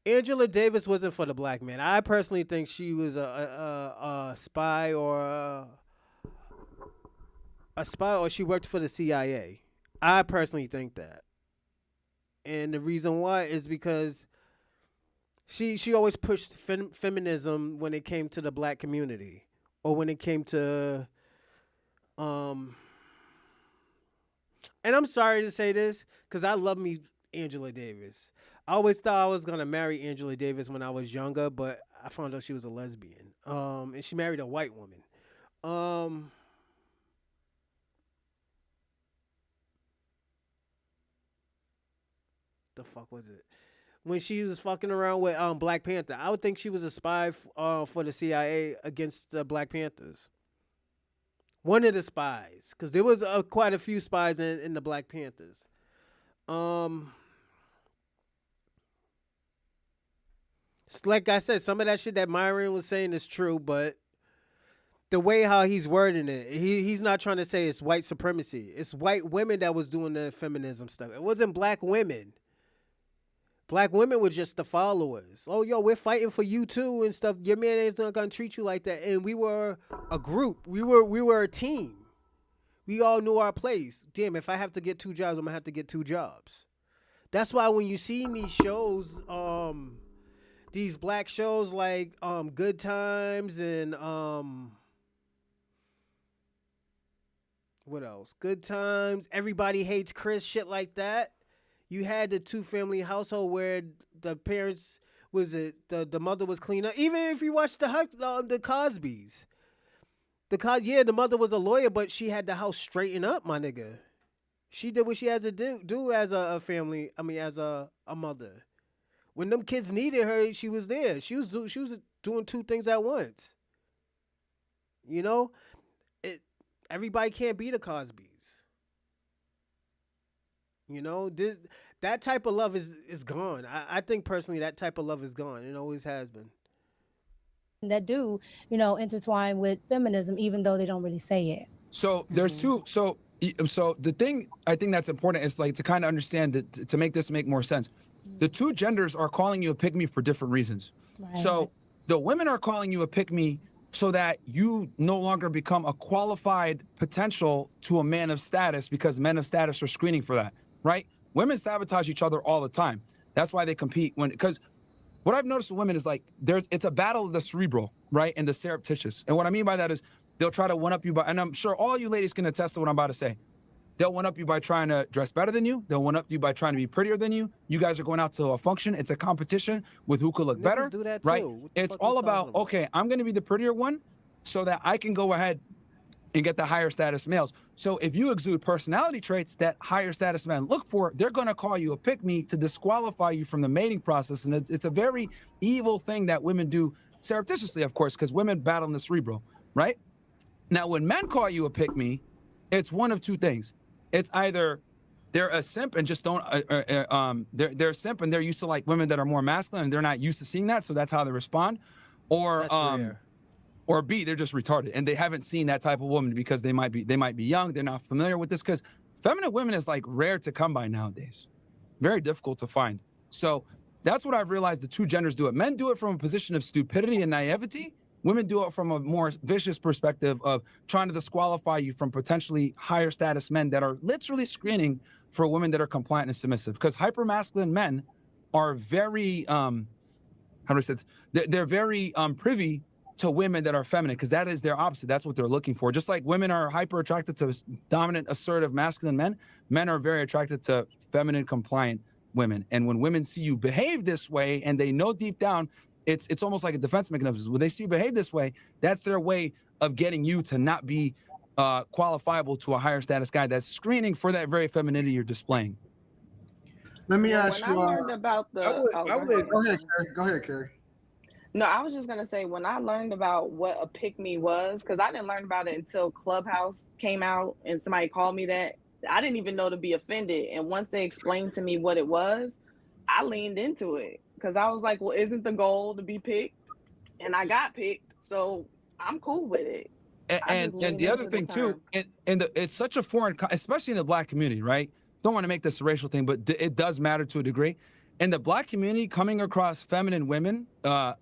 Angela Davis wasn't for the black man. I personally think she was a spy or a spy or she worked for the CIA. I personally think that. And the reason why is because she always pushed feminism when it came to the black community or when it came to and I'm sorry to say this cuz I love me Angela Davis. I always thought I was going to marry Angela Davis when I was younger, but I found out she was a lesbian. And she married a white woman. The fuck was it? When she was fucking around with Black Panther, I would think she was a spy for the CIA against the Black Panthers. One of the spies, because there was quite a few spies in the Black Panthers. It's like I said, some of that shit that Myron was saying is true, but the way how he's wording it, he's not trying to say it's white supremacy. It's white women that was doing the feminism stuff. It wasn't black women. Black women were just the followers. Oh, yo, we're fighting for you too and stuff. Your man is not gonna treat you like that. And we were a group. We were a team. We all knew our place. Damn, if I have to get 2 jobs, I'm gonna have to get 2 jobs. That's why when you see these shows, these black shows like Good Times and what else? Good Times, Everybody Hates Chris, shit like that. You had the 2-family household where the parents the mother was clean up. Even if you watch the Cosbys, the mother was a lawyer, but she had the house straightened up, my nigga. She did what she has to do as a family. I mean, as a mother. When them kids needed her, she was there. She was doing 2 things at once. You know, everybody can't be the Cosbys. You know, that type of love is gone. I think personally that type of love is gone. It always has been. That do, intertwine with feminism, even though they don't really say it. So there's two. So the thing I think that's important is like to kind of understand that to make this make more sense. The 2 genders are calling you a pick-me for different reasons. Right. So the women are calling you a pick-me so that you no longer become a qualified potential to a man of status because men of status are screening for that, right? Women sabotage each other all the time. That's why they compete because what I've noticed with women is like it's a battle of the cerebral, right? And the surreptitious. And what I mean by that is they'll try to one-up you and I'm sure all you ladies can attest to what I'm about to say. They'll one-up you by trying to dress better than you. They'll one-up you by trying to be prettier than you. You guys are going out to a function. It's a competition with who could look better, do that right? Too. It's all about, okay, I'm going to be the prettier one so that I can go ahead and get the higher status males. So if you exude personality traits that higher status men look for, they're going to call you a pick-me to disqualify you from the mating process. And it's a very evil thing that women do surreptitiously, of course, because women battle in the cerebral, right? Now, when men call you a pick-me, it's one of 2 things. It's either they're a simp and just don't, they're a simp and they're used to like women that are more masculine and they're not used to seeing that. So that's how they respond. Or B, they're just retarded and they haven't seen that type of woman because they might be young. They're not familiar with this because feminine women is like rare to come by nowadays. Very difficult to find. So that's what I've realized the 2 genders do it. Men do it from a position of stupidity and naivety. Women do it from a more vicious perspective of trying to disqualify you from potentially higher status men that are literally screening for women that are compliant and submissive. Because hypermasculine men are very, how do I say this? They're very privy to women that are feminine because that is their opposite. That's what they're looking for. Just like women are hyper attracted to dominant, assertive, masculine men, men are very attracted to feminine, compliant women. And when women see you behave this way and they know deep down, it's almost like a defense mechanism. When they see you behave this way, that's their way of getting you to not be qualifiable to a higher status guy that's screening for that very femininity you're displaying. Let me Well, ask when you. I learned about the, oh, I go would, ahead. Go ahead, Carrie. Go ahead, Carrie. No, I was just gonna say when I learned about what a pick me was, because I didn't learn about it until Clubhouse came out and somebody called me that. I didn't even know to be offended. And once they explained to me what it was, I leaned into it because I was like, well, isn't the goal to be picked? And I got picked, so I'm cool with it. I just And leaned the other into the thing too, term. it's such a foreign, especially in the black community, right? Don't want to make this a racial thing, but it does matter to a degree. In the black community, coming across feminine women that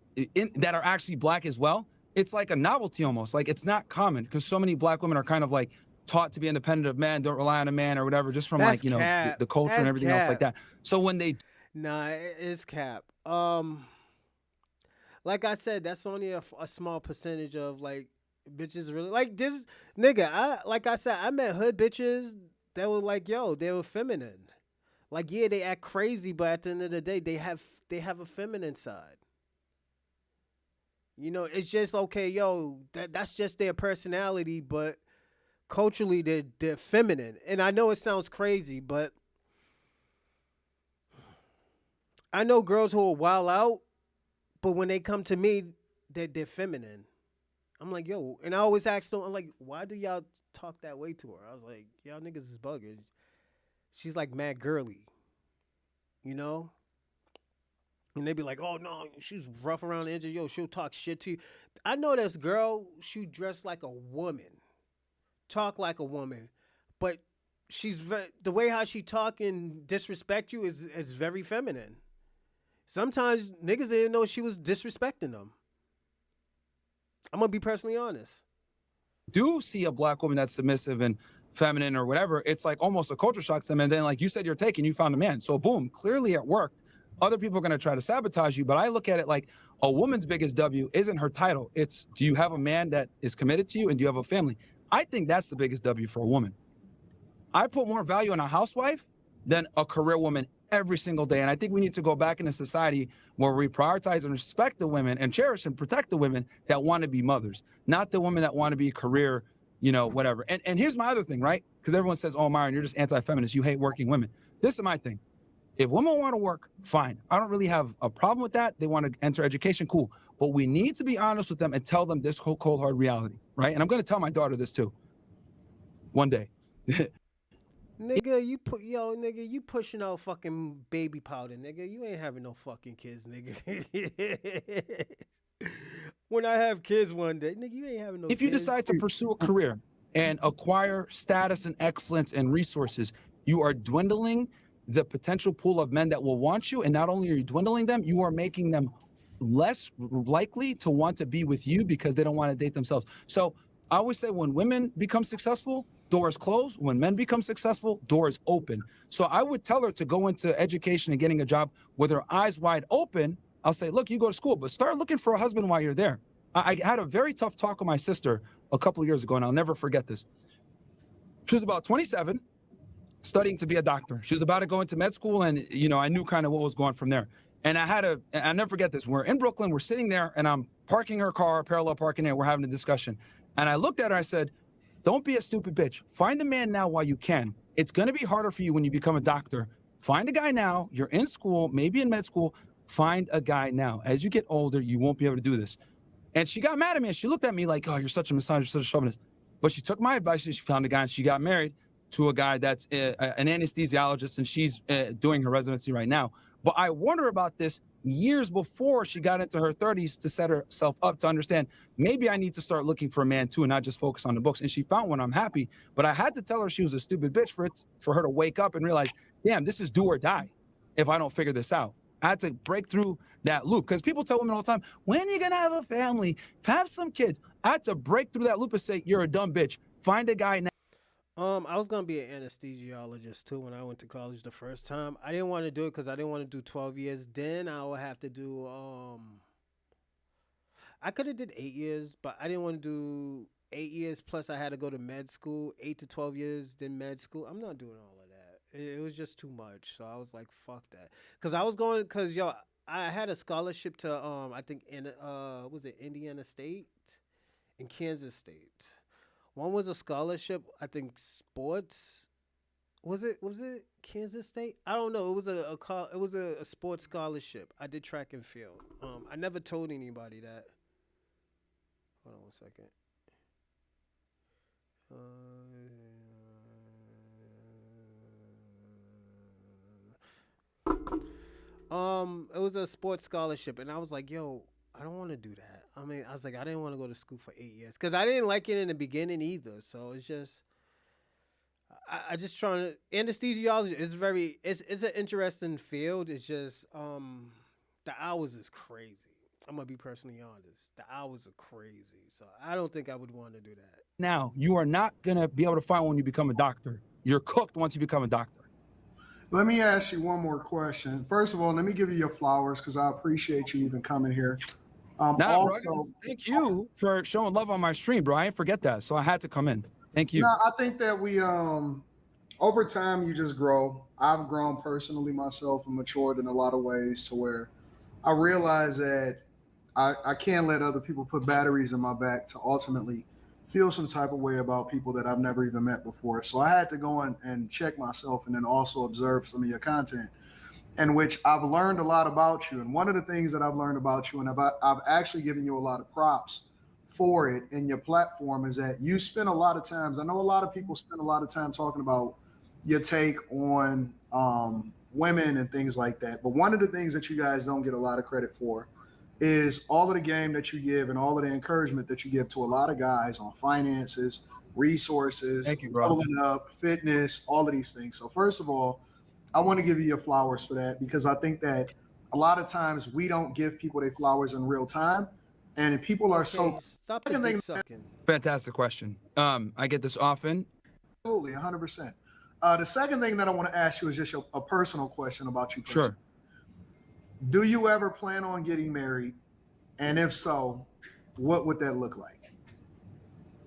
are actually black as well, it's like a novelty almost. Like it's not common because so many black women are kind of like taught to be independent of men, don't rely on a man or whatever, just from That's like, you know, cap. the culture and That's everything else like cap. that. So when they Nah, it's cap. Like I said, that's only a small percentage of like bitches really like this nigga. Like I said, I met hood bitches that were like, yo, they were feminine. Like yeah, they act crazy, but at the end of the day, they have a feminine side. You know, it's just okay, yo. That's just their personality, but culturally they're feminine. And I know it sounds crazy, but I know girls who are wild out, but when they come to me, they're feminine. I'm like, yo, and I always ask them, I'm like, why do y'all talk that way to her? I was like, y'all niggas is bugging. She's like mad girly, you know? And they be like, oh no, she's rough around the edges. Yo, she'll talk shit to you. I know this girl, she dressed like a woman, talk like a woman, but the way how she talk and disrespect you is very feminine. Sometimes niggas didn't know she was disrespecting them. I'm gonna be personally honest. do see a black woman that's submissive and feminine or whatever, it's like almost a culture shock to them. And then, like you said, you're taken, you found a man. So, boom, clearly it worked. Other people are going to try to sabotage you. But I look at it like a woman's biggest W isn't her title. It's do you have a man that is committed to you and do you have a family? I think that's the biggest W for a woman. I put more value on a housewife than a career woman every single day. And I think we need to go back in a society where we prioritize and respect the women and cherish and protect the women that want to be mothers, not the women that want to be career, you know, whatever. And here's my other thing, right? Because everyone says, oh, Myron, you're just anti-feminist. You hate working women. This is my thing. If women want to work, fine. I don't really have a problem with that. They want to enter education, cool. But we need to be honest with them and tell them this whole cold hard reality, right? And I'm going to tell my daughter this too. One day. Nigga, nigga, you pushing out fucking baby powder, nigga. You ain't having no fucking kids, nigga. When I have kids one day, nigga, you ain't having no If you kids. decide to pursue a career and acquire status and excellence and resources, you are dwindling the potential pool of men that will want you. And not only are you dwindling them, you are making them less likely to want to be with you because they don't want to date themselves. So I always say when women become successful, doors close. When men become successful, doors open. So I would tell her to go into education and getting a job with her eyes wide open. I'll say, look, you go to school, but start looking for a husband while you're there. I had a very tough talk with my sister a couple of years ago, and I'll never forget this. She was about 27, studying to be a doctor. She was about to go into med school, and you know, I knew kind of what was going from there. And I'll never forget this. We're in Brooklyn, we're sitting there, and I'm parking her car, parallel parking there, we're having a discussion. And I looked at her, I said, don't be a stupid bitch. Find a man now while you can. It's gonna be harder for you when you become a doctor. Find a guy now, you're in school, maybe in med school, find a guy now. As you get older, you won't be able to do this. And she got mad at me and she looked at me like, oh, you're such a misogynist, you're such a chauvinist. But she took my advice and she found a guy and she got married to a guy that's an anesthesiologist and she's doing her residency right now. But I warned her about this years before she got into her 30s to set herself up to understand maybe I need to start looking for a man too and not just focus on the books. And she found one. I'm happy. But I had to tell her she was a stupid bitch for her to wake up and realize, damn, this is do or die if I don't figure this out. I had to break through that loop because people tell women all the time, when are you going to have a family? Have some kids. I had to break through that loop and say, you're a dumb bitch. Find a guy now. I was gonna be an anesthesiologist too when I went to college the first time. I didn't want to do it because I didn't want to do 12 years. Then I would have to do I could have did 8 years, but I didn't want to do 8 years. Plus, I had to go to med school, 8 to 12 years, then med school. I'm not doing all of that. It was just too much. So I was like, fuck that. Cause I was going, cause yo, I had a scholarship to I think in was it Indiana State and Kansas State. One was a scholarship. I think sports. Was it Kansas State? I don't know. It was it was a sports scholarship. I did track and field. I never told anybody that. Hold on one second. It was a sports scholarship, and I was like, "Yo, I don't want to do that." I mean, I was like, I didn't want to go to school for 8 years because I didn't like it in the beginning either. So it's just, I just trying to anesthesiology is it's an interesting field. It's just the hours is crazy. I'm gonna be personally honest. The hours are crazy, so I don't think I would want to do that. Now, you are not gonna be able to find when you become a doctor. You're cooked once you become a doctor. Let me ask you one more question. First of all, let me give you your flowers because I appreciate you even coming here. Also, thank you for showing love on my stream, bro. I didn't forget that, so I had to come in. Thank you. No, I think that we over time you just grow. I've grown personally myself and matured in a lot of ways to where I realize that I can't let other people put batteries in my back to ultimately feel some type of way about people that I've never even met before. So I had to go and check myself and then also observe some of your content in which I've learned a lot about you. And one of the things that I've learned about you, and I've actually given you a lot of props for it in your platform, is that you spend a lot of times, I know a lot of people spend a lot of time talking about your take on women and things like that. But one of the things that you guys don't get a lot of credit for is all of the game that you give and all of the encouragement that you give to a lot of guys on finances, resources, leveling up, fitness, all of these things. So first of all, I want to give you your flowers for that because I think that a lot of times we don't give people their flowers in real time. And people are so... Stop the dick sucking. Fantastic question. I get this often. Absolutely, 100%. The second thing that I want to ask you is just a personal question about you personally. Sure. Do you ever plan on getting married? And if so, what would that look like?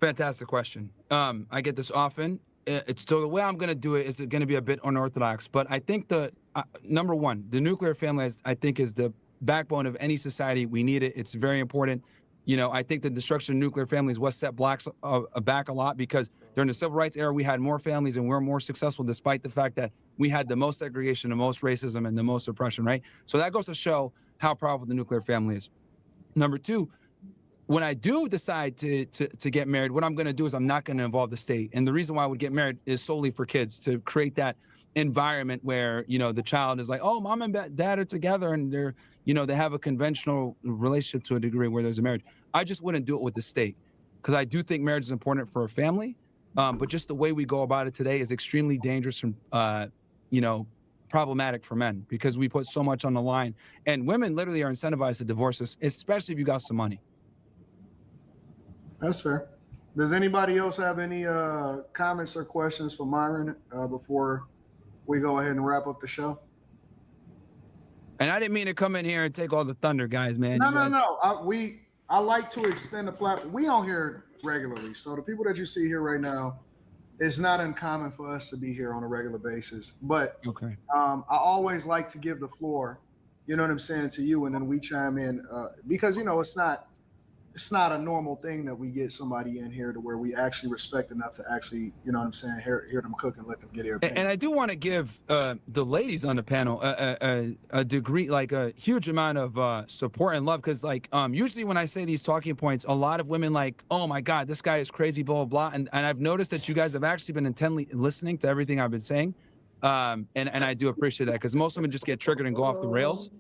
Fantastic question. I get this often. It's still the way I'm going to do it is going to be a bit unorthodox, but I think the number one, the nuclear family, I think, is the backbone of any society. We need it. It's very important. You know, I think the destruction of nuclear families was set blacks back a lot because during the civil rights era, we had more families and we're more successful despite the fact that we had the most segregation, the most racism, and the most oppression, right? So that goes to show how powerful the nuclear family is. Number two, when I do decide to get married, what I'm going to do is I'm not going to involve the state. And the reason why I would get married is solely for kids, to create that environment where, you know, the child is like, oh, mom and dad are together and they're, you know, they have a conventional relationship to a degree where there's a marriage. I just wouldn't do it with the state because I do think marriage is important for a family. But just the way we go about it today is extremely dangerous and, you know, problematic for men because we put so much on the line. And women literally are incentivized to divorce us, especially if you got some money. That's fair. Does anybody else have any comments or questions for Myron before we go ahead and wrap up the show? And I didn't mean to come in here and take all the thunder, guys, man. No. I like to extend the platform. We on here regularly. So the people that you see here right now, it's not uncommon for us to be here on a regular basis. But okay. I always like to give the floor, you know what I'm saying, to you, and then we chime in because, you know, it's not a normal thing that we get somebody in here to where we actually respect enough to actually, you know what I'm saying, hear them cook and let them get here. And I do want to give the ladies on the panel a degree, like a huge amount of support and love. Because like usually when I say these talking points, a lot of women like, oh my God, this guy is crazy, blah, blah, blah. And I've noticed that you guys have actually been intently listening to everything I've been saying. And I do appreciate that because most women just get triggered and go off the rails.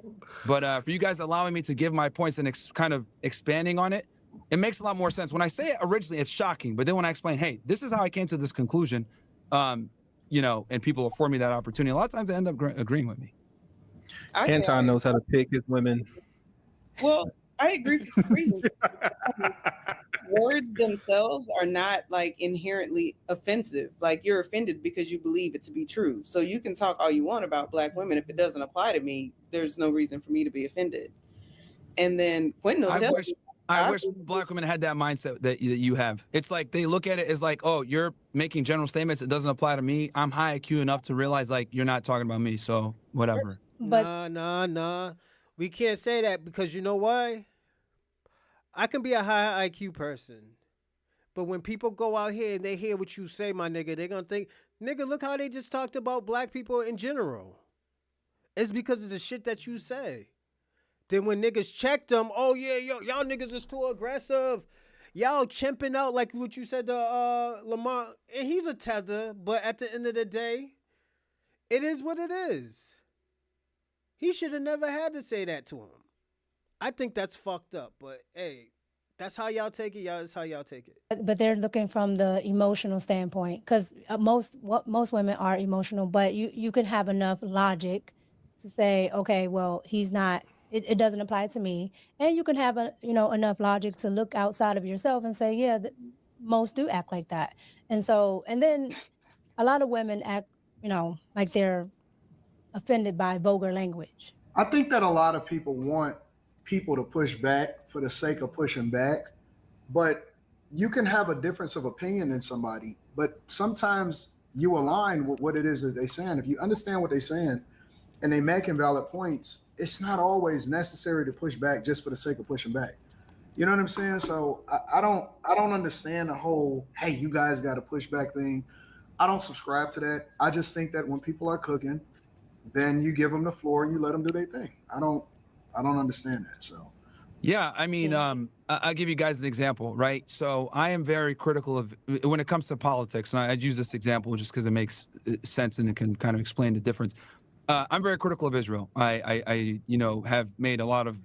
But for you guys allowing me to give my points and kind of expanding on it, it makes a lot more sense. When I say it originally, it's shocking. But then when I explain, hey, this is how I came to this conclusion, you know, and people afford me that opportunity, a lot of times they end up agreeing with me. Anton knows how to pick his women. Well, I agree for some reasons. Words themselves are not like inherently offensive. Like you're offended because you believe it to be true. So you can talk all you want about Black women. If it doesn't apply to me, there's no reason for me to be offended. And then Quentin will tell you. I wish Black women had that mindset that you have. It's like they look at it as like, oh, you're making general statements. It doesn't apply to me. I'm high IQ enough to realize like you're not talking about me. So whatever. But nah. We can't say that because you know why? I can be a high IQ person, But when people go out here and they hear what you say, my nigga, they're gonna think, nigga, look how they just talked about black people in general. It's because of the shit that you say. Then when niggas check them, oh yeah, y'all niggas is too aggressive. Y'all chimping out like what you said to Lamar. And he's a tether, but at the end of the day, it is what it is. He should have never had to say that to him. I think that's fucked up, but hey, that's how y'all take it. That's how y'all take it. But they're looking from the emotional standpoint, because most women are emotional, but you could have enough logic to say, okay, well, he's not. It doesn't apply to me, and you can have enough logic to look outside of yourself and say, yeah, most do act like that, and then a lot of women act, like they're offended by vulgar language. I think that a lot of people want people to push back for the sake of pushing back, but you can have a difference of opinion in somebody, but sometimes you align with what it is that they're saying. If you understand what they're saying and they making valid points, it's not always necessary to push back just for the sake of pushing back. You know what I'm saying? So I don't understand the whole, hey, you guys got to push back thing. I don't subscribe to that. I just think that when people are cooking, then you give them the floor and you let them do their thing. I don't understand that. So Yeah, I mean, I'll give you guys an example, right? So I am very critical of when it comes to politics, and I'd use this example just because it makes sense and it can kind of explain the difference. I'm very critical of Israel. I have made a lot of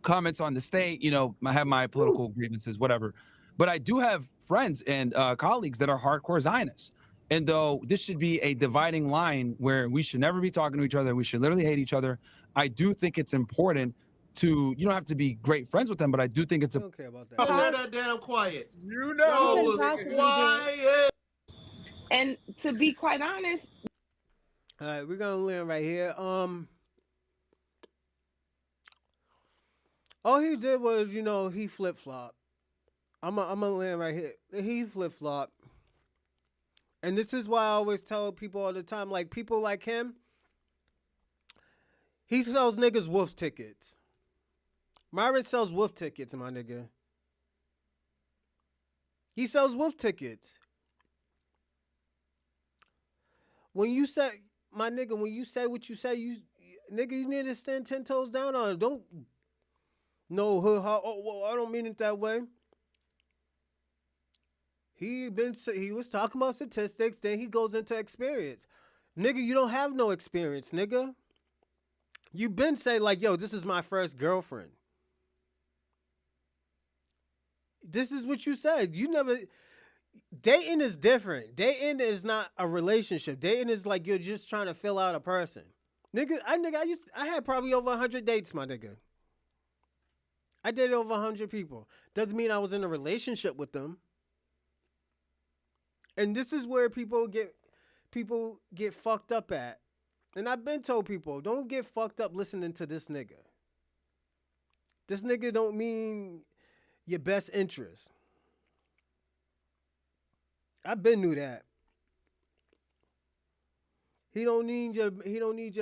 comments on the state. I have my political grievances, whatever. But I do have friends and colleagues that are hardcore Zionists. And though this should be a dividing line where we should never be talking to each other, we should literally hate each other. I do think it's important you don't have to be great friends with them, but I do think it's I don't care about that. Oh, that damn quiet. You Yo, know, it was quiet. And to be quite honest, All right, we're gonna land right here. All he did was, he flip flop. I'm gonna land right here. He flip flop, and this is why I always tell people all the time, like people like him, he sells niggas wolf tickets. Myron sells wolf tickets, my nigga. He sells wolf tickets. When you say, my nigga, when you say what you say, you need to stand 10 toes down on it. Don't, no, well, I don't mean it that way. He was talking about statistics, then he goes into experience. Nigga, you don't have no experience, nigga. You been say like, yo, this is my first girlfriend. This is what you said. You never. Dating is different. Dating is not a relationship. Dating is like you're just trying to fill out a person. Nigga, I had probably over 100 dates, my nigga. I dated over 100 people. Doesn't mean I was in a relationship with them. And this is where people get fucked up at. And I've been told people, don't get fucked up listening to this nigga. This nigga don't mean your best interest. I've been knew that. He don't need your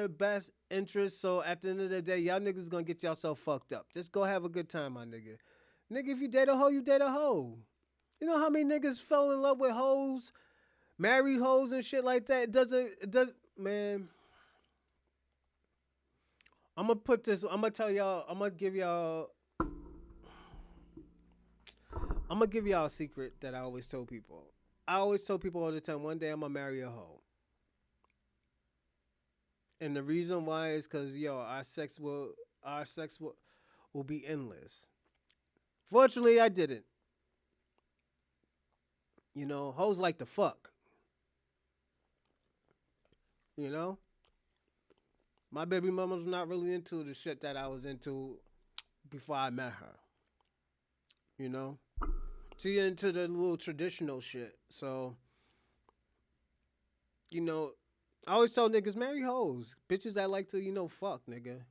best interest. So at the end of the day, y'all niggas gonna get yourself fucked up. Just go have a good time, my nigga. Nigga, if you date a hoe, you date a hoe. You know how many niggas fell in love with hoes, married hoes and shit like that? It does, man. I'm gonna tell y'all, I'm gonna give y'all a secret that I always tell people. I always tell people all the time, one day I'm gonna marry a hoe. And the reason why is because, our sex will be endless. Fortunately, I didn't. Hoes like to fuck. My baby mama was not really into the shit that I was into before I met her. She into the little traditional shit. So, I always tell niggas, marry hoes. Bitches that like to, fuck, nigga.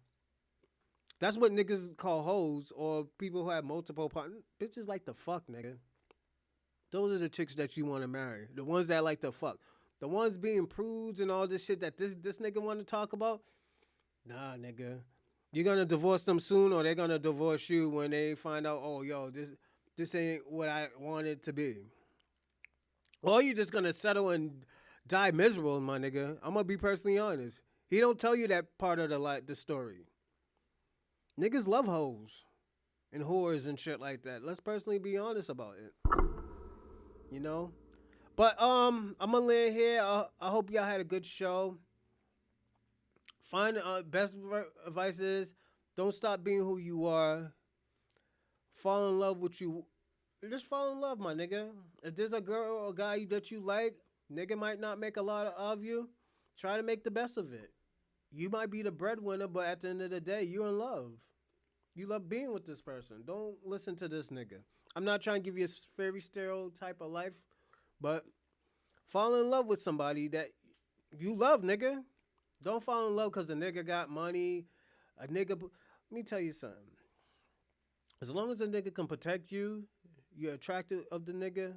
That's what niggas call hoes, or people who have multiple partners. Bitches like to fuck, nigga. Those are the chicks that you want to marry. The ones that like to fuck. The ones being prudes and all this shit that this nigga want to talk about. Nah, nigga. You're going to divorce them soon, or they're going to divorce you when they find out, oh, yo, this ain't what I want it to be. Or you just gonna settle and die miserable, my nigga. I'm gonna be personally honest. He don't tell you that part of the story. Niggas love hoes and whores and shit like that. Let's personally be honest about it. You know? But I'm gonna land here. I hope y'all had a good show. Find best advice is don't stop being who you are. Fall in love with you. Just fall in love, my nigga. If there's a girl or a guy that you like, nigga might not make a lot of you. Try to make the best of it. You might be the breadwinner, but at the end of the day, you're in love. You love being with this person. Don't listen to this nigga. I'm not trying to give you a fairy stereotype of life, but fall in love with somebody that you love, nigga. Don't fall in love because the nigga got money. A nigga. Let me tell you something. As long as a nigga can protect you, you're attracted of the nigga.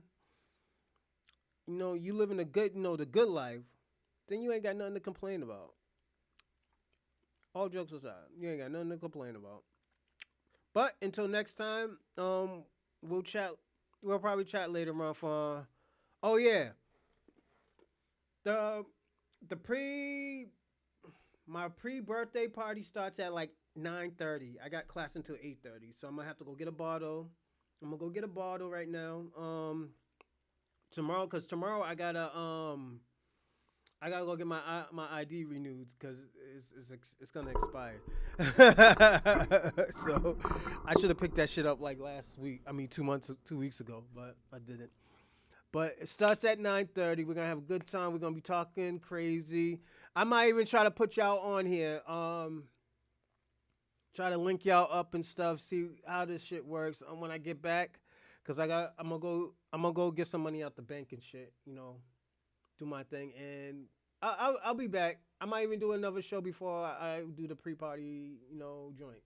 You know, you living a good, the good life. Then you ain't got nothing to complain about. All jokes aside, you ain't got nothing to complain about. But until next time, we'll chat. We'll probably chat later on for. Oh yeah, the my pre-birthday party starts at like 9:30. I got class until 8:30, so I'm gonna have to go get a bottle. I'm gonna go get a bottle right now. Tomorrow, cause tomorrow I gotta go get my ID renewed because it's gonna expire. So I should have picked that shit up like last week. I mean 2 weeks ago, but I didn't. But it starts at 9:30. We're gonna have a good time. We're gonna be talking crazy. I might even try to put y'all on here. Try to link y'all up and stuff. See how this shit works. When I get back, cause I'm gonna go get some money out the bank and shit. Do my thing, and I'll be back. I might even do another show before I do the pre-party, joint.